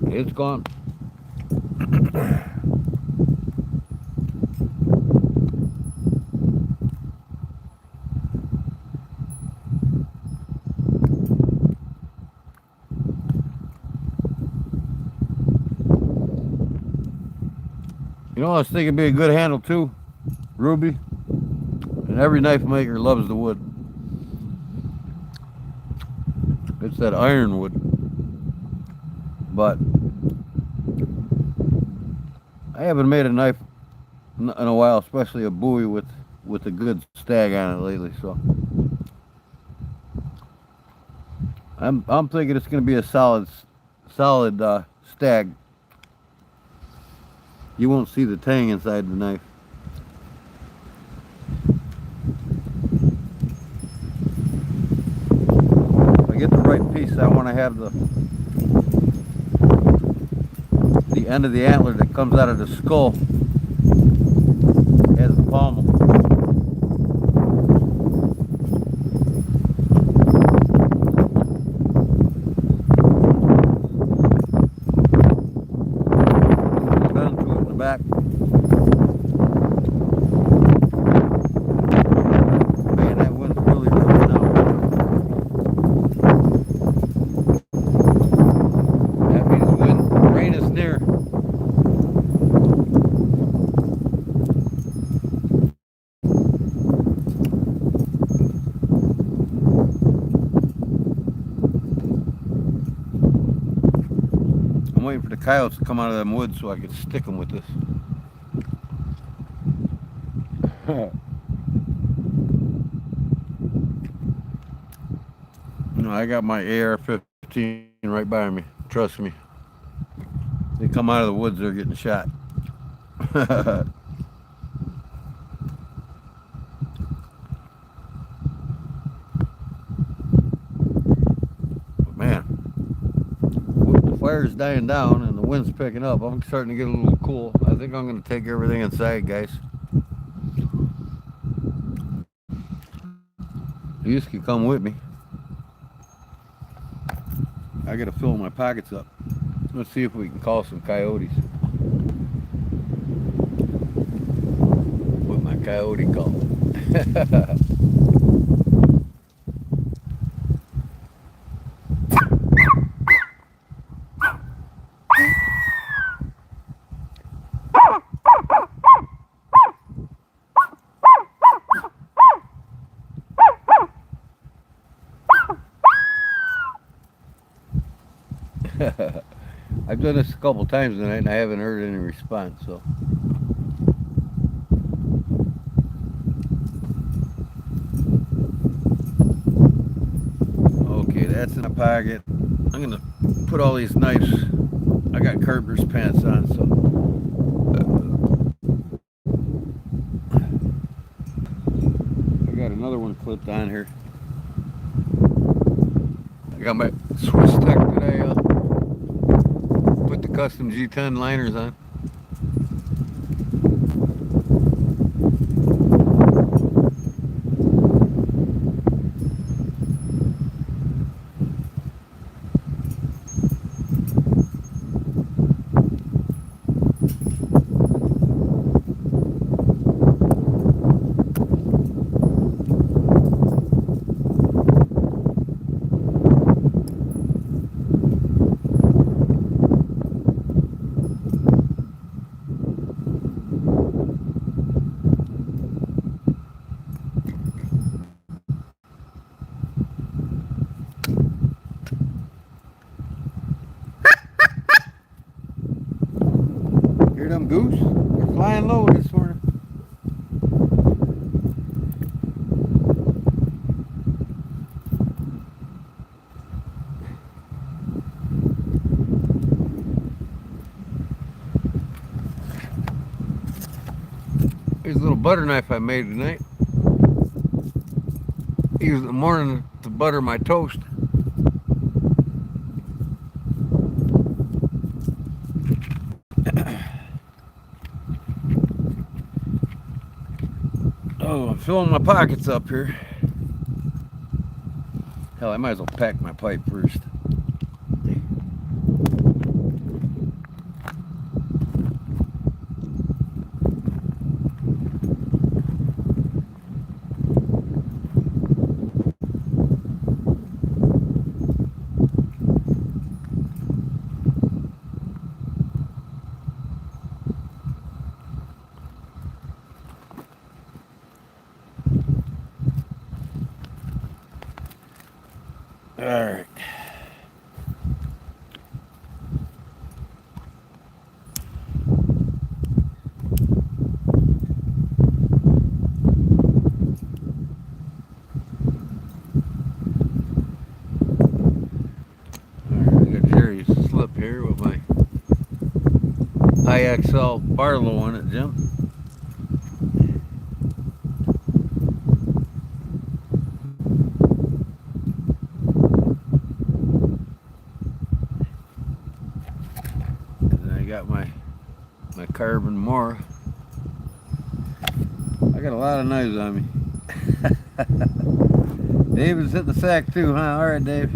It's gone. You know, I was thinking it'd be a good handle too, Ruby. And every knife maker loves the wood. It's that ironwood. But I haven't made a knife in a while, especially a buoy with a good stag on it lately. So I'm thinking it's going to be a solid stag. You won't see the tang inside the knife. If I get the right piece, I want to have the end of the antler that comes out of the skull as the pommel. Bend to it in the back. Man, that wind's really ripping now. That means rain is near. I'm waiting for the coyotes to come out of them woods so I can stick them with this. You know, I got my AR-15 right by me. Trust me. They come out of the woods, they're getting shot. Man, the fire's dying down and the wind's picking up. I'm starting to get a little cool. I think I'm going to take everything inside, guys. You can come with me. I got to fill my pockets up. Let's see if we can call some coyotes. With my coyote call. I've done this a couple times tonight and I haven't heard any response, so. Okay, that's in my pocket. I'm gonna put all these knives. I got carpenter's pants on, so. I got another one clipped on here. I got my Swiss tech that I put the custom G10 liners on. Hear them goose? They're flying low this morning. Here's a little butter knife I made tonight. Used in the morning to butter my toast. Oh, I'm filling my pockets up here. Hell, I might as well pack my pipe first. All right. I got Jerry's slip here with my IXL Barlow on it, Jim. And I got my carbon Mora. I got a lot of knives on me. David's hitting the sack too, huh? All right, Dave.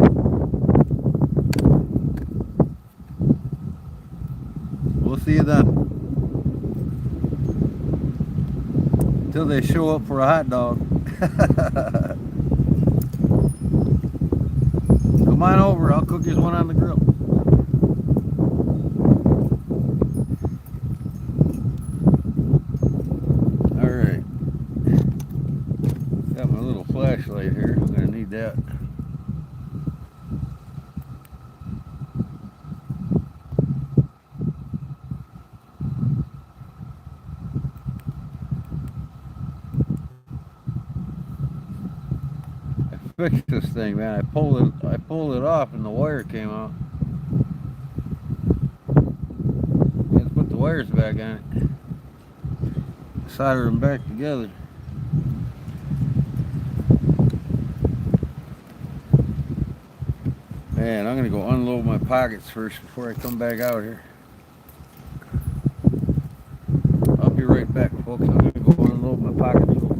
We'll see you then. Until they show up for a hot dog. Come on over, I'll cook you one on the grill. Alright. Got my little flashlight here. I'm gonna need that. Fix this thing, man. I pulled it off and the wire came out. Let's put the wires back on it. Solder them back together. Man, I'm gonna go unload my pockets first before I come back out here. I'll be right back, folks. I'm gonna go unload my pockets real quick.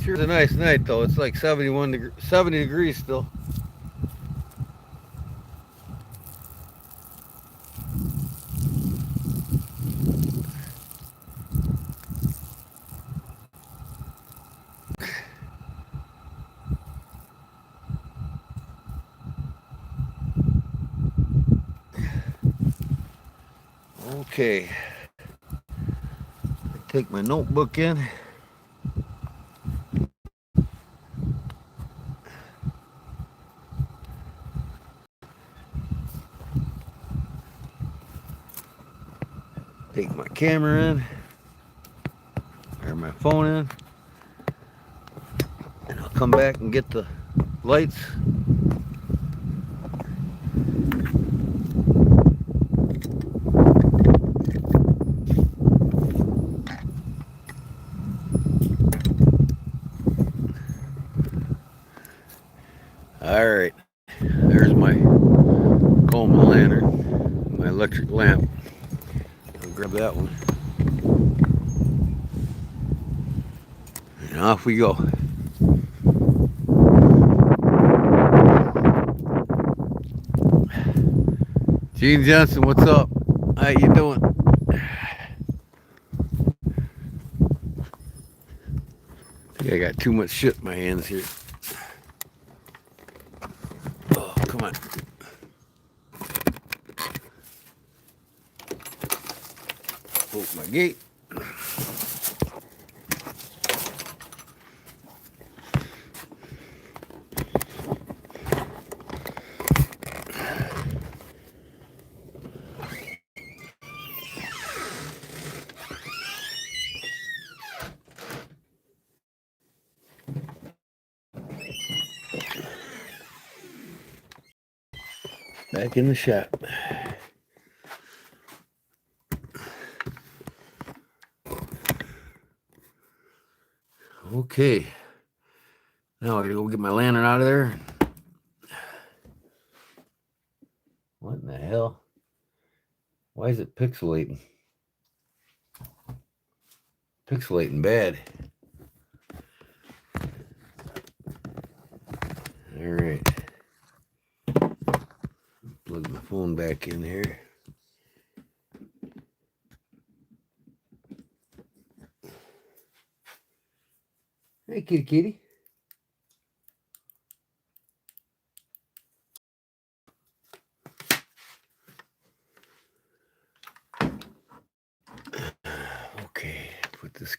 Sure is a nice night though. It's like 70 degrees still. Okay. Take my notebook in. Take my camera in. Or my phone in. And I'll come back and get the lights. Alright. There's my Coleman lantern. My electric lamp. I'll grab that one. And off we go. Gene Johnson, what's up? How you doing? I think I got too much shit in my hands here. Oh, come on. Open my gate. Back in the shop. Okay. Now I gotta go get my lantern out of there. What in the hell? Why is it pixelating? Pixelating bad. Alright. Plug my phone back in here. Hey, kitty kitty. Okay, put this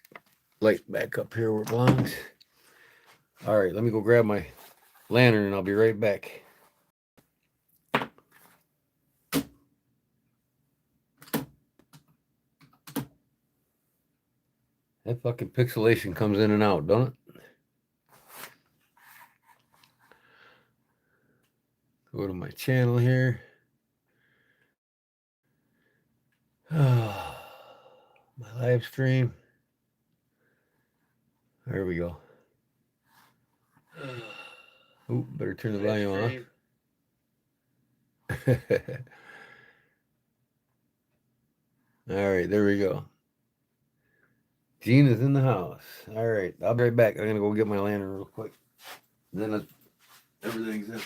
light back up here where it belongs. Alright, let me go grab my lantern and I'll be right back. That fucking pixelation comes in and out, don't it? Go to my channel here. My live stream. There we go. Oh, better turn the volume off. All right, there we go. Gene is in the house. All right, I'll be right back. I'm gonna go get my lantern real quick. Then everything's in.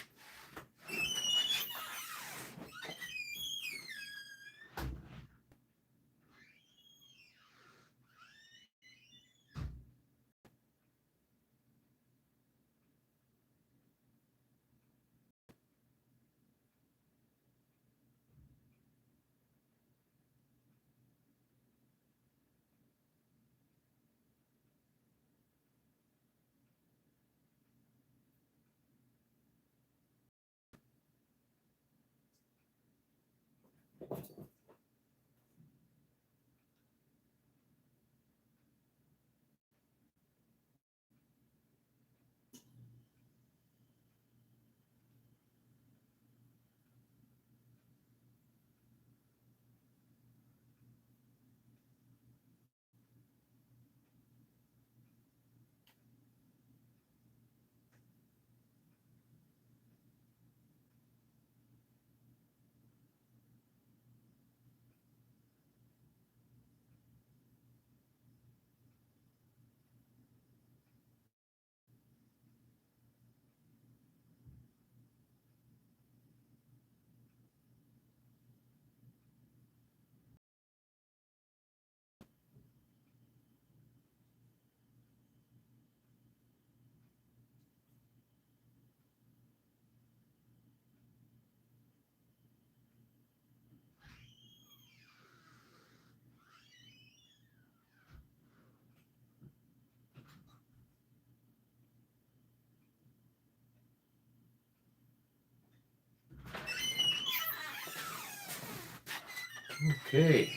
Okay.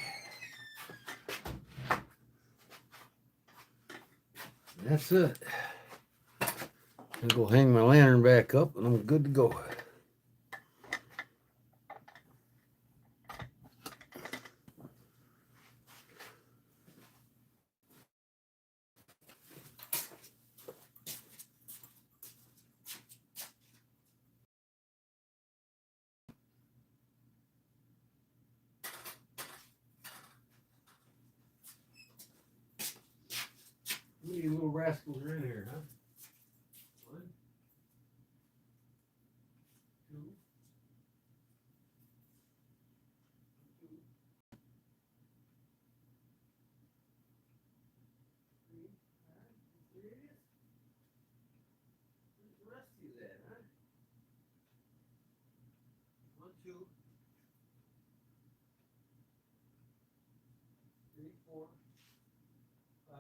That's it. I'll go hang my lantern back up and I'm good to go. You little rascals are in here, huh? 1, 2, 3. There it is. Where's the rest of you at, huh? 1, 2, 3, 4, 5.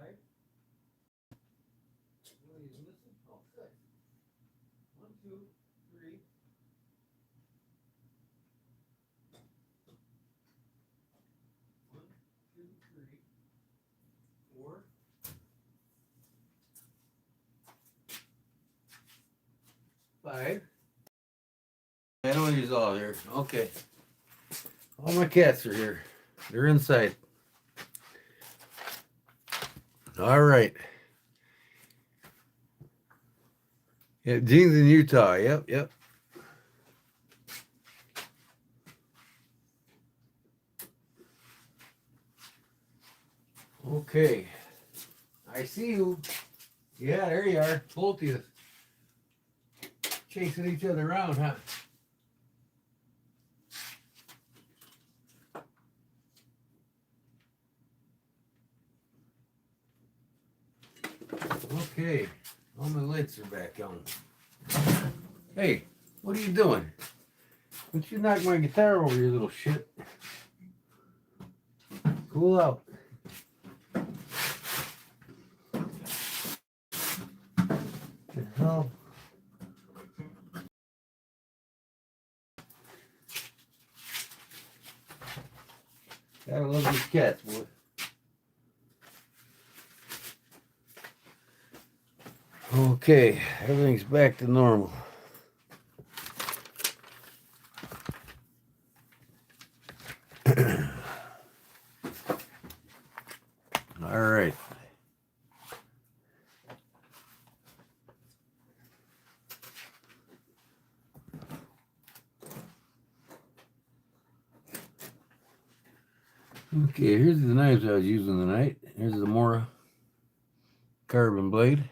What are you missing? Oh, 6. 1, 2, 3. 1, 2, 3, 4, 5. I know he's all here. Okay. All my cats are here. They're inside. All right. Yeah, Gene's in Utah. Yep. Okay. I see you. Yeah, there you are. Both of you chasing each other around, huh? Okay. All my lights are back on. Hey, what are you doing? Don't you knock my guitar over, you little shit. Cool out. The hell? Gotta love these cats, boy. Okay, everything's back to normal. All right. Okay, here's the knives I was using tonight. Here's the Mora carbon blade.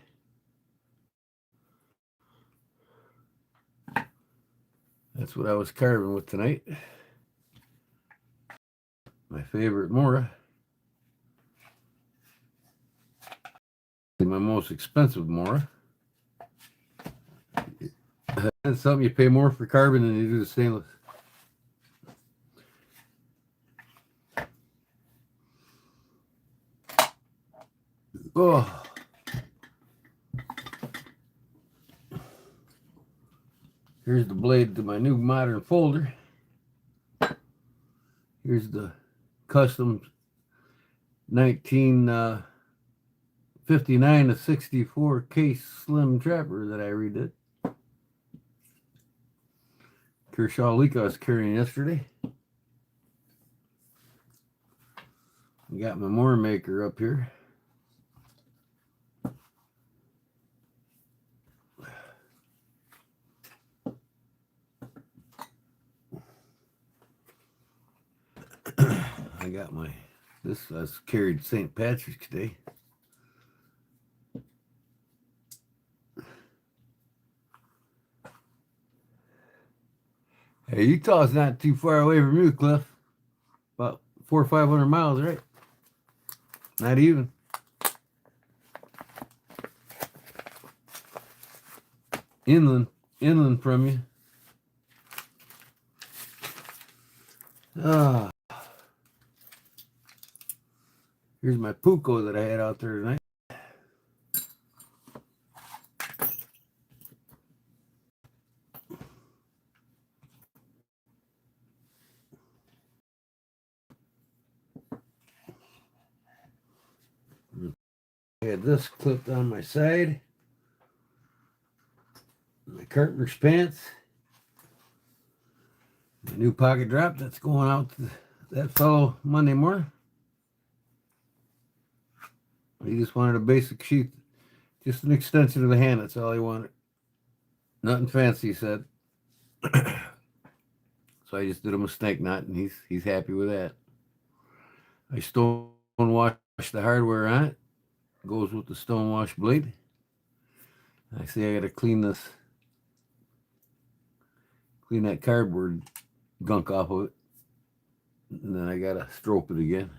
That's what I was carving with tonight. My favorite Mora. My most expensive Mora. That's something you pay more for carbon than you do the stainless. Oh. Here's the blade to my new modern folder. Here's the custom 1959 to 64 case slim trapper that I redid. Kershaw leak I was carrying yesterday. I got my Mora maker up here. I got this I was carried St. Patrick's Day. Hey, Utah's not too far away from you, Cliff. About 400 or 500 miles, right? Not even. Inland from you. Ah. Here's my Puko that I had out there tonight. I had this clipped on my side. My carpenter's pants. My new pocket drop that's going out to that fellow Monday morning. He just wanted a basic sheath, just an extension of the hand. That's all he wanted. Nothing fancy, he said. So I just did him a snake knot, and he's happy with that. I stone washed the hardware on it. Goes with the stone wash blade. I see I got to clean that cardboard gunk off of it, and then I got to stroke it again.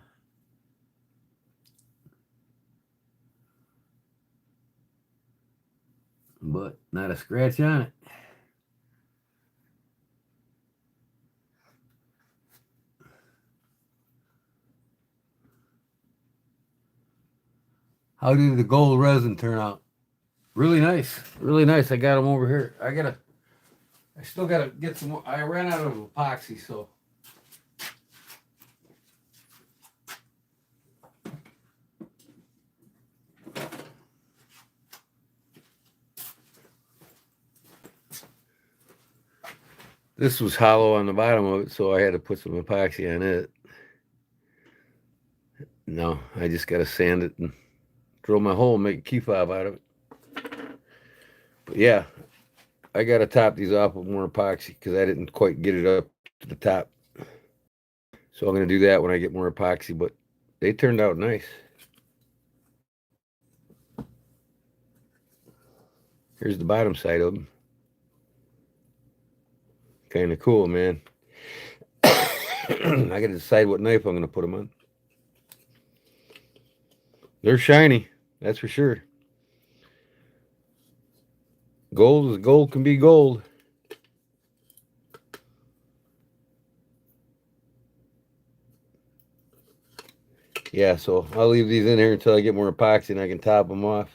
But not a scratch on it. How did the gold resin turn out? Really nice. Really nice. I got them over here. I still gotta get some more. I ran out of epoxy, so. This was hollow on the bottom of it, so I had to put some epoxy on it. No, I just gotta sand it and drill my hole and make a key fob out of it. But yeah, I gotta top these off with more epoxy because I didn't quite get it up to the top. So I'm gonna do that when I get more epoxy, but they turned out nice. Here's the bottom side of them. Kind of cool, man. I gotta decide what knife I'm gonna put them on. They're shiny, that's for sure. Gold can be gold. Yeah, so I'll leave these in here until I get more epoxy and I can top them off.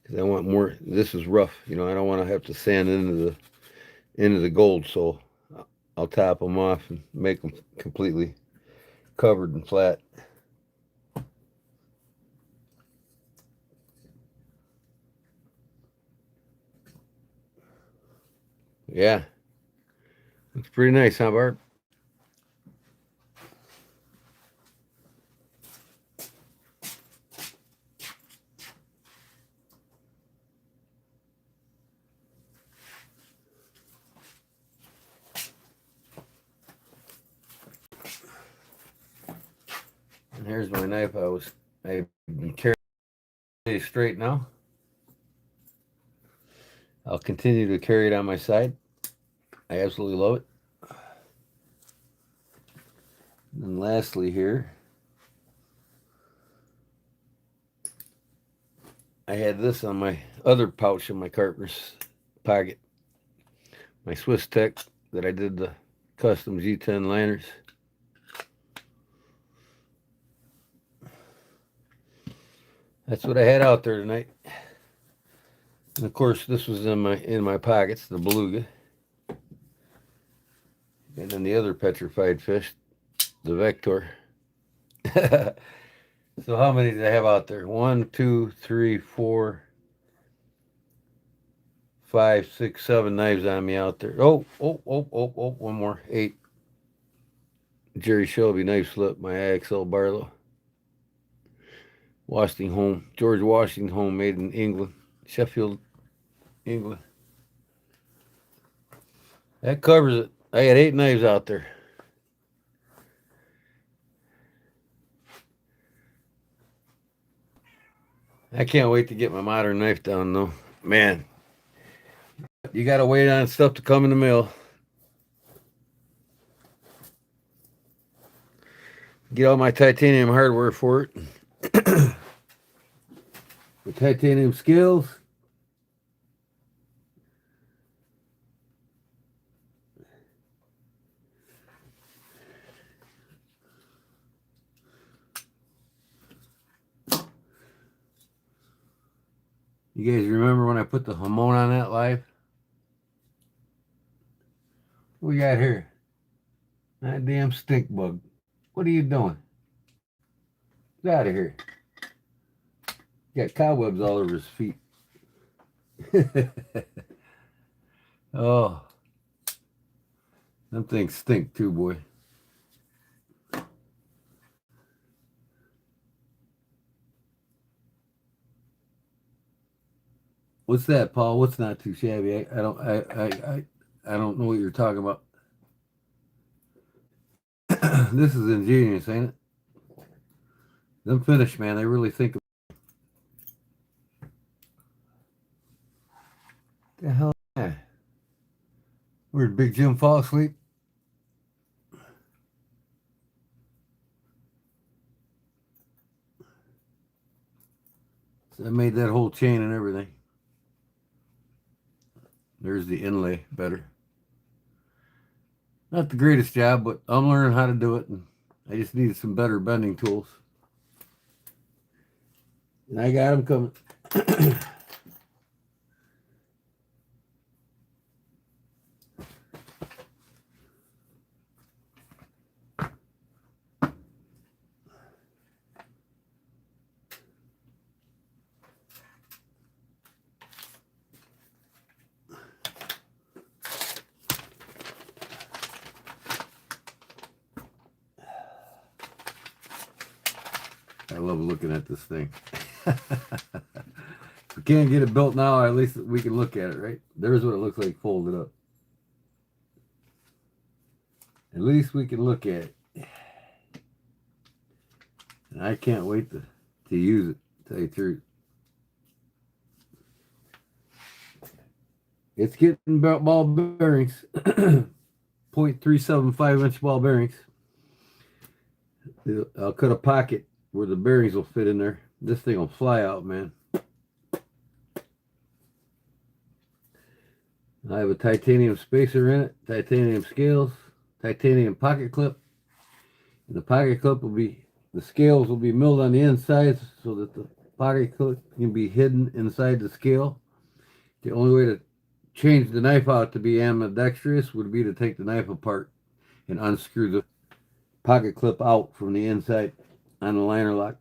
Because I want more. This is rough, I don't want to have to sand into the gold, so I'll top them off and make them completely covered and flat. Yeah, it's pretty nice, huh, Bart? And here's my knife. I've been carrying it straight now. I'll continue to carry it on my side. I absolutely love it. And lastly here, I had this on my other pouch in my carpenter's pocket. My Swiss Tech that I did the custom G10 liners. That's what I had out there tonight. And of course, this was in my pockets, the beluga. And then the other petrified fish, the Vector. So how many did I have out there? 1, 2, 3, 4, 5, 6, 7 knives on me out there. Oh, one more. 8. Jerry Shelby knife slip, my AXL Barlow. George Washington home, made in England, Sheffield, England. That covers it. I had 8 knives out there. I can't wait to get my modern knife down, though. Man, you got to wait on stuff to come in the mail. Get all my titanium hardware for it. The titanium scales. You guys remember when I put the hormone on that live? What we got here? That damn stink bug. What are you doing? Get out of here. Got cobwebs all over his feet. Oh, them things stink too, boy. What's that, Paul? What's not too shabby? I don't know what you're talking about. This is ingenious, ain't it? Them Finnish, man, they really think. The hell? Yeah. Where'd Big Jim fall asleep? So I made that whole chain and everything. There's the inlay better. Not the greatest job, but I'm learning how to do it, and I just needed some better bending tools. And I got them coming. I love looking at this thing. If we can't get it built now, at least we can look at it, right? There's what it looks like folded up. At least we can look at it. And I can't wait to use it, to tell you the truth. It's getting ball bearings. 0.375 inch ball bearings. I'll cut a pocket where the bearings will fit in there. This thing will fly out, man. I have a titanium spacer in it, titanium scales, titanium pocket clip. And the pocket clip will be, the scales will be milled on the inside so that the pocket clip can be hidden inside the scale. The only way to change the knife out to be ambidextrous would be to take the knife apart and unscrew the pocket clip out from the inside on the liner lock.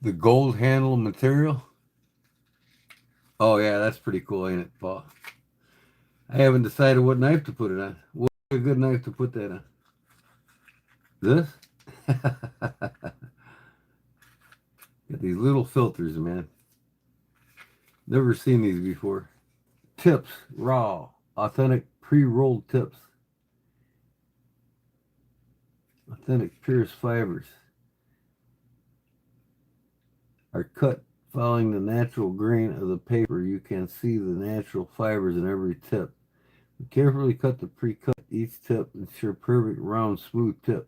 The gold handle material. Oh yeah, that's pretty cool, ain't it, Paul? I haven't decided what knife to put it on. What's a good knife to put that on? This? Got these little filters, man. Never seen these before. Tips, raw, authentic pre-rolled tips. Authentic purest fibers are cut following the natural grain of the paper. You can see the natural fibers in every tip. Carefully cut the pre-cut each tip, ensure perfect round smooth tip.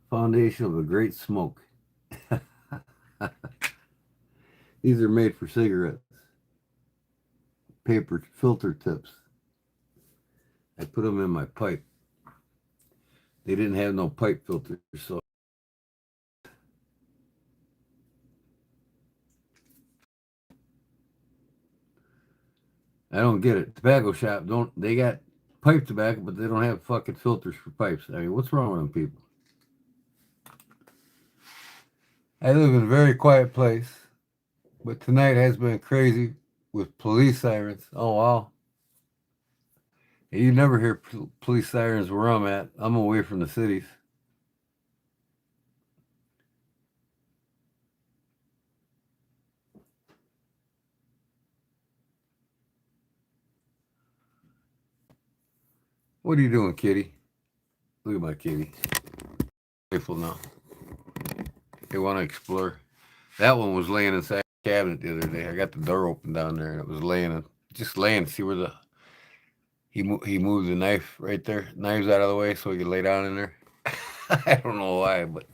Foundation of a great smoke. These are made for cigarettes. Paper filter tips. I put them in my pipe. They didn't have no pipe filters, so I don't get it. Tobacco shop they got pipe tobacco, but they don't have fucking filters for pipes. I mean, what's wrong with them people? I live in a very quiet place, but tonight has been crazy with police sirens. Oh wow. You never hear police sirens where I'm at. I'm away from the cities. What are you doing, kitty? Look at my kitty. Playful now. They want to explore. That one was laying inside the cabinet the other day. I got the door open down there, and it was just laying. See where he moved the knife right there. Knives out of the way so he could lay down in there. I don't know why, but.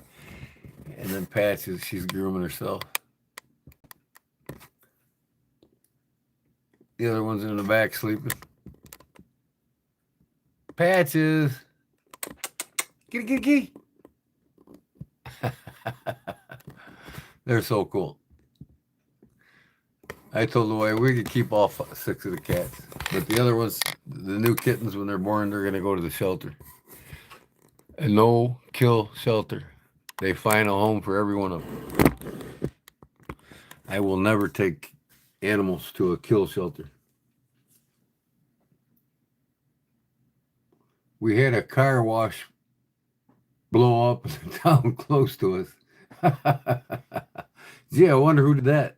And then Patches, she's grooming herself. The other one's in the back sleeping. Patches. Kitty. They're so cool. I told the wife we could keep all 6 of the cats, but the other ones, the new kittens, when they're born, they're gonna go to the shelter. A no-kill shelter. They find a home for every one of them. I will never take animals to a kill shelter. We had a car wash blow up in a town close to us. Gee, I wonder who did that.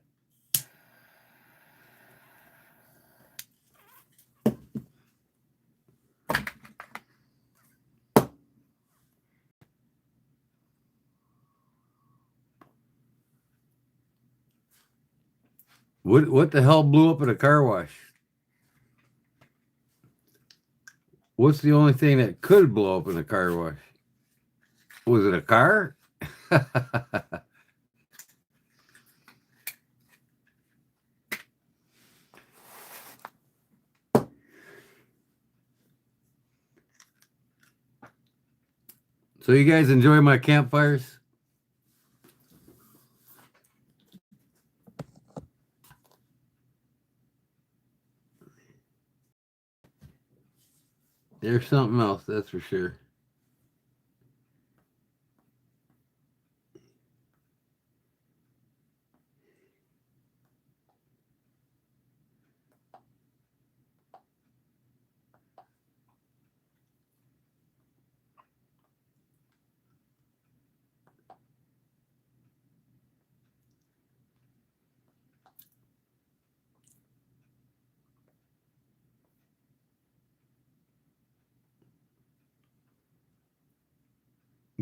What the hell blew up at a car wash? What's the only thing that could blow up in a car wash? Was it a car? So you guys enjoy my campfires? There's something else, that's for sure.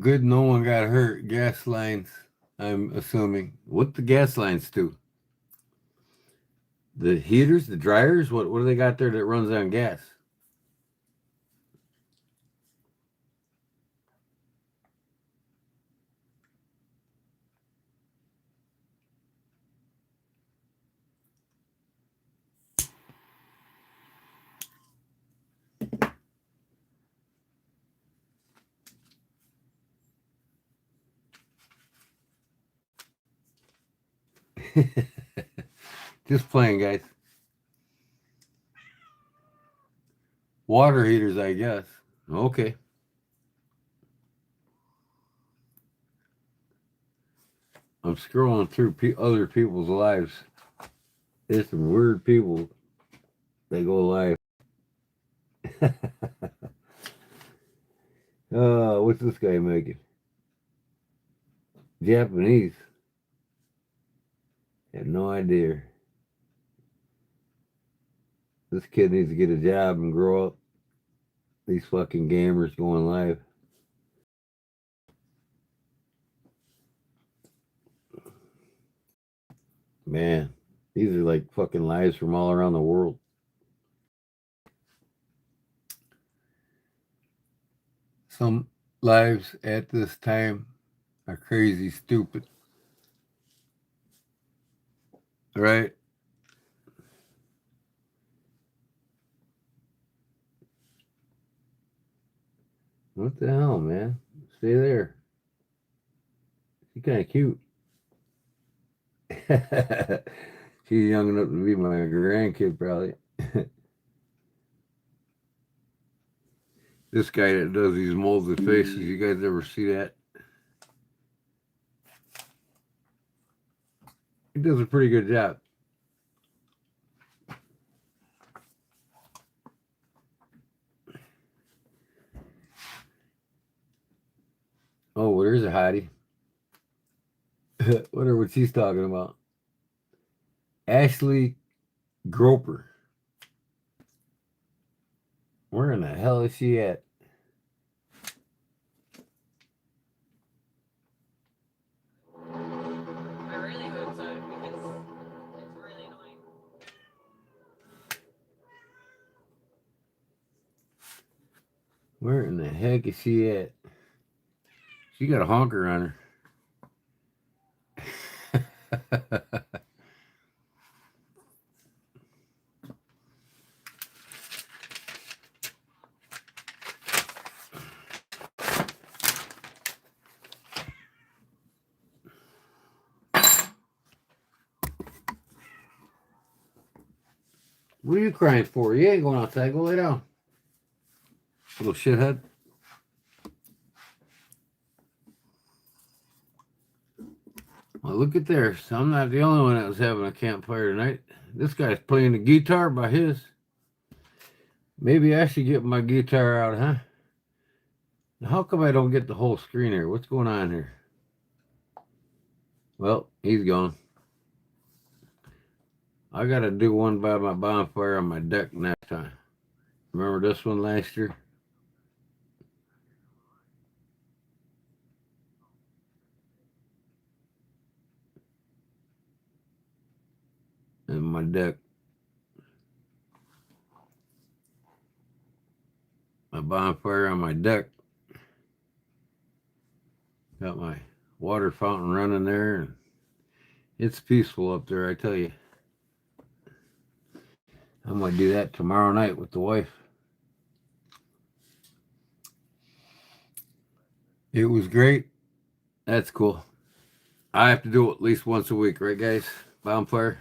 Good, no one got hurt. Gas lines, I'm assuming. What the gas lines do? The heaters, the dryers? What do they got there that runs on gas? Just playing, guys. Water heaters, I guess. Okay. I'm scrolling through other people's lives. There's some weird people that go live. What's this guy making? Japanese. Have no idea. This kid needs to get a job and grow up. These fucking gamers going live. Man, these are like fucking lives from all around the world. Some lives at this time are crazy stupid. Right? What the hell, man? Stay there. She's kind of cute. She's young enough to be my grandkid, probably. This guy that does these molded faces, you guys ever see that? He does a pretty good job. Oh, well, there's a hottie. Wonder what she's talking about. Ashley Groper. Where in the hell is she at? I really hope so because it's really annoying. Where in the heck is she at? She got a honker on her. What are you crying for? You ain't going outside. Go lay down. Little shithead. Well, look at there. So I'm not the only one that was having a campfire tonight. This guy's playing the guitar by his. Maybe I should get my guitar out, huh? Now, how come I don't get the whole screen here? What's going on here? Well, he's gone. I got to do one by my bonfire on my deck next time. Remember this one last year? And my deck. My bonfire on my deck. Got my water fountain running there. And it's peaceful up there, I tell you. I'm going to do that tomorrow night with the wife. It was great. That's cool. I have to do it at least once a week, right, guys? Bonfire.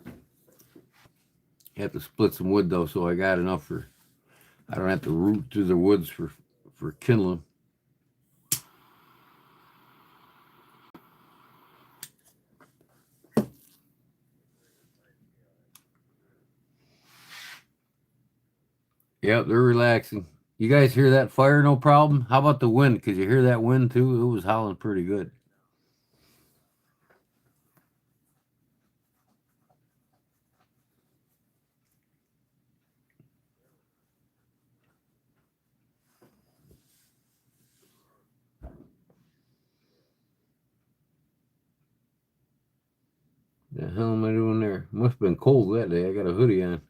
I have to split some wood, though, so I got enough for... I don't have to root through the woods for kindling. Yep, they're relaxing. You guys hear that fire no problem? How about the wind? Could you hear that wind too? It was howling pretty good. The hell am I doing there? Must have been cold that day. I got a hoodie on.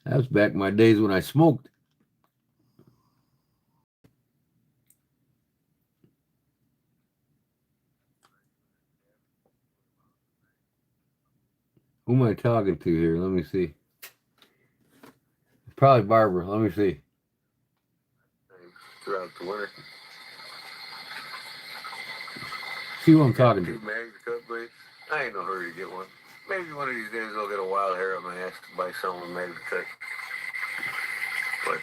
That was back in my days when I smoked. Who am I talking to here? Let me see. Probably Barbara. Let me see. Throughout the winter. See who I'm talking Two to. mags cut blades. I ain't no hurry to get one. Maybe one of these days I'll get a wild hair up my ass to buy someone with mag cut. But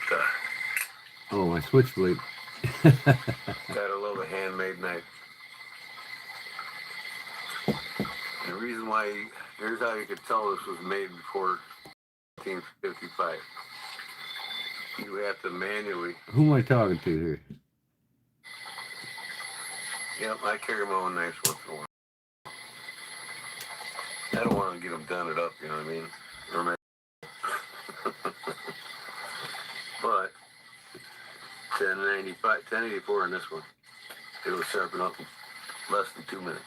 Oh, my switchblade. gotta love a handmade knife. And the reason why, here's how you could tell this was made before 1955. You have to manually. Who am I talking to here? Yep, I carry my own knives once in a while. I don't want to get them done it up, you know what I mean? Remember? But 1084 in this one. It'll sharpen up in less than 2 minutes.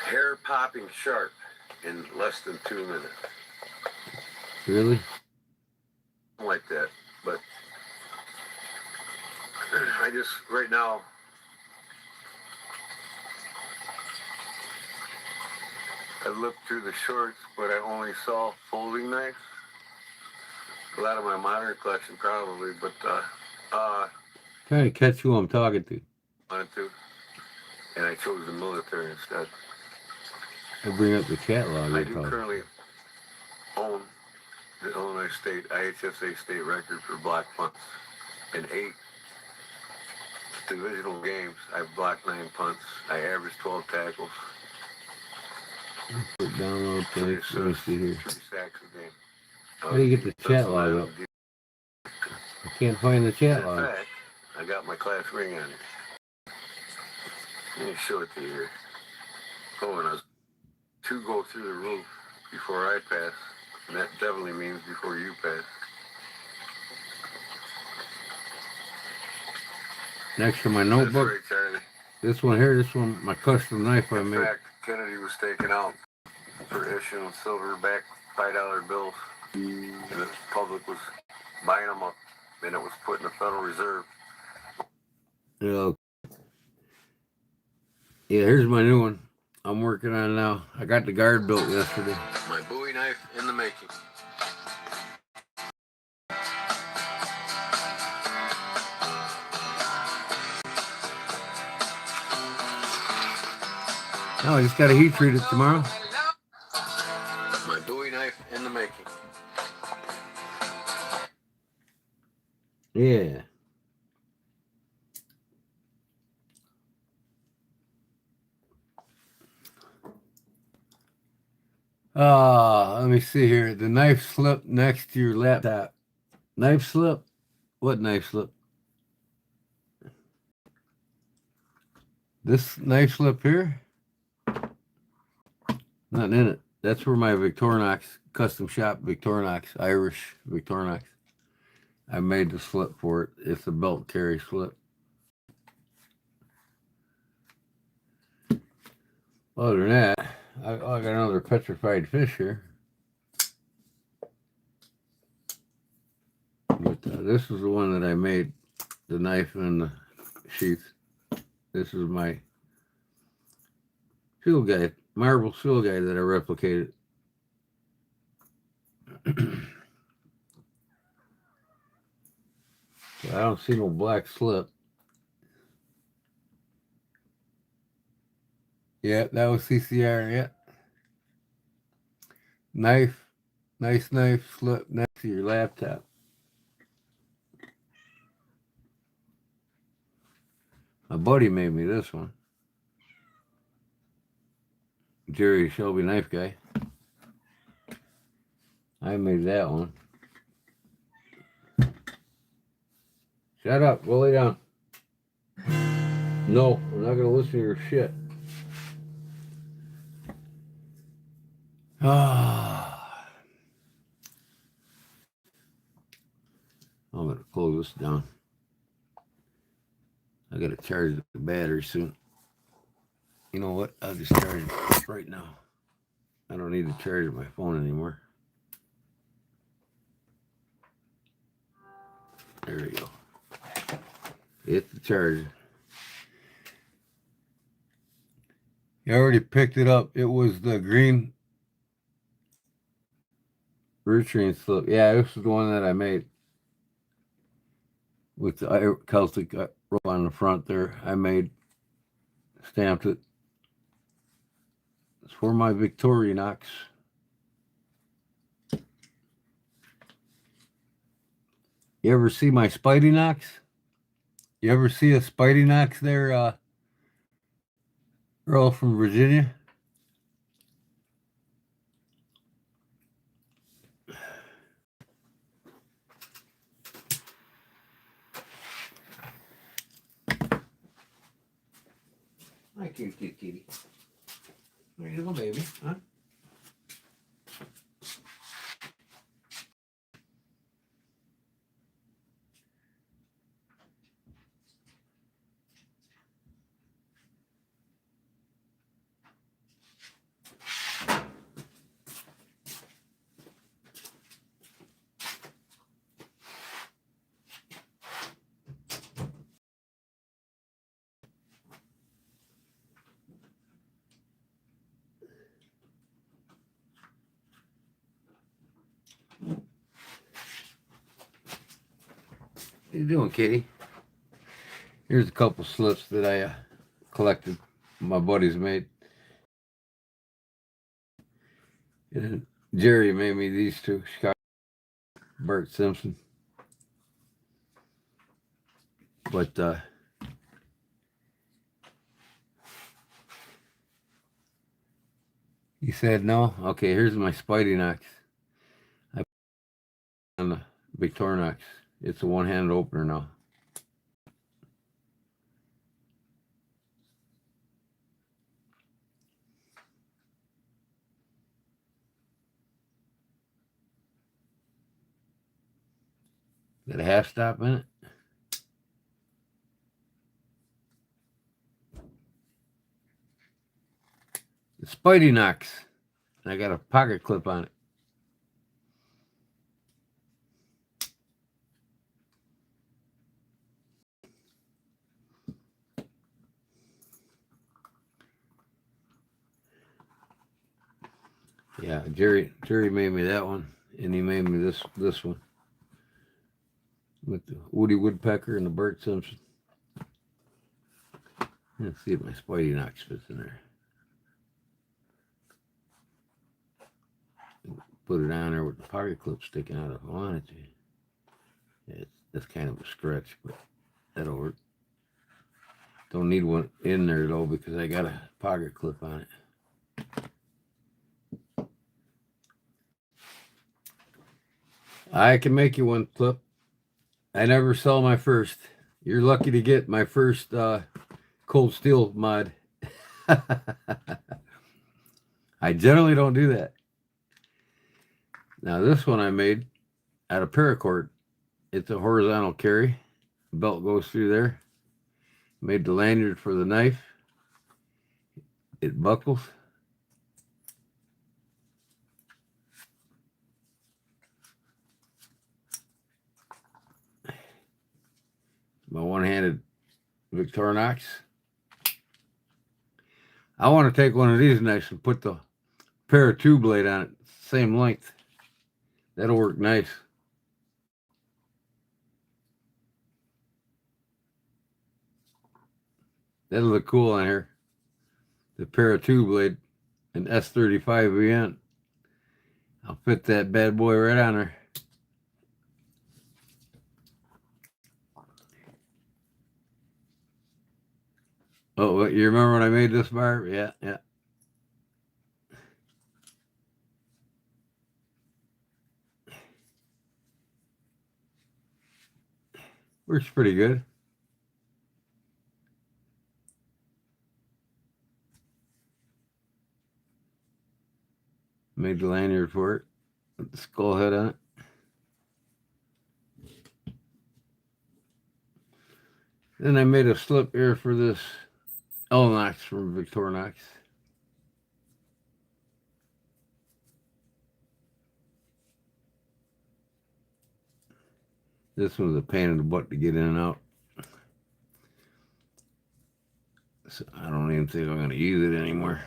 Hair popping sharp in less than 2 minutes. Really? Like that. But I just, right now, I looked through the shorts, but I only saw folding knives. A lot of my modern collection probably, but Trying to catch who I'm talking to. wanted to. And I chose the military instead. I'll bring up the chat log. I do currently own the Illinois State IHSA state record for block punts. In 8 divisional games, I've blocked 9 punts. I averaged 12 tackles. Put download things. Let me see here. 3 sacks a game. How do you get the chat log up? I can't find the chat In log. fact, I got my class ring on it. Let me show it to you here. Oh, and I was 2 go through the roof before I pass. And that definitely means before you pass. Next to my That's notebook. right, Charlie. This one here, this one, my custom knife I In made. fact, Kennedy was taken out for issuing silverback $5 bills. And the public was buying them up. And it was put in the Federal Reserve. Yeah, here's my new one. I'm working on it now. I got the guard built yesterday. My Bowie knife in the making. Oh, I just got to heat treat it tomorrow. My Bowie knife in the making. Yeah. Let me see here. The knife slip next to your laptop. Knife slip? What knife slip? This knife slip here? Nothing in it. That's where my Victorinox custom shop, Victorinox, Irish Victorinox. I made the slip for it. It's a belt carry slip. Other than that, I got another petrified fish here. But this is the one that I made, the knife and the sheath. This is my field guide, marble field guide that I replicated. So I don't see no black slip. Yeah, that was CCR, yeah. Knife, nice knife slip next to your laptop. My buddy made me this one. Jerry Shelby knife guy. I made that one. Shut up, go lay down. No, I'm not gonna listen to your shit. Ah, I'm gonna close this down. I gotta charge the battery soon. You know what? I'll just charge it right now. I don't need to charge my phone anymore. There we go. Hit the charger. You already picked it up. It was the green Richard slip. Yeah, this is the one that I made with the Celtic rope on the front there. I made, stamped it. It's for my Victorinox. You ever see my Spidey Knox? You ever see a Spidey Knox there, girl from Virginia? Hi, cute kitty. There you go, baby. Huh? What you doing, kitty? Here's a couple slips that I collected. My buddies made. And Jerry made me these two. Bert Simpson. But he said no. Okay, here's my Spidey Knox. I put it on the Victorinox. It's a one-handed opener now. Got a half stop in it. The Spidey Knox. And I got a pocket clip on it. Yeah, Jerry made me that one, and he made me this one with the Woody Woodpecker and the Bert Simpson. Let's see if my Spidey Knox fits in there. put it on there with the pocket clip sticking out if I wanted to. That's kind of a stretch, but that'll work. Don't need one in there though because I got a pocket clip on it. I can make you one clip. I never sell my first. You're lucky to get my first cold steel mod. I generally don't do that. Now this one I made out of paracord. It's a horizontal carry. Belt goes through there. Made the lanyard for the knife. It buckles. My one-handed Victorinox. I want to take one of these knives and put the pair of two blade on it, same length. That'll work nice. That'll look cool on here. The pair of two blade and S35 VN. I'll fit that bad boy right on there. Oh, you remember when I made this bar? Yeah. Works pretty good. Made the lanyard for it. Put the skull head on it. Then I made a slip here for this L-Nox from Victorinox. This one's a pain in the butt to get in and out. So I don't even think I'm going to use it anymore.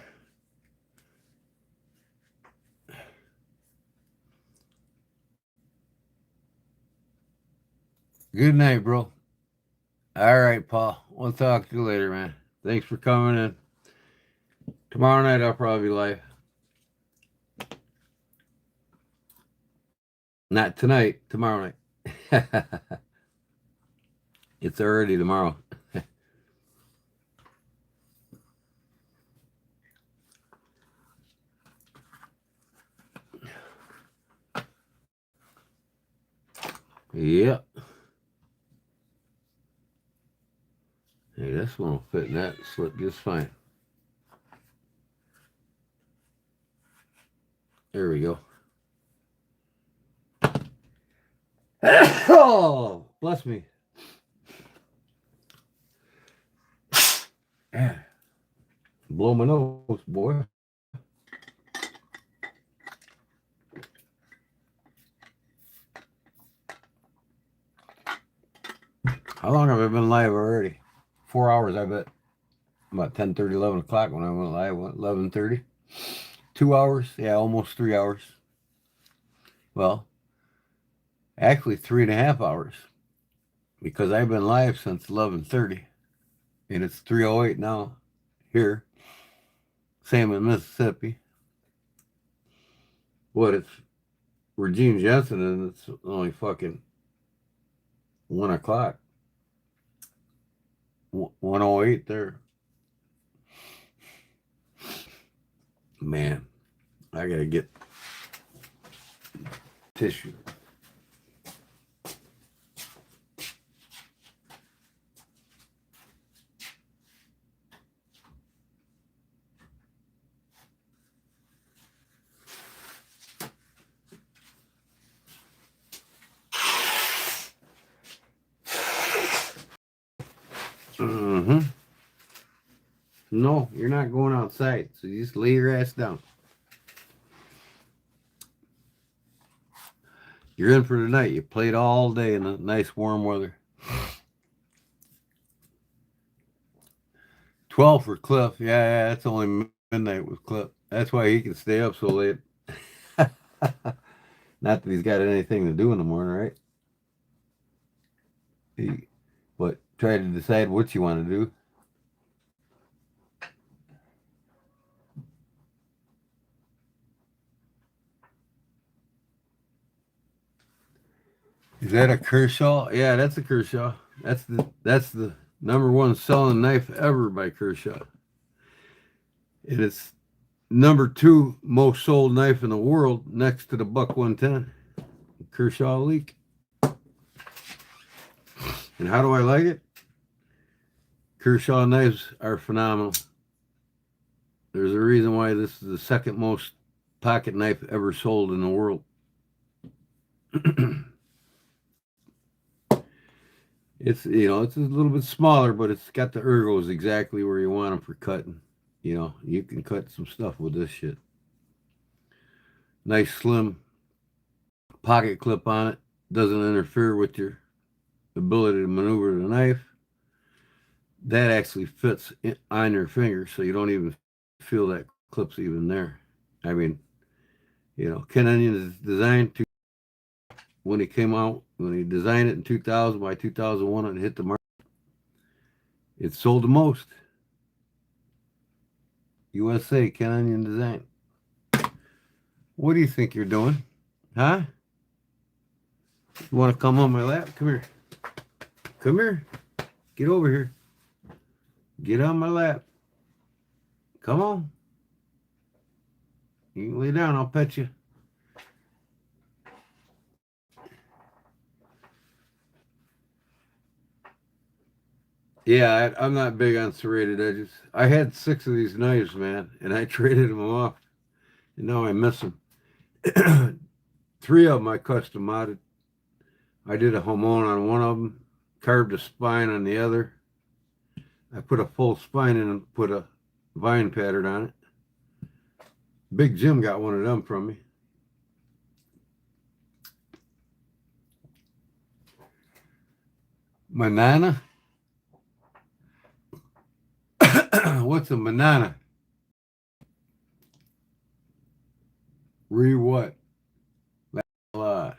Good night, bro. All right, Paul. We'll talk to you later, man. Thanks for coming in. Tomorrow night I'll probably be live. Not tonight, tomorrow night. It's already tomorrow. Yep. Hey, this one will fit in that slip just fine. There we go. Oh, bless me. Blow my nose, boy. How long have I been live already? 4 hours, I bet. About 10:30, 11 o'clock when I went live. 11:30. 2 hours. Yeah, almost 3 hours. Well, actually 3.5 hours. Because I've been live since 11:30. And it's 3:08 now here. Same in Mississippi. What, it's Regine Jensen and it's only fucking 1 o'clock. 1:08 there. Man, I gotta get tissue. No, you're not going outside, so you just lay your ass down. You're in for the night. You played all day in the nice warm weather. 12 for Cliff. Yeah, that's only midnight with Cliff. That's why he can stay up so late. Not that he's got anything to do in the morning, right? Try to decide what you want to do. Is that a Kershaw? Yeah, that's a Kershaw. That's the number one selling knife ever by Kershaw. And it's number two most sold knife in the world next to the Buck 110. Kershaw Leak. And how do I like it? Kershaw knives are phenomenal. There's a reason why this is the second most pocket knife ever sold in the world. It's a little bit smaller, but it's got the ergos exactly where you want them for cutting. You can cut some stuff with this shit. Nice slim pocket clip on it. Doesn't interfere with your ability to maneuver the knife. That actually fits on your finger, so you don't even feel that clip's even there. I mean, Ken Onion's designed to, when he designed it in 2000, by 2001, it hit the market. It sold the most. USA, Ken Onion Design. What do you think you're doing? Huh? You want to come on my lap? Come here. Come here. Get over here. Get on my lap. Come on. You can lay down. I'll pet you. Yeah, I'm not big on serrated edges. I had 6 of these knives, man, and I traded them off, and now I miss them. 3 of them I custom modded. I did a Hamon on one of them, carved a spine on the other. I put a full spine in and put a vine pattern on it. Big Jim got one of them from me. Banana? What's a banana? Re what? Tell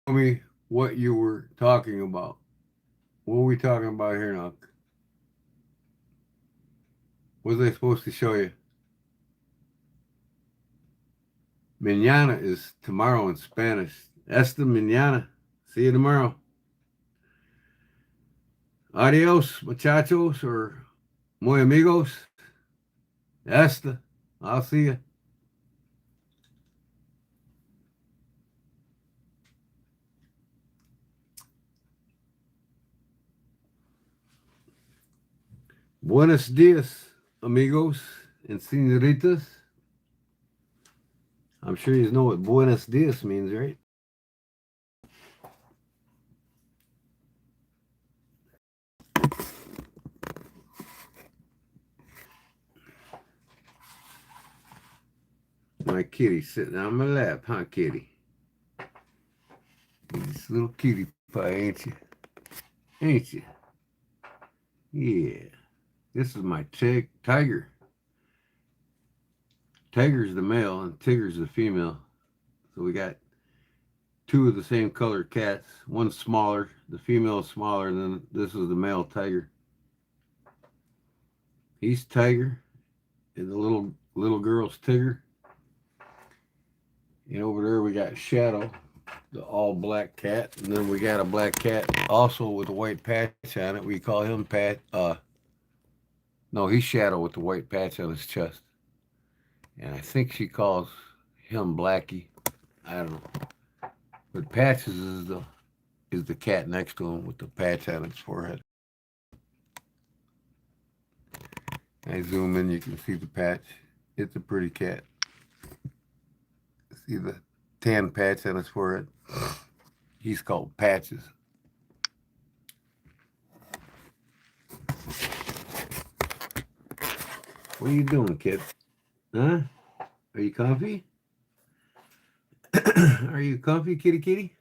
me what you were talking about. What are we talking about here, now? What was I supposed to show you? Mañana is tomorrow in Spanish. Esta mañana. See you tomorrow. Adios, muchachos, or muy amigos. Esta. I'll see you. Buenos dias, amigos and senoritas. I'm sure you know what buenos dias means, right? My kitty sitting on my lap, huh, kitty? This little kitty pie, ain't you? Ain't you? Yeah. This is my tiger. Tiger's the male and Tigger's the female. So we got 2 of the same color cats. One's smaller. The female is smaller than this is the male tiger. He's Tiger, and the little girl's Tigger. And over there we got Shadow, the all black cat, and then we got a black cat also with a white patch on it. We call him no, he's Shadow with the white patch on his chest. And I think she calls him Blackie. I don't know. But Patches is the cat next to him with the patch on its forehead. I zoom in, you can see the patch. It's a pretty cat. See the tan patch on his forehead? He's called Patches. What are you doing, kid? Huh? Are you comfy? Are you comfy, kitty kitty?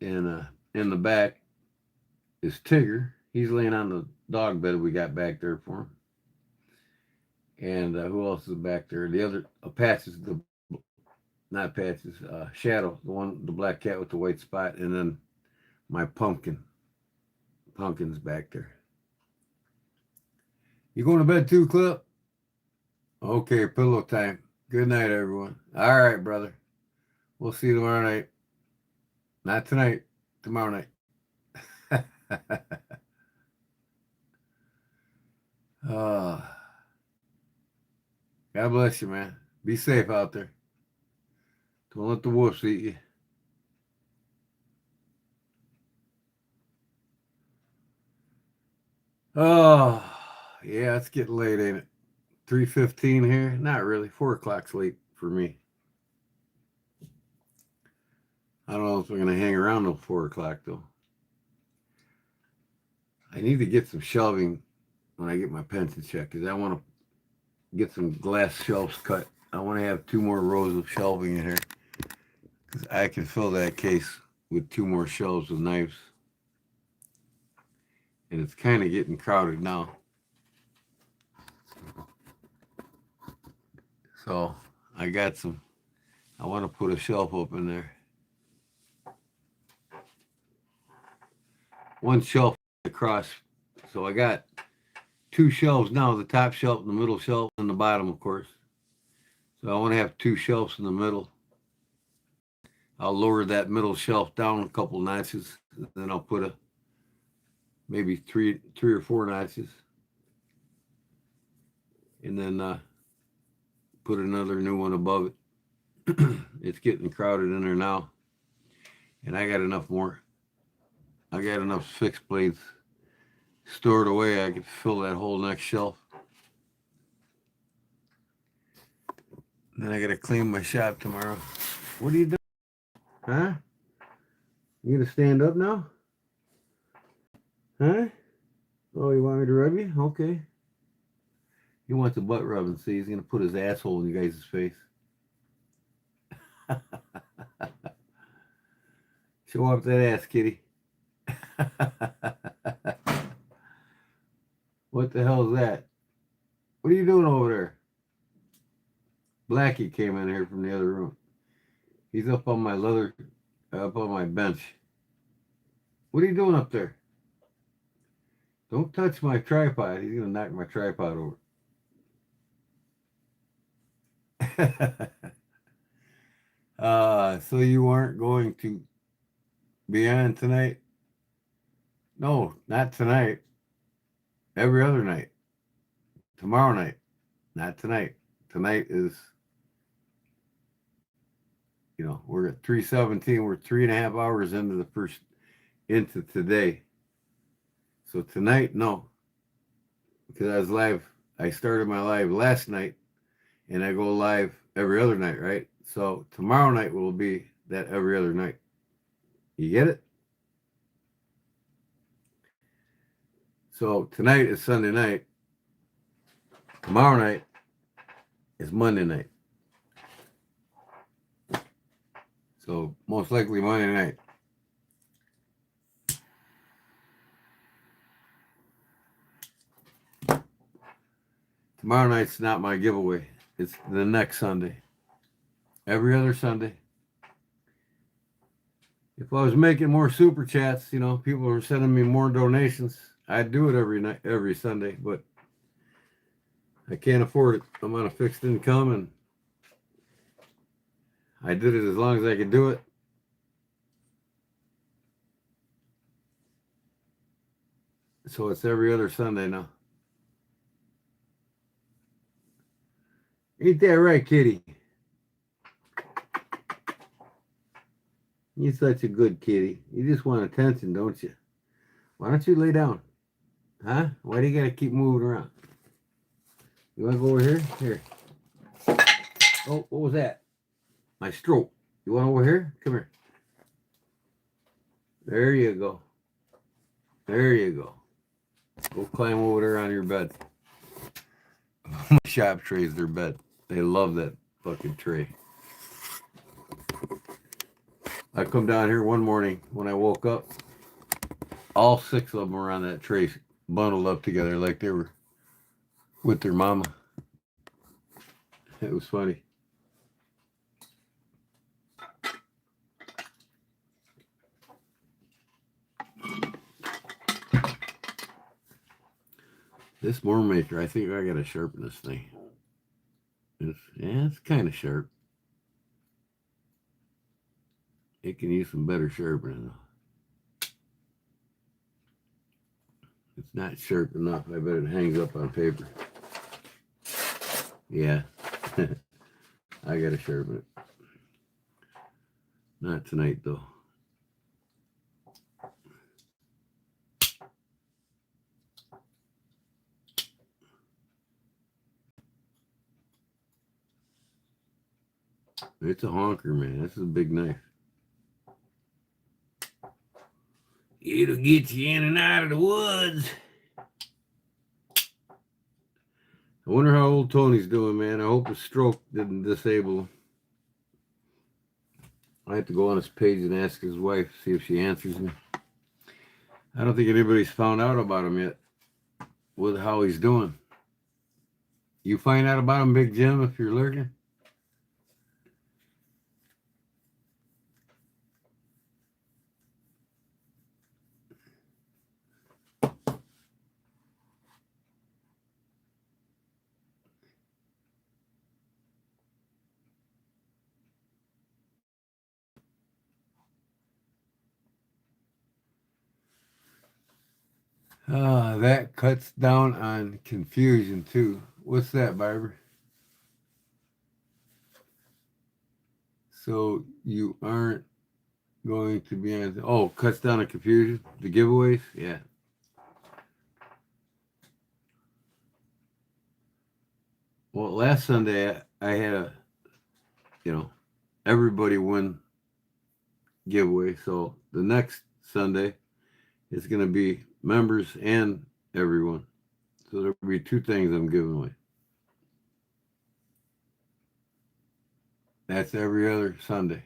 And in the back is Tigger. He's laying on the dog bed we got back there for him. And who else is back there? The other Patches, not Patches, Shadow, the black cat with the white spot, and then my Pumpkin's back there. You going to bed too, Clip? Okay, pillow time. Good night, everyone. All right, brother. We'll see you tomorrow night. Not tonight. Tomorrow night. uh, God bless you, man. Be safe out there. Don't let the wolves eat you. Oh, yeah, it's getting late, ain't it? 3:15 here? Not really. 4 o'clock's late for me. I don't know if we're going to hang around till 4 o'clock, though. I need to get some shelving when I get my pension check because I want to get some glass shelves cut. I want to have 2 more rows of shelving in here because I can fill that case with 2 more shelves of knives. And it's kind of getting crowded now. So I want to put a shelf up in there. 1 shelf across. So I got 2 shelves now, the top shelf, the middle shelf, and the bottom, of course. So I want to have 2 shelves in the middle. I'll lower that middle shelf down a couple notches. Then I'll put maybe three or 4 notches. And then put another new one above it. It's getting crowded in there now. And I got enough fixed blades stored away. I could fill that whole next shelf. Then I got to clean my shop tomorrow. What are you doing? Huh? You gonna stand up now? Huh? Oh, you want me to rub you? Okay. He wants a butt rubbing. See, he's gonna put his asshole in you guys' face. Show off that ass, kitty. What the hell is that? What are you doing over there? Blackie came in here from the other room. He's up on my bench. What are you doing up there? Don't touch my tripod. He's gonna knock my tripod over. So you aren't going to be on tonight? No, not tonight. Every other night. Tomorrow night. Not tonight. Tonight is, we're at 3:17. We're 3.5 hours into today. So tonight, no. Because I was live. I started my live last night and I go live every other night, right? So tomorrow night will be that every other night. You get it? So tonight is Sunday night. Tomorrow night is Monday night. So most likely Monday night. Tomorrow night's not my giveaway. It's the next Sunday. Every other Sunday. If I was making more super chats, people were sending me more donations, I'd do it every Sunday, but I can't afford it. I'm on a fixed income and I did it as long as I could do it. So it's every other Sunday now. Ain't that right, kitty? You're such a good kitty. You just want attention, don't you? Why don't you lay down? Huh? Why do you gotta keep moving around? You wanna go over here? Here. Oh, what was that? My stroke. You want over here? Come here. There you go. There you go. Go climb over there on your bed. My shop tray's their bed. They love that fucking tray. I come down here one morning when I woke up. All 6 of them were on that tray, bundled up together like they were with their mama. It was funny. This worm maker, I think I gotta sharpen this thing. It's kind of sharp. It can use some better sharpening though. It's not sharp enough. I bet it hangs up on paper. Yeah. I gotta sharpen it. Not tonight though. It's a honker, man. This is a big knife. It'll get you in and out of the woods. I wonder how old Tony's doing, man. I hope his stroke didn't disable him. I have to go on his page and ask his wife, see if she answers me. I don't think anybody's found out about him yet with how he's doing. You find out about him, Big Jim, if you're lurking? That cuts down on confusion too. What's that, Barbara? So you aren't going to be on. Oh, cuts down on confusion. The giveaways, yeah. Well, last Sunday I had a, everybody win giveaway. So the next Sunday is going to be members and everyone. So there'll be two things I'm giving away. That's every other Sunday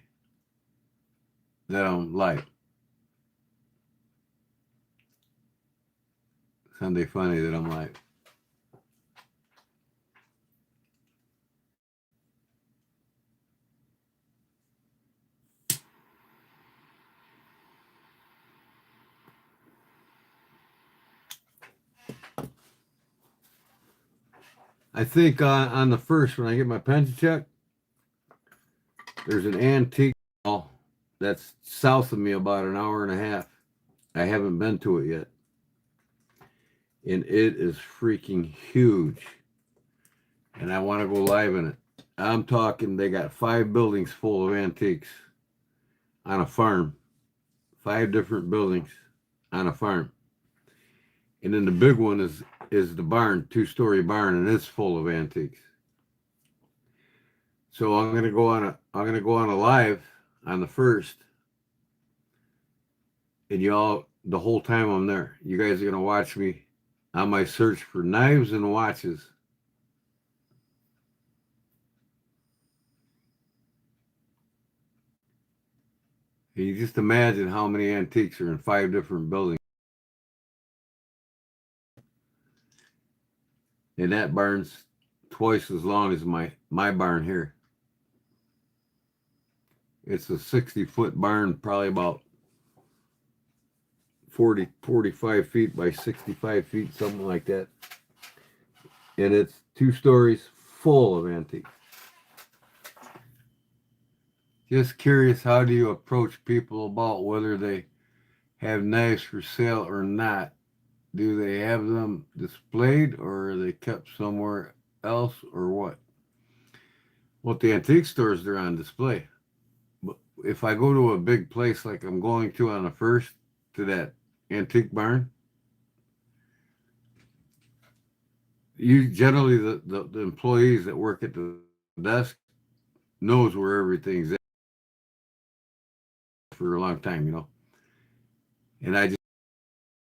that I'm live. Sunday Funny that I'm live. I think on the first, when I get my pension check, there's an antique mall that's south of me about an hour and a half. I haven't been to it yet. And it is freaking huge. And I want to go live in it. I'm talking, they got 5 buildings full of antiques on a farm. 5 different buildings on a farm. And then the big one is the barn, 2-story barn, and it's full of antiques. So I'm gonna go on a live on the first, and y'all, the whole time I'm there, you guys are gonna watch me on my search for knives and watches. And you just imagine how many antiques are in 5 different buildings. And that barn's twice as long as my barn here. It's a 60-foot barn, probably about 45 feet by 65 feet, something like that. And it's 2 stories full of antiques. Just curious, how do you approach people about whether they have knives for sale or not? Do they have them displayed, or are they kept somewhere else, or what? Well, at the antique stores, they're on display. But if I go to a big place like I'm going to on the first, to that antique barn, you generally, the employees that work at the desk knows where everything's at for a long time. And I just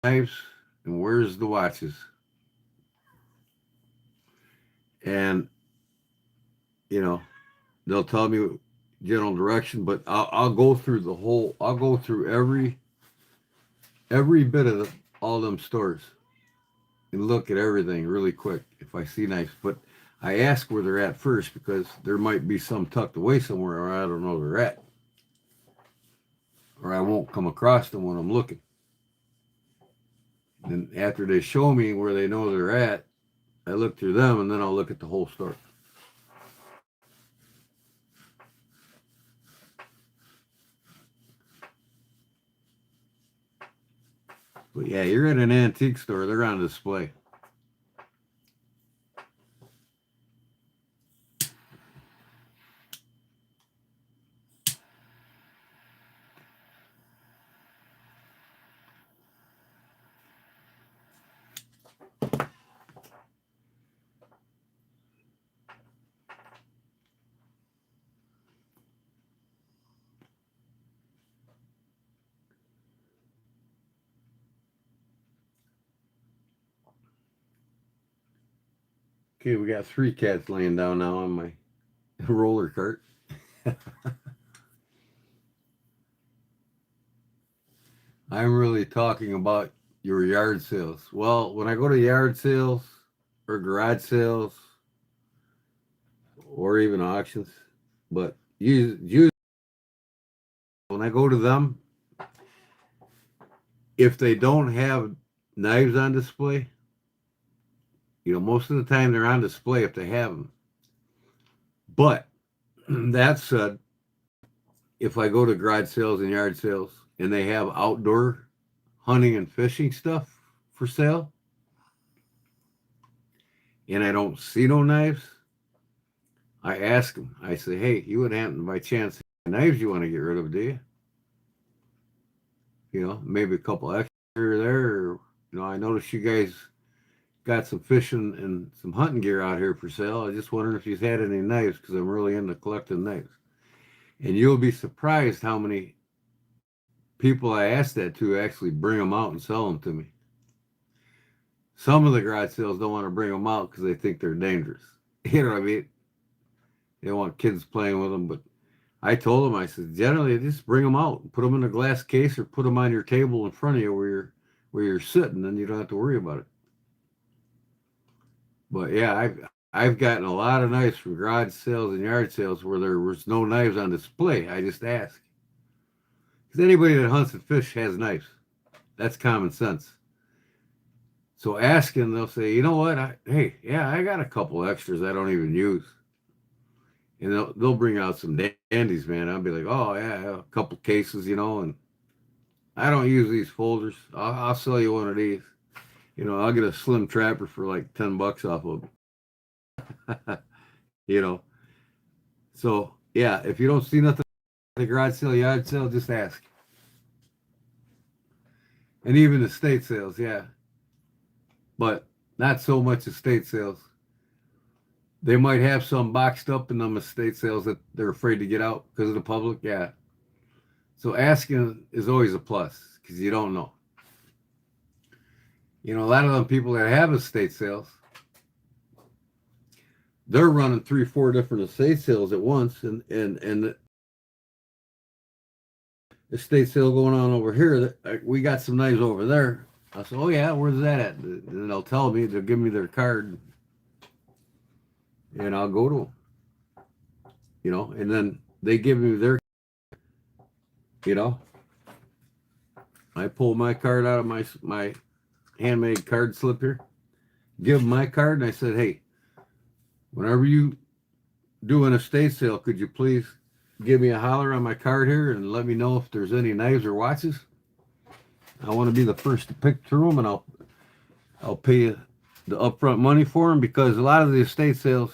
knives and where's the watches, and they'll tell me general direction, but I'll go through every bit of all them stores and look at everything really quick if I see knives. But I ask where they're at first, because there might be some tucked away somewhere, or I don't know where they're at, or I won't come across them when I'm looking. And after they show me where they know they're at, I look through them and then I'll look at the whole store. But yeah, you're at an antique store, they're on display. Okay, we got 3 cats laying down now on my roller cart. I'm really talking about your yard sales. Well, when I go to yard sales or garage sales or even auctions, but usually when I go to them, if they don't have knives on display, most of the time they're on display if they have them. But that said, if I go to garage sales and yard sales and they have outdoor hunting and fishing stuff for sale and I don't see no knives, I ask them. I say, "Hey, you would happen by chance have knives you want to get rid of, do you? Maybe a couple extra there. Or, I noticed you guys got some fishing and some hunting gear out here for sale. I just wondering if you've had any knives because I'm really into collecting knives." And you'll be surprised how many people I ask that to actually bring them out and sell them to me. Some of the garage sales don't want to bring them out because they think they're dangerous. You know what I mean? They want kids playing with them. But I told them, I said, generally just bring them out, put them in a glass case, or put them on your table in front of you where you're sitting, and you don't have to worry about it. But yeah, I've gotten a lot of knives from garage sales and yard sales where there was no knives on display. I just ask. Because anybody that hunts and fish has knives. That's common sense. So asking, they'll say, you know what? Hey, yeah, I got a couple extras I don't even use. And they'll bring out some dandies, man. I'll be like, oh, yeah, a couple cases, and I don't use these folders. I'll sell you one of these. I'll get a slim trapper for like $10 off of them. you know. So, yeah, if you don't see nothing at the garage sale, yard sale, just ask. And even the state sales, yeah. But not so much estate sales. They might have some boxed up in them estate sales that they're afraid to get out because of the public. Yeah. So asking is always a plus because you don't know. A lot of them people that have estate sales, they're running 3, 4 different estate sales at once, and the estate sale going on over here. We got some knives over there. I said, oh yeah, where's that at? And they'll tell me, they'll give me their card, and I'll go to them. And then they give me their, you know, I pull my card out of my handmade card slip here, give them my card, and I said, hey, whenever you do an estate sale, could you please give me a holler on my card here and let me know if there's any knives or watches? I want to be the first to pick through them, and I'll pay you the upfront money for them, because a lot of the estate sales,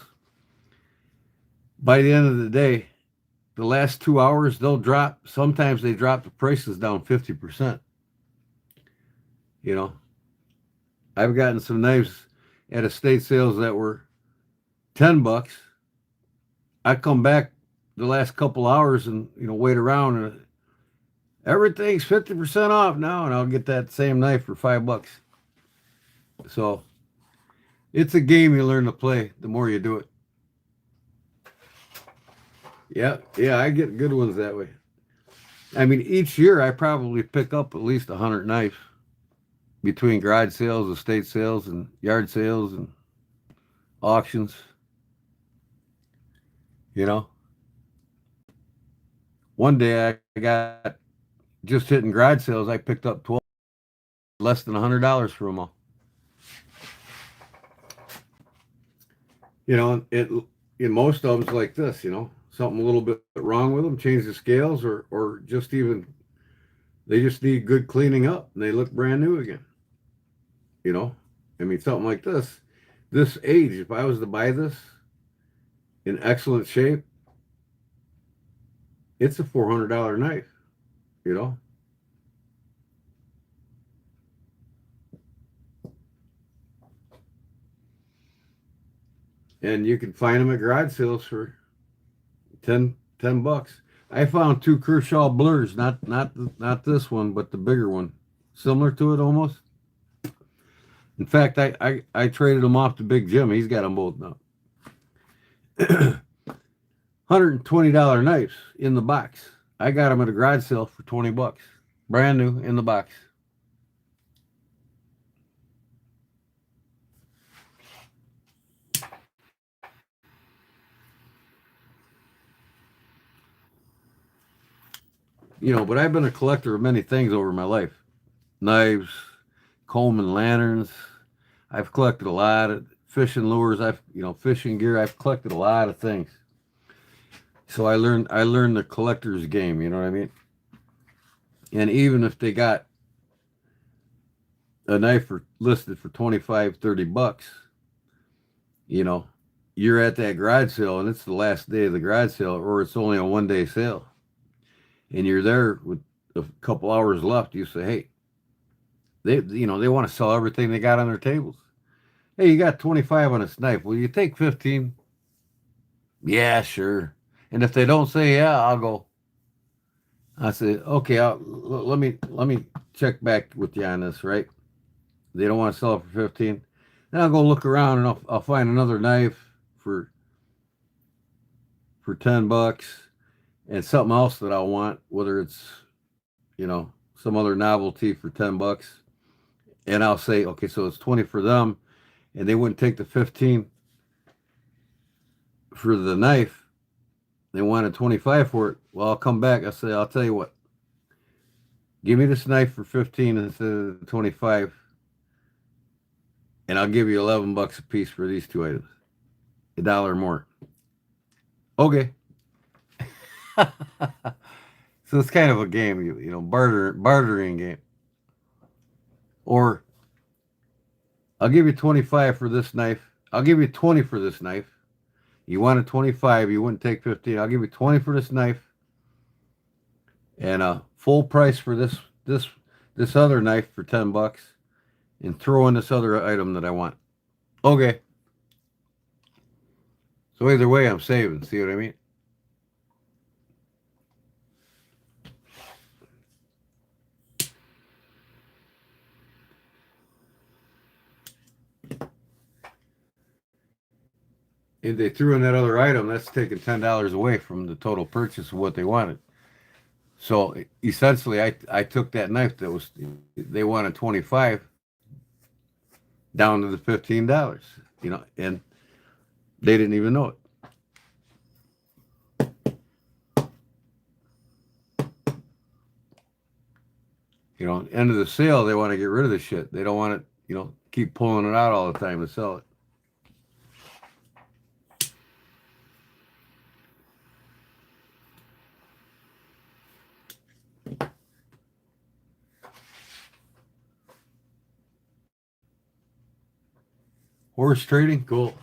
by the end of the day, the last 2 hours they'll drop. Sometimes they drop the prices down 50%. You know, I've gotten some knives at estate sales that were $10. I come back the last couple hours and wait around, and everything's 50% off now, and I'll get that same knife for $5. So it's a game you learn to play the more you do it. Yeah, I get good ones that way. I mean, each year I probably pick up at least 100 knives between garage sales, estate sales, and yard sales and auctions. You know, one day I got, just hitting garage sales, I picked up 12 less than $100 for them all. You know, in most of them's like this. You know, something a little bit wrong with them, change the scales, or just even they just need good cleaning up and they look brand new again. You know, I mean, something like this age, if I was to buy this in excellent shape, it's a $400 knife. You know, and you can find them at garage sales for 10 bucks. I found two Kershaw Blurs, not this one, but the bigger one, similar to it almost. In fact, I traded them off to Big Jim. He's got them both now. $120 knives in the box. I got them at a garage sale for 20 bucks. Brand new in the box. You know, but I've been a collector of many things over my life. Knives, Coleman lanterns. I've collected a lot of fishing lures. Fishing gear. I've collected a lot of things. So I learned the collector's game, you know what I mean? And even if they got a knife listed for 25, 30 bucks, you know, you're at that garage sale and it's the last day of the garage sale, or it's only a 1 day sale. And you're there with a couple hours left. You say, hey, they want to sell everything they got on their tables. Hey, you got 25 on this knife. Will you take 15? Yeah, sure. And if they don't say yeah, I'll go. I said, okay, let me check back with you on this, right? They don't want to sell it for 15. Then I'll go look around and I'll find another knife for 10 bucks and something else that I want, whether it's, some other novelty for 10 bucks. And I'll say, okay, so it's 20 for them, and they wouldn't take the 15 for the knife. They wanted 25 for it. Well, I'll come back. I'll tell you what. Give me this knife for 15 instead of 25, and I'll give you 11 bucks a piece for these two items. $1 more. Okay. So it's kind of a game, bartering game. Or I'll give you 25 for this knife. I'll give you 20 for this knife. You wanted 25, you wouldn't take 15. I'll give you 20 for this knife. And a full price for this other knife for 10 bucks. And throw in this other item that I want. Okay. So either way, I'm saving. See what I mean? If they threw in that other item, that's taking $10 away from the total purchase of what they wanted. So essentially, I took that knife they wanted 25 down to the $15, and they didn't even know it. End of the sale, they want to get rid of the shit. They don't want it, keep pulling it out all the time to sell it. Horse trading, cool.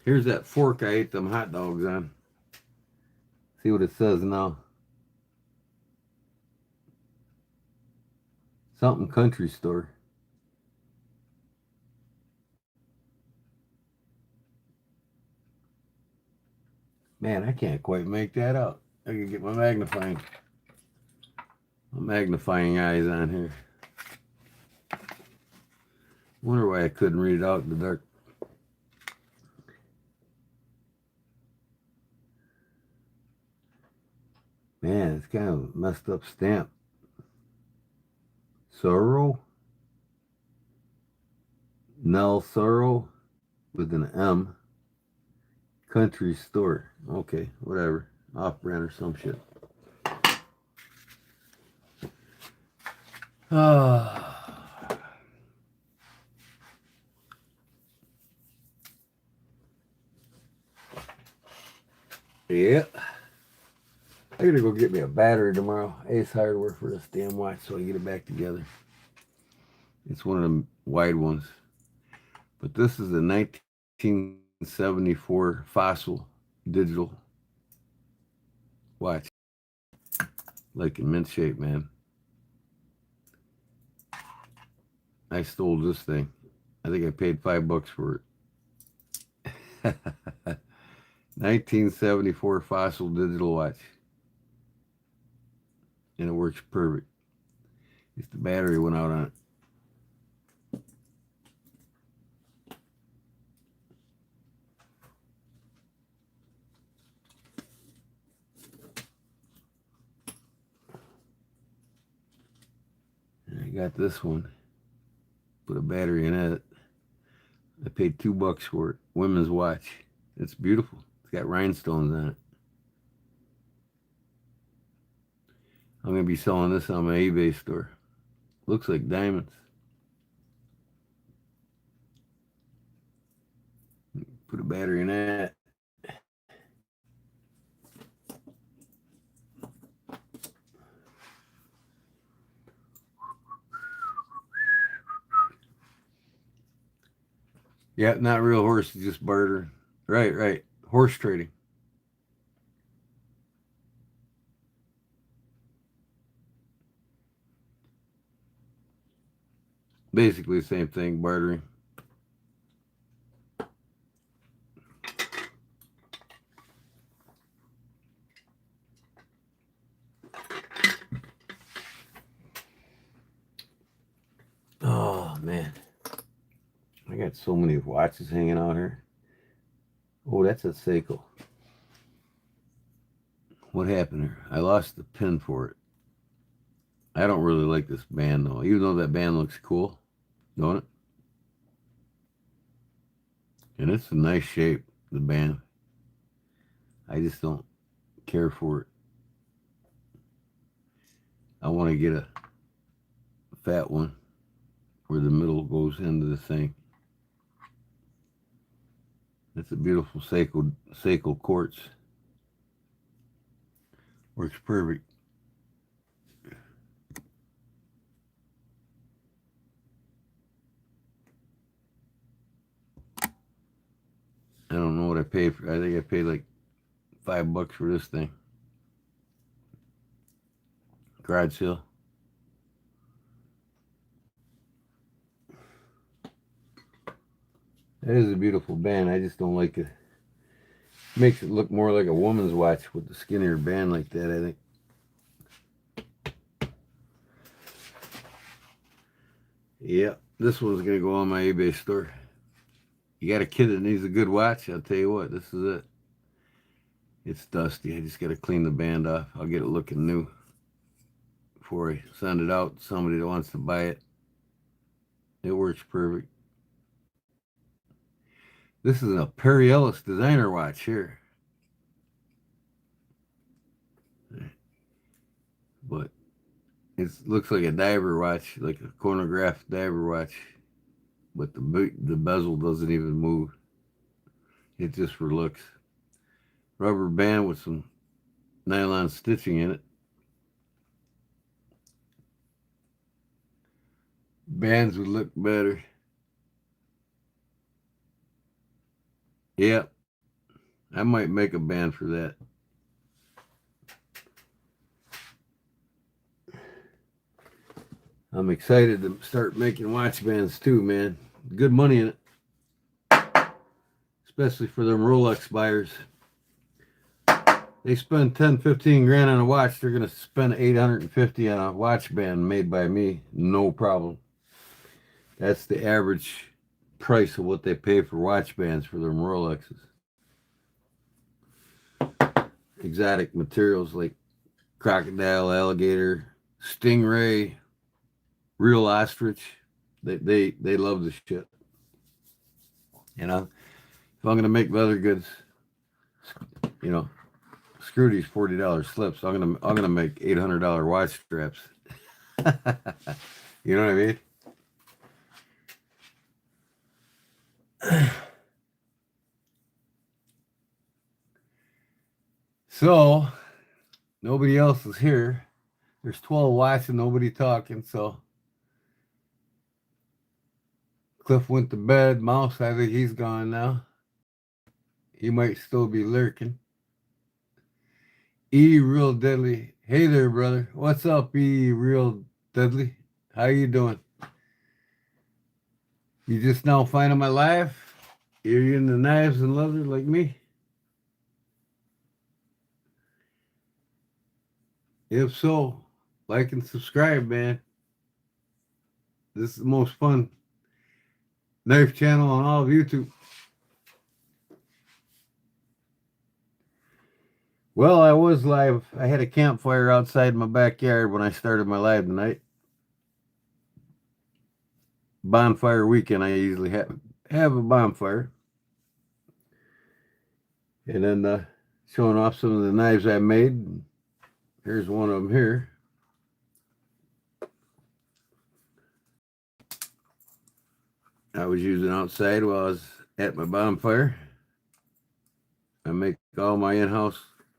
Here's that fork I ate them hot dogs on. See what it says now. Something country store. Man, I can't quite make that out. I can get my magnifying eyes on here. Wonder why I couldn't read it out in the dark. Man, it's kind of a messed up stamp. Sorrow. Nell Sorrow with an M. Country store. Okay, whatever. Off-brand or some shit. Ah. Yeah. I gotta go get me a battery tomorrow. Ace Hardware for this damn watch so I can get it back together. It's one of them wide ones. But this is a 1974 Fossil digital watch. Like in mint shape, man. I stole this thing. I think I paid $5 for it. 1974 Fossil digital watch. And it works perfect. If the battery went out on it. And I got this one. Put a battery in it. I paid $2 for it. Women's watch. It's beautiful. It's got rhinestones on it. I'm going to be selling this on my eBay store. Looks like diamonds. Put a battery in that. Yeah, not real horses, just barter. Right. Horse trading. Basically the same thing, bartering. Oh, man. I got so many watches hanging out here. Oh, that's a Seiko. What happened here? I lost the pin for it. I don't really like this band, though. Even though that band looks cool, don't it? And it's a nice shape, the band. I just don't care for it. I want to get a fat one where the middle goes into the thing. It's a beautiful Seiko quartz. Works perfect. I don't know what I paid for. I think I paid like $5 for this thing. Garage sale. That is a beautiful band. I just don't like it. Makes it look more like a woman's watch with the skinnier band like that, I think. Yep, this one's going to go on my eBay store. You got a kid that needs a good watch? I'll tell you what, this is it. It's dusty. I just got to clean the band off. I'll get it looking new before I send it out to somebody that wants to buy it. It works perfect. This is a Perry Ellis designer watch here. But it looks like a diver watch, like a chronograph diver watch. But the bezel doesn't even move. It just for looks. Rubber band with some nylon stitching in it. Bands would look better. Yep. I might make a band for that. I'm excited to start making watch bands too, man. Good money in it. Especially for them Rolex buyers. They spend 10, 15 grand on a watch. They're going to spend 850 on a watch band made by me. No problem. That's the average price of what they pay for watch bands for them Rolexes. Exotic materials like crocodile, alligator, stingray, real ostrich. They love the shit. You know, if I'm going to make leather goods, you know, screw these $40 slips. I'm gonna make $800 watch straps. You know what I mean? So nobody else is here. There's 12 watching, nobody talking. So Cliff went to bed. Mouse, I think he's gone now. He might still be lurking. E Real Deadly. Hey there, brother. What's up, E Real Deadly? How you doing? You just now finding my life? You're into knives and leather like me? If so, like and subscribe, man. This is the most fun knife channel on all of YouTube. Well, I was live. I had a campfire outside my backyard when I started my live tonight. Bonfire weekend, I usually have a bonfire. And then showing off some of the knives I made. Here's one of them here. I was using outside while I was at my bonfire. I make all my in-house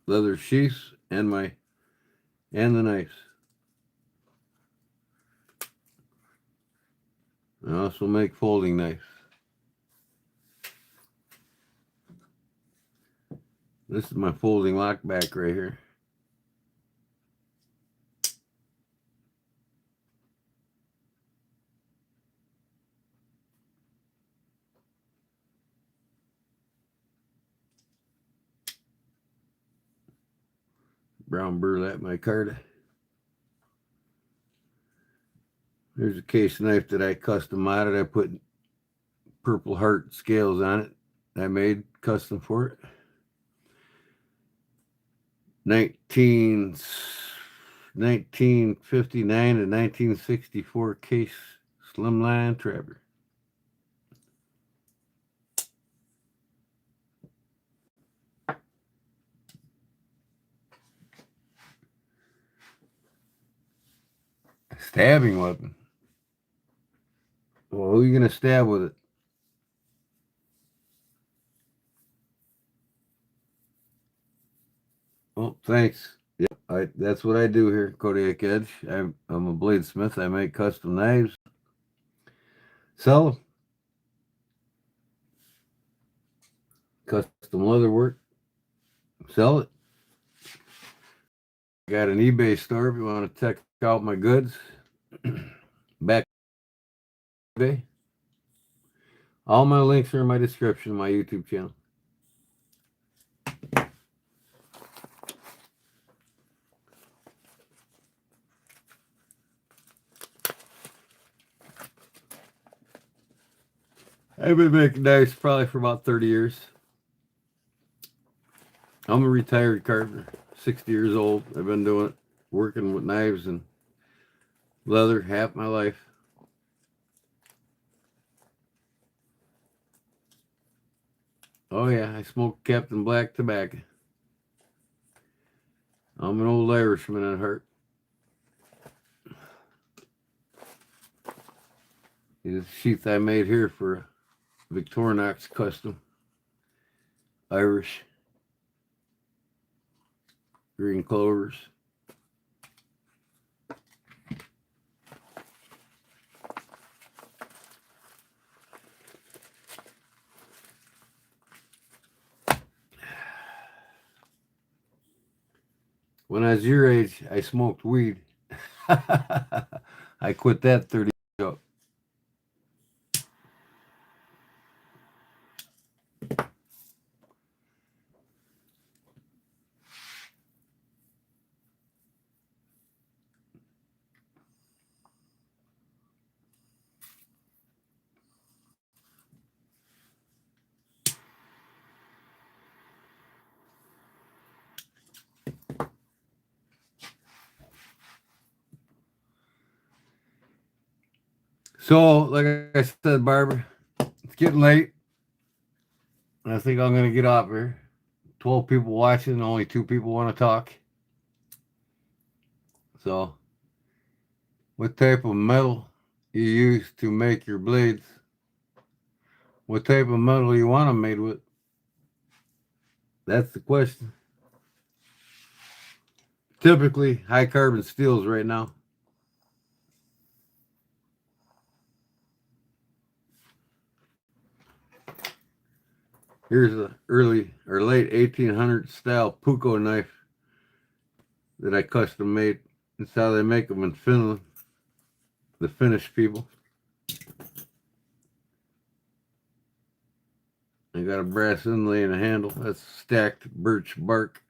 leather sheaths and the knives. I also make folding knives. This is my folding lockback right here. Brown burlap micarta. There's a case knife that I custom modded. I put Purple Heart scales on it. I made custom for it. 1959 to 1964 case slimline trapper. Stabbing weapon. Well, who are you going to stab with it? Oh, thanks. Yeah, that's what I do here, Kodiak Edge. I'm a bladesmith. I make custom knives. Sell them. Custom leather work. Sell it. Got an eBay store if you want to check out my goods. Back eBay. All my links are in my description of my YouTube channel. I've been making knives probably for about 30 years. I'm a retired carpenter, 60 years old. I've been doing it, working with knives and leather half my life. Oh yeah, I smoke Captain Black tobacco. I'm an old Irishman at heart. This sheath I made here for Victorinox custom. Irish. Green clovers. When I was your age, I smoked weed. I quit that 30 years ago. So, like I said, Barbara, it's getting late. I think I'm going to get off here. 12 people watching, only 2 people want to talk. So, what type of metal you use to make your blades? What type of metal you want them made with? That's the question. Typically, high carbon steels right now. Here's a early or late 1800s style puko knife that I custom made. That's how they make them in Finland, the Finnish people. I got a brass inlay and a handle. That's stacked birch bark.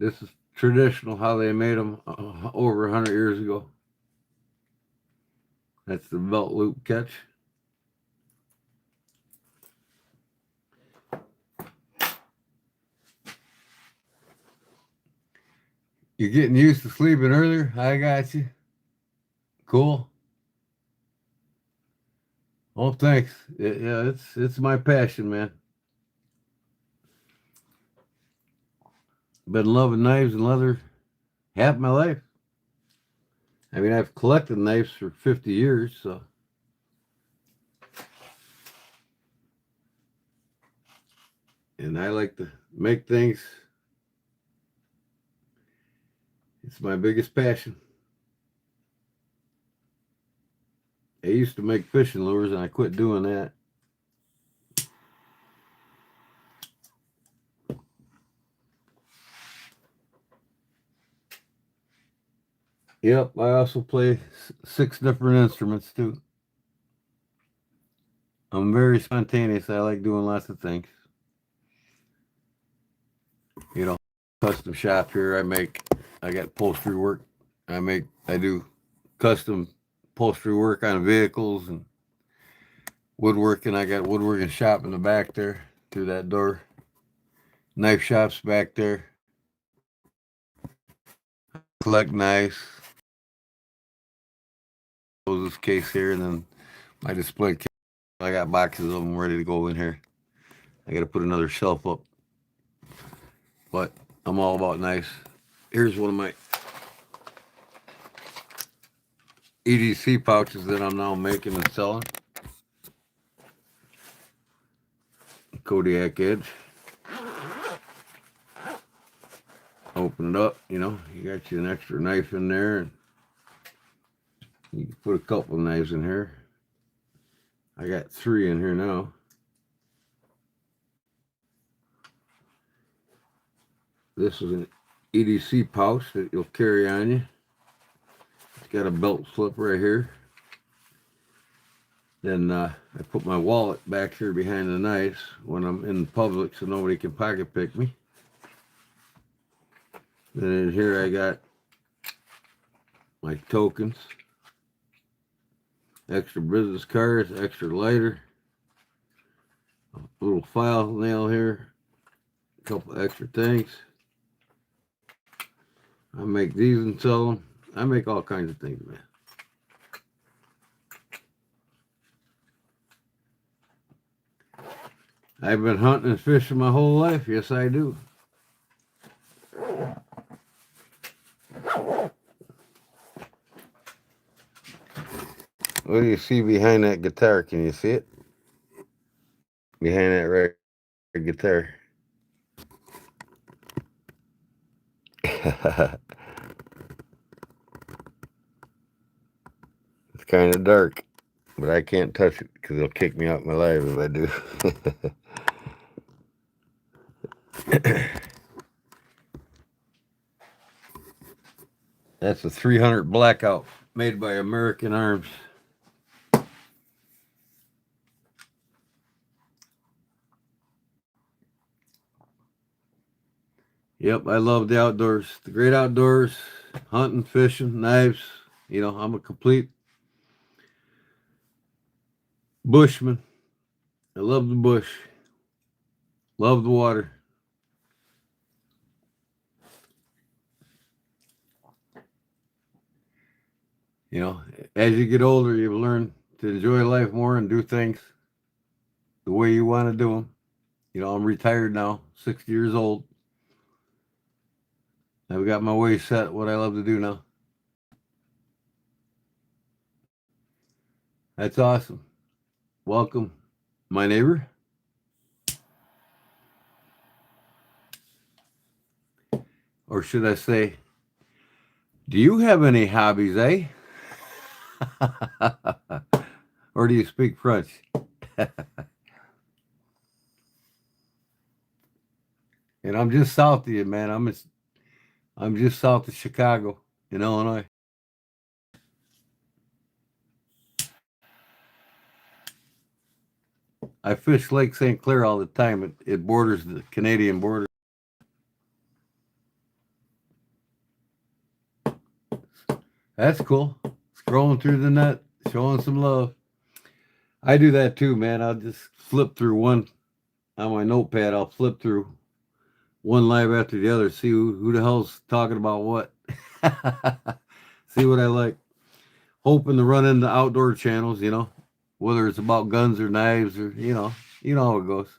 This is traditional how they made them over 100 years ago. That's the belt loop catch. You're getting used to sleeping earlier? I got you. Cool. Oh, thanks. Yeah, it's my passion, man. Been loving knives and leather half my life. I mean, I've collected knives for 50 years, so. And I like to make things. It's my biggest passion. I used to make fishing lures, and I quit doing that. Yep, I also play 6 different instruments, too. I'm very spontaneous. I like doing lots of things. You know, custom shop here. I got upholstery work. I do custom upholstery work on vehicles and woodworking. I got woodworking shop in the back there through that door. Knife shops back there. Collect knives. Close this case here, and then my display case. I got boxes of them ready to go in here. I got to put another shelf up. But I'm all about knives. Here's one of my EDC pouches that I'm now making and selling. Kodiak edge. Open it up, you got you an extra knife in there, and you can put a couple knives in here. I got 3 in here now. This is an EDC pouch that you'll carry on you. It's got a belt slip right here. Then I put my wallet back here behind the knives when I'm in public so nobody can pocket pick me. Then in here I got my tokens, extra business cards, extra lighter, a little file nail here, a couple extra things. I make these and sell them. I make all kinds of things, man. I've been hunting and fishing my whole life. Yes, I do. What do you see behind that guitar? Can you see it? Behind that red guitar. It's kind of dark, but I can't touch it because they'll kick me out my life if I do. That's a 300 blackout made by American Arms. Yep, I love the outdoors, the great outdoors, hunting, fishing, knives. I'm a complete bushman. I love the bush, love the water. As you get older, you learn to enjoy life more and do things the way you want to do them. You know, I'm retired now, 60 years old. I've got my way set, what I love to do now. That's awesome. Welcome, my neighbor. Or should I say, do you have any hobbies, eh? Or do you speak French? And I'm just south of you, man. I'm just south of Chicago in Illinois. I fish Lake St. Clair all the time. It borders the Canadian border. That's cool. Scrolling through the net, showing some love. I do that too, man. I'll just flip through one on my notepad. I'll flip through one live after the other, see who the hell's talking about what. See what I like. Hoping to run into outdoor channels, you know, whether it's about guns or knives or, you know how it goes.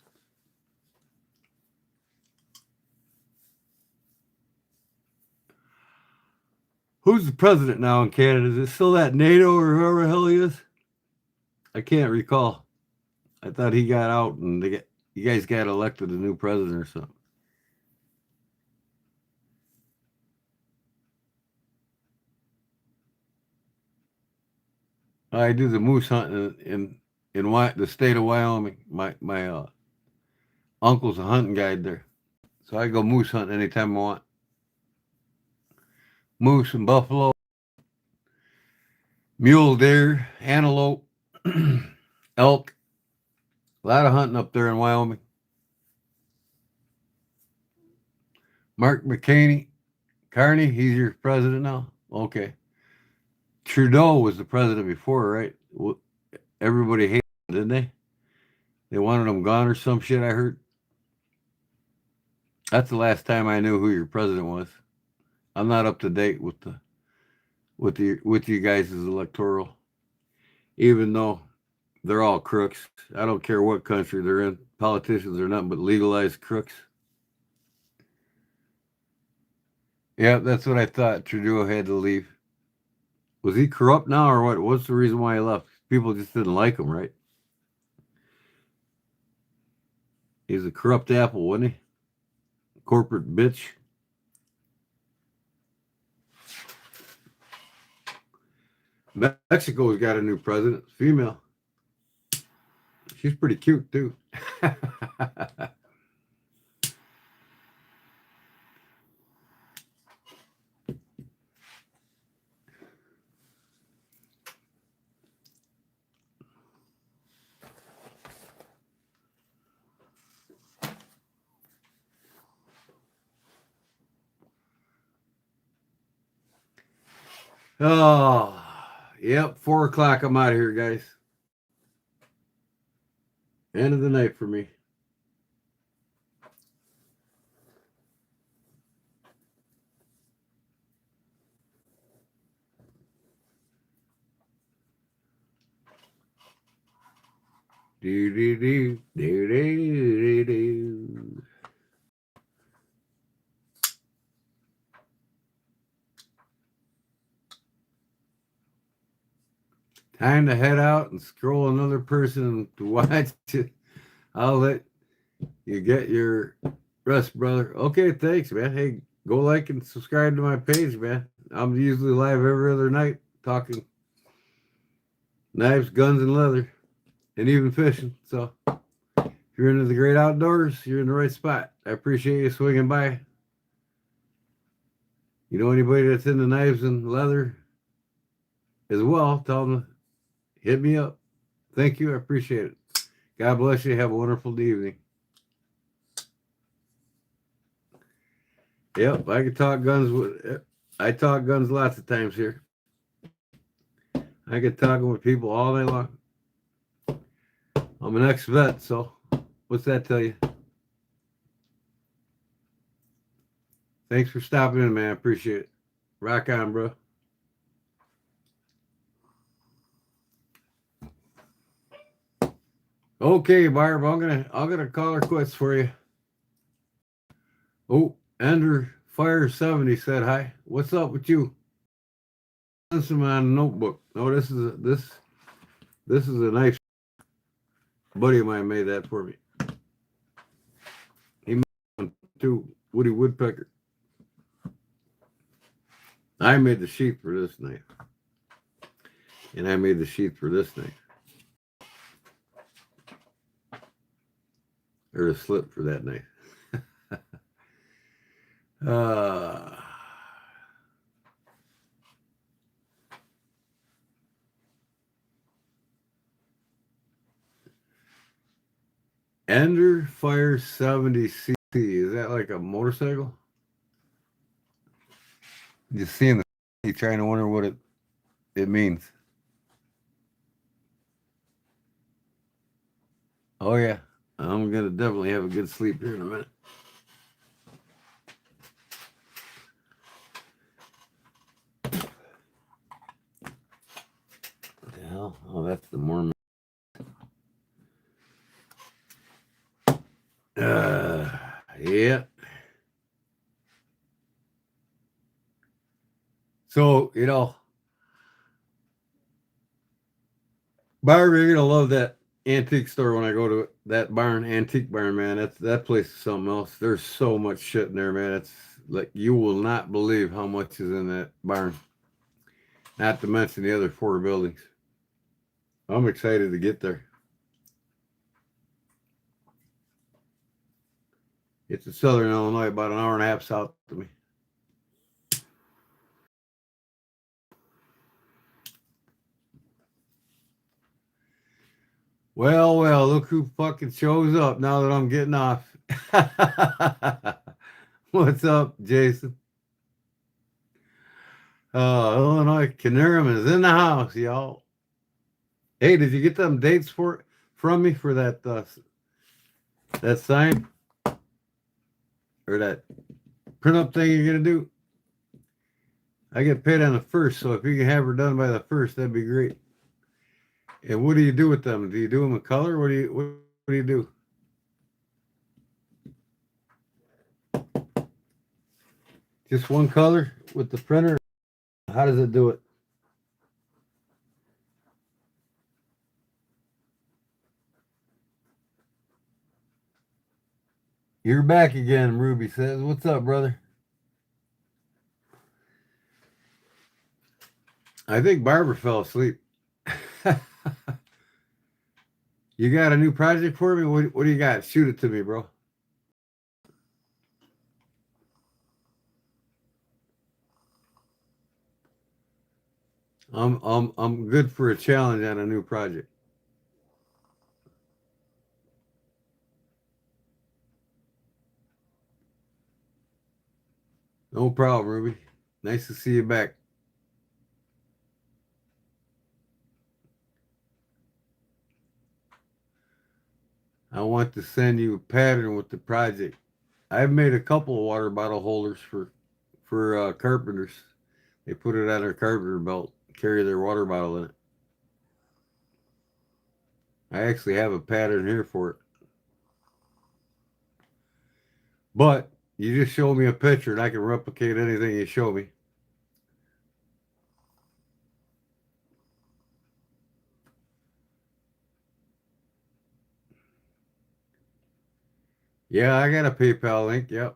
Who's the president now in Canada? Is it still that NATO or whoever the hell he is? I can't recall. I thought he got out and you guys got elected a new president or something. I do the moose hunting in the state of Wyoming. My uncle's a hunting guide there, so I go moose hunting anytime I want. Moose and buffalo, mule deer, antelope, elk. A lot of hunting up there in Wyoming. Mark Carney, he's your president now? Okay. Trudeau was the president before, right? Everybody hated him, didn't they? They wanted him gone or some shit, I heard. That's the last time I knew who your president was. I'm not up to date with you guys' electoral. Even though they're all crooks. I don't care what country they're in. Politicians are nothing but legalized crooks. Yeah, that's what I thought. Trudeau had to leave. Was he corrupt now or what? What's the reason why he left? People just didn't like him, right? He's a corrupt apple, wasn't he? Corporate bitch. Mexico's got a new president, female. She's pretty cute too. Oh, yep, 4 o'clock. I'm out of here, guys. End of the night for me. Do do do do do do. Time to head out and scroll another person to watch it. I'll let you get your rest, brother. Okay, thanks, man. Hey, go like and subscribe to my page, man. I'm usually live every other night talking knives, guns, and leather, and even fishing. So if you're into the great outdoors, you're in the right spot. I appreciate you swinging by. You know anybody that's into knives and leather as well, tell them to hit me up. Thank you. I appreciate it. God bless you. Have a wonderful evening. Yep, I can talk guns. I talk guns lots of times here. I get talking with people all day long. I'm an ex-vet, so what's that tell you? Thanks for stopping in, man. I appreciate it. Rock on, bro. Okay, Barb, I'm gonna call her quits for you. Oh, Ender Fire 70 said hi. What's up with you? This is my notebook. Oh, this is a nice buddy of mine made that for me. He made one too, Woody Woodpecker. I made the sheath for this knife. And I made the sheath for this knife. Or the slip for that knife. uh Ender Fire 70 CC. Is that like a motorcycle? Just seeing the trying to wonder what it means. Oh yeah. I'm gonna definitely have a good sleep here in a minute. What the hell? Oh, that's the Mormon. Yeah. So, Barb, you're gonna love that antique store when I go to it. That barn, antique barn, man. That place is something else. There's so much shit in there, man. It's like you will not believe how much is in that barn. Not to mention the other four buildings. I'm excited to get there. It's in Southern Illinois, about an hour and a half south of me. Well, look who fucking shows up now that I'm getting off. What's up, Jason? Illinois Canarum is in the house, y'all. Hey, did you get them dates from me for that sign or that print up thing you're gonna do? I get paid on the first, so if you can have her done by the first, that'd be great. And what do you do with them? Do you do them in color? What do you do? Just one color with the printer? How does it do it? You're back again, Ruby says. What's up, brother? I think Barbara fell asleep. You got a new project for me? What do you got? Shoot it to me, bro. I'm good for a challenge on a new project. No problem, Ruby. Nice to see you back. I want to send you a pattern with the project. I've made a couple of water bottle holders for carpenters. They put it on their carpenter belt, carry their water bottle in it. I actually have a pattern here for it. But you just show me a picture and I can replicate anything you show me. Yeah, I got a PayPal link. Yep.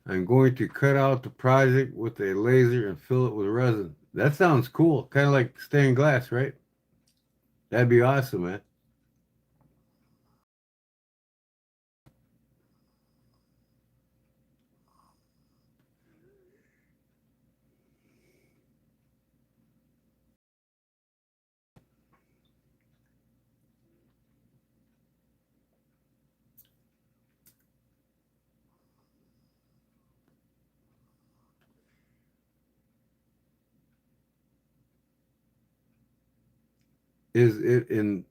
I'm going to cut out the project with a laser and fill it with resin. That sounds cool. Kind of like stained glass, right? That'd be awesome, man. Is it in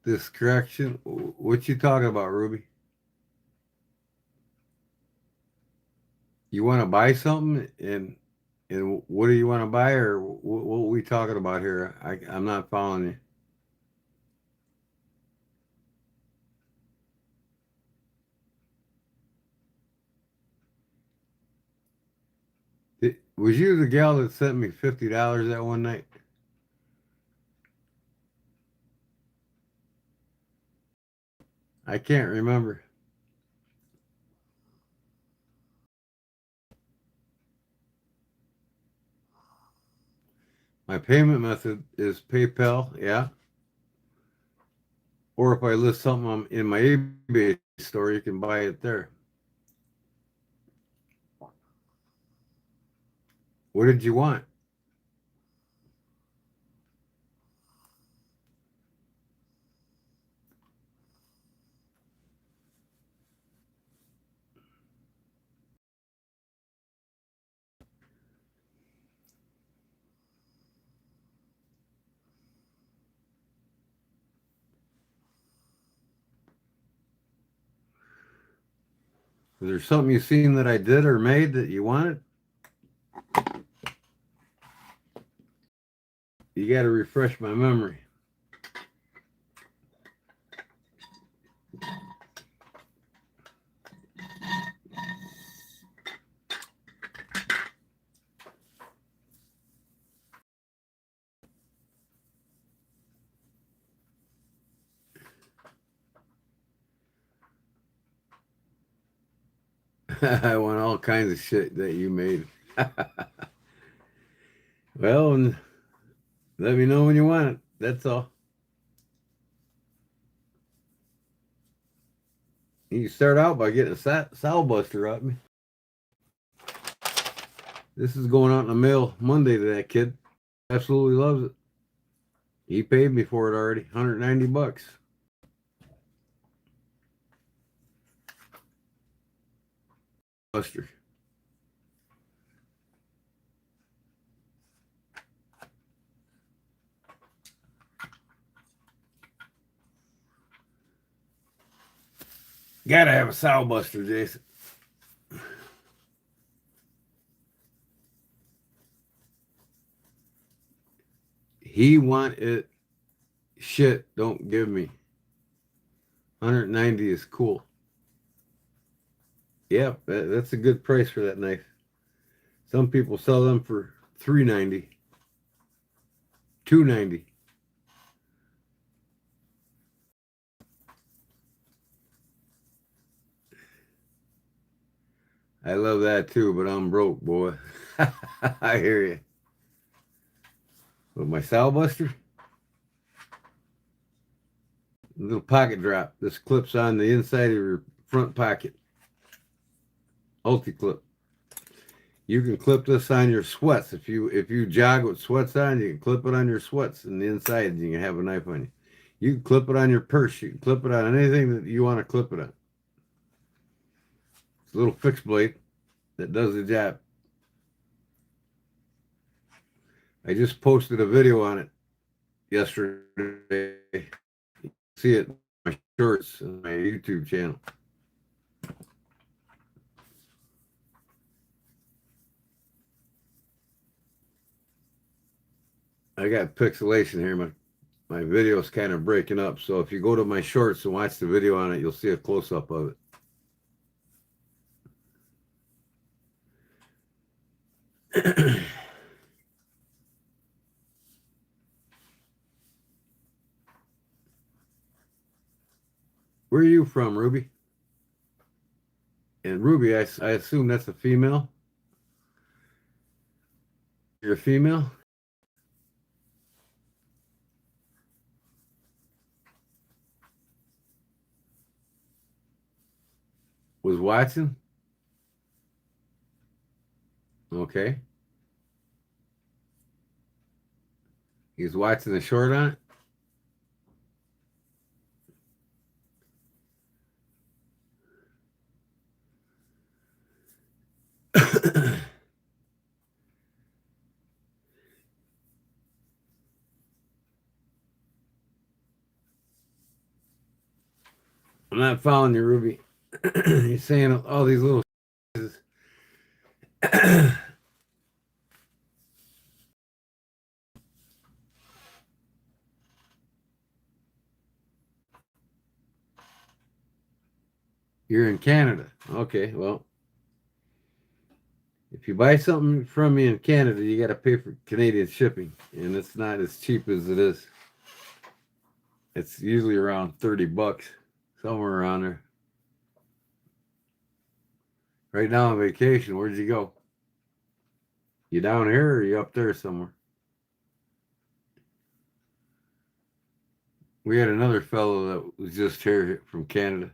this correction? What you talking about, Ruby? You want to buy something and And what do you want to buy, or what are we talking about here? I'm not following you. Was you the gal that sent me $50 that one night? I can't remember. My payment method is PayPal, yeah. Or if I list something in my eBay store, you can buy it there. What did you want? Is there something you seen that I did or made that you wanted? You got to refresh my memory. I want all kinds of shit that you made. Well, and let me know when you want it. That's all. You start out by getting a sow buster up me. This is going out in the mail Monday to that kid. Absolutely loves it. He paid me for it already, $190. Buster. Gotta have a sow buster, Jason. He want it. Shit, don't give me. 190 is cool. Yeah, that's a good price for that knife. Some people sell them for 390, 290. I love that too, but I'm broke, boy. I hear you. With my sow buster, little pocket drop. This clips on the inside of your front pocket. Ulti clip. You can clip this on your sweats. If you jog with sweats on, you can clip it on your sweats and the inside, and you can have a knife on you. You can clip it on your purse. You can clip it on anything that you want to clip it on. It's a little fixed blade that does the job. I just posted a video on it yesterday. You see it in my shorts and my YouTube channel. I got pixelation here. My video is kind of breaking up. So if you go to my shorts and watch the video on it, you'll see a close-up of it. Where are you from, Ruby? And Ruby, I assume that's a female? You're a female? Was Watson? Okay. He's watching the short on it? I'm not following you, Ruby. You're saying all these little You're in Canada. Okay, well, if you buy something from me in Canada, you got to pay for Canadian shipping, and it's not as cheap as it is. It's usually around $30, somewhere around there. Right now on vacation, where'd you go? You down here or you up there somewhere? We had another fellow that was just here from Canada.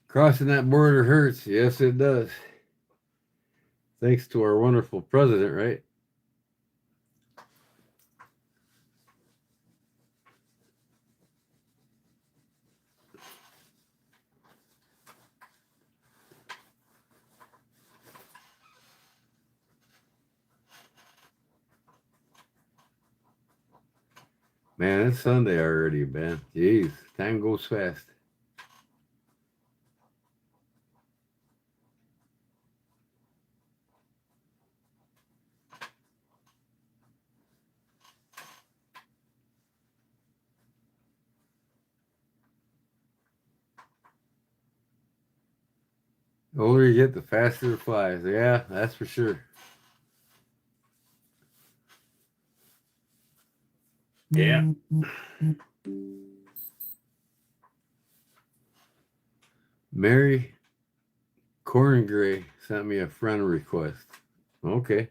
Crossing that border hurts. Yes, it does. Thanks to our wonderful president, right? Man, it's Sunday already, man. Jeez, time goes fast. The older you get, the faster it flies. Yeah, that's for sure. Yeah. Mary Corngray sent me a friend request. Okay.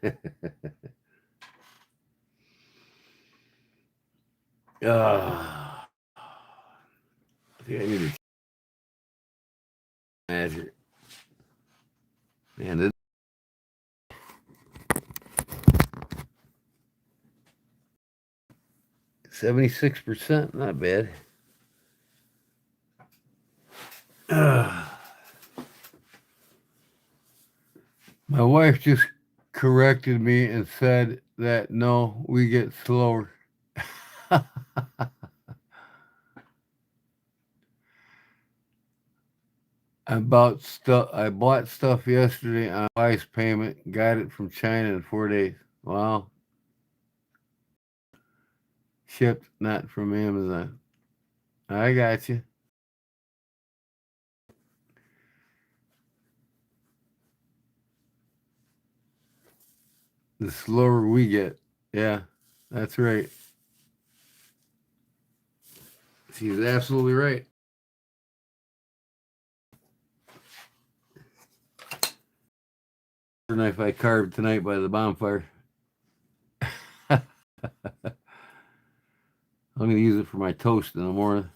I think I need to measure. Man, this 76%, not bad. My wife just corrected me and said that no, we get slower. I bought stuff yesterday on Wise payment. Got it from China in 4 days. Wow. Shipped, not from Amazon. I got you. The slower we get. Yeah, that's right. She's absolutely right. The knife I carved tonight by the bonfire. I'm going to use it for my toast in the morning.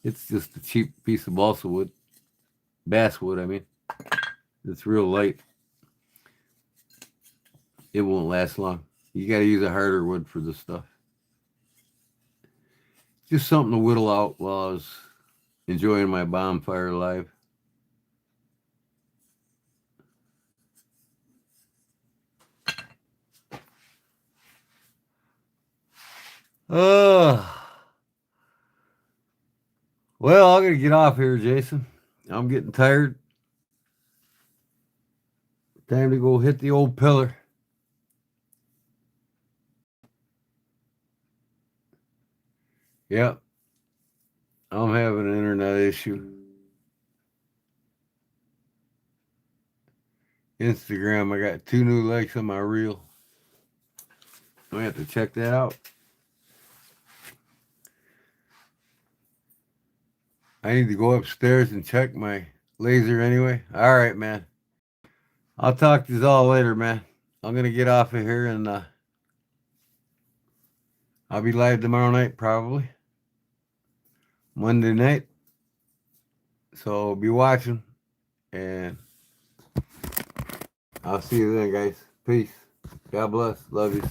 It's just a cheap piece of balsa wood. Basswood, I mean. It's real light. It won't last long. You got to use a harder wood for this stuff. Just something to whittle out while I was enjoying my bonfire live. Well, I'm going to get off here, Jason. I'm getting tired. Time to go hit the old pillar. Yep. I'm having an internet issue. Instagram, I got 2 new likes on my reel. I have to check that out. I need to go upstairs and check my laser anyway. All right, man. I'll talk to you all later, man. I'm going to get off of here and I'll be live tomorrow night, probably. Monday night. So be watching. And I'll see you then, guys. Peace. God bless. Love you.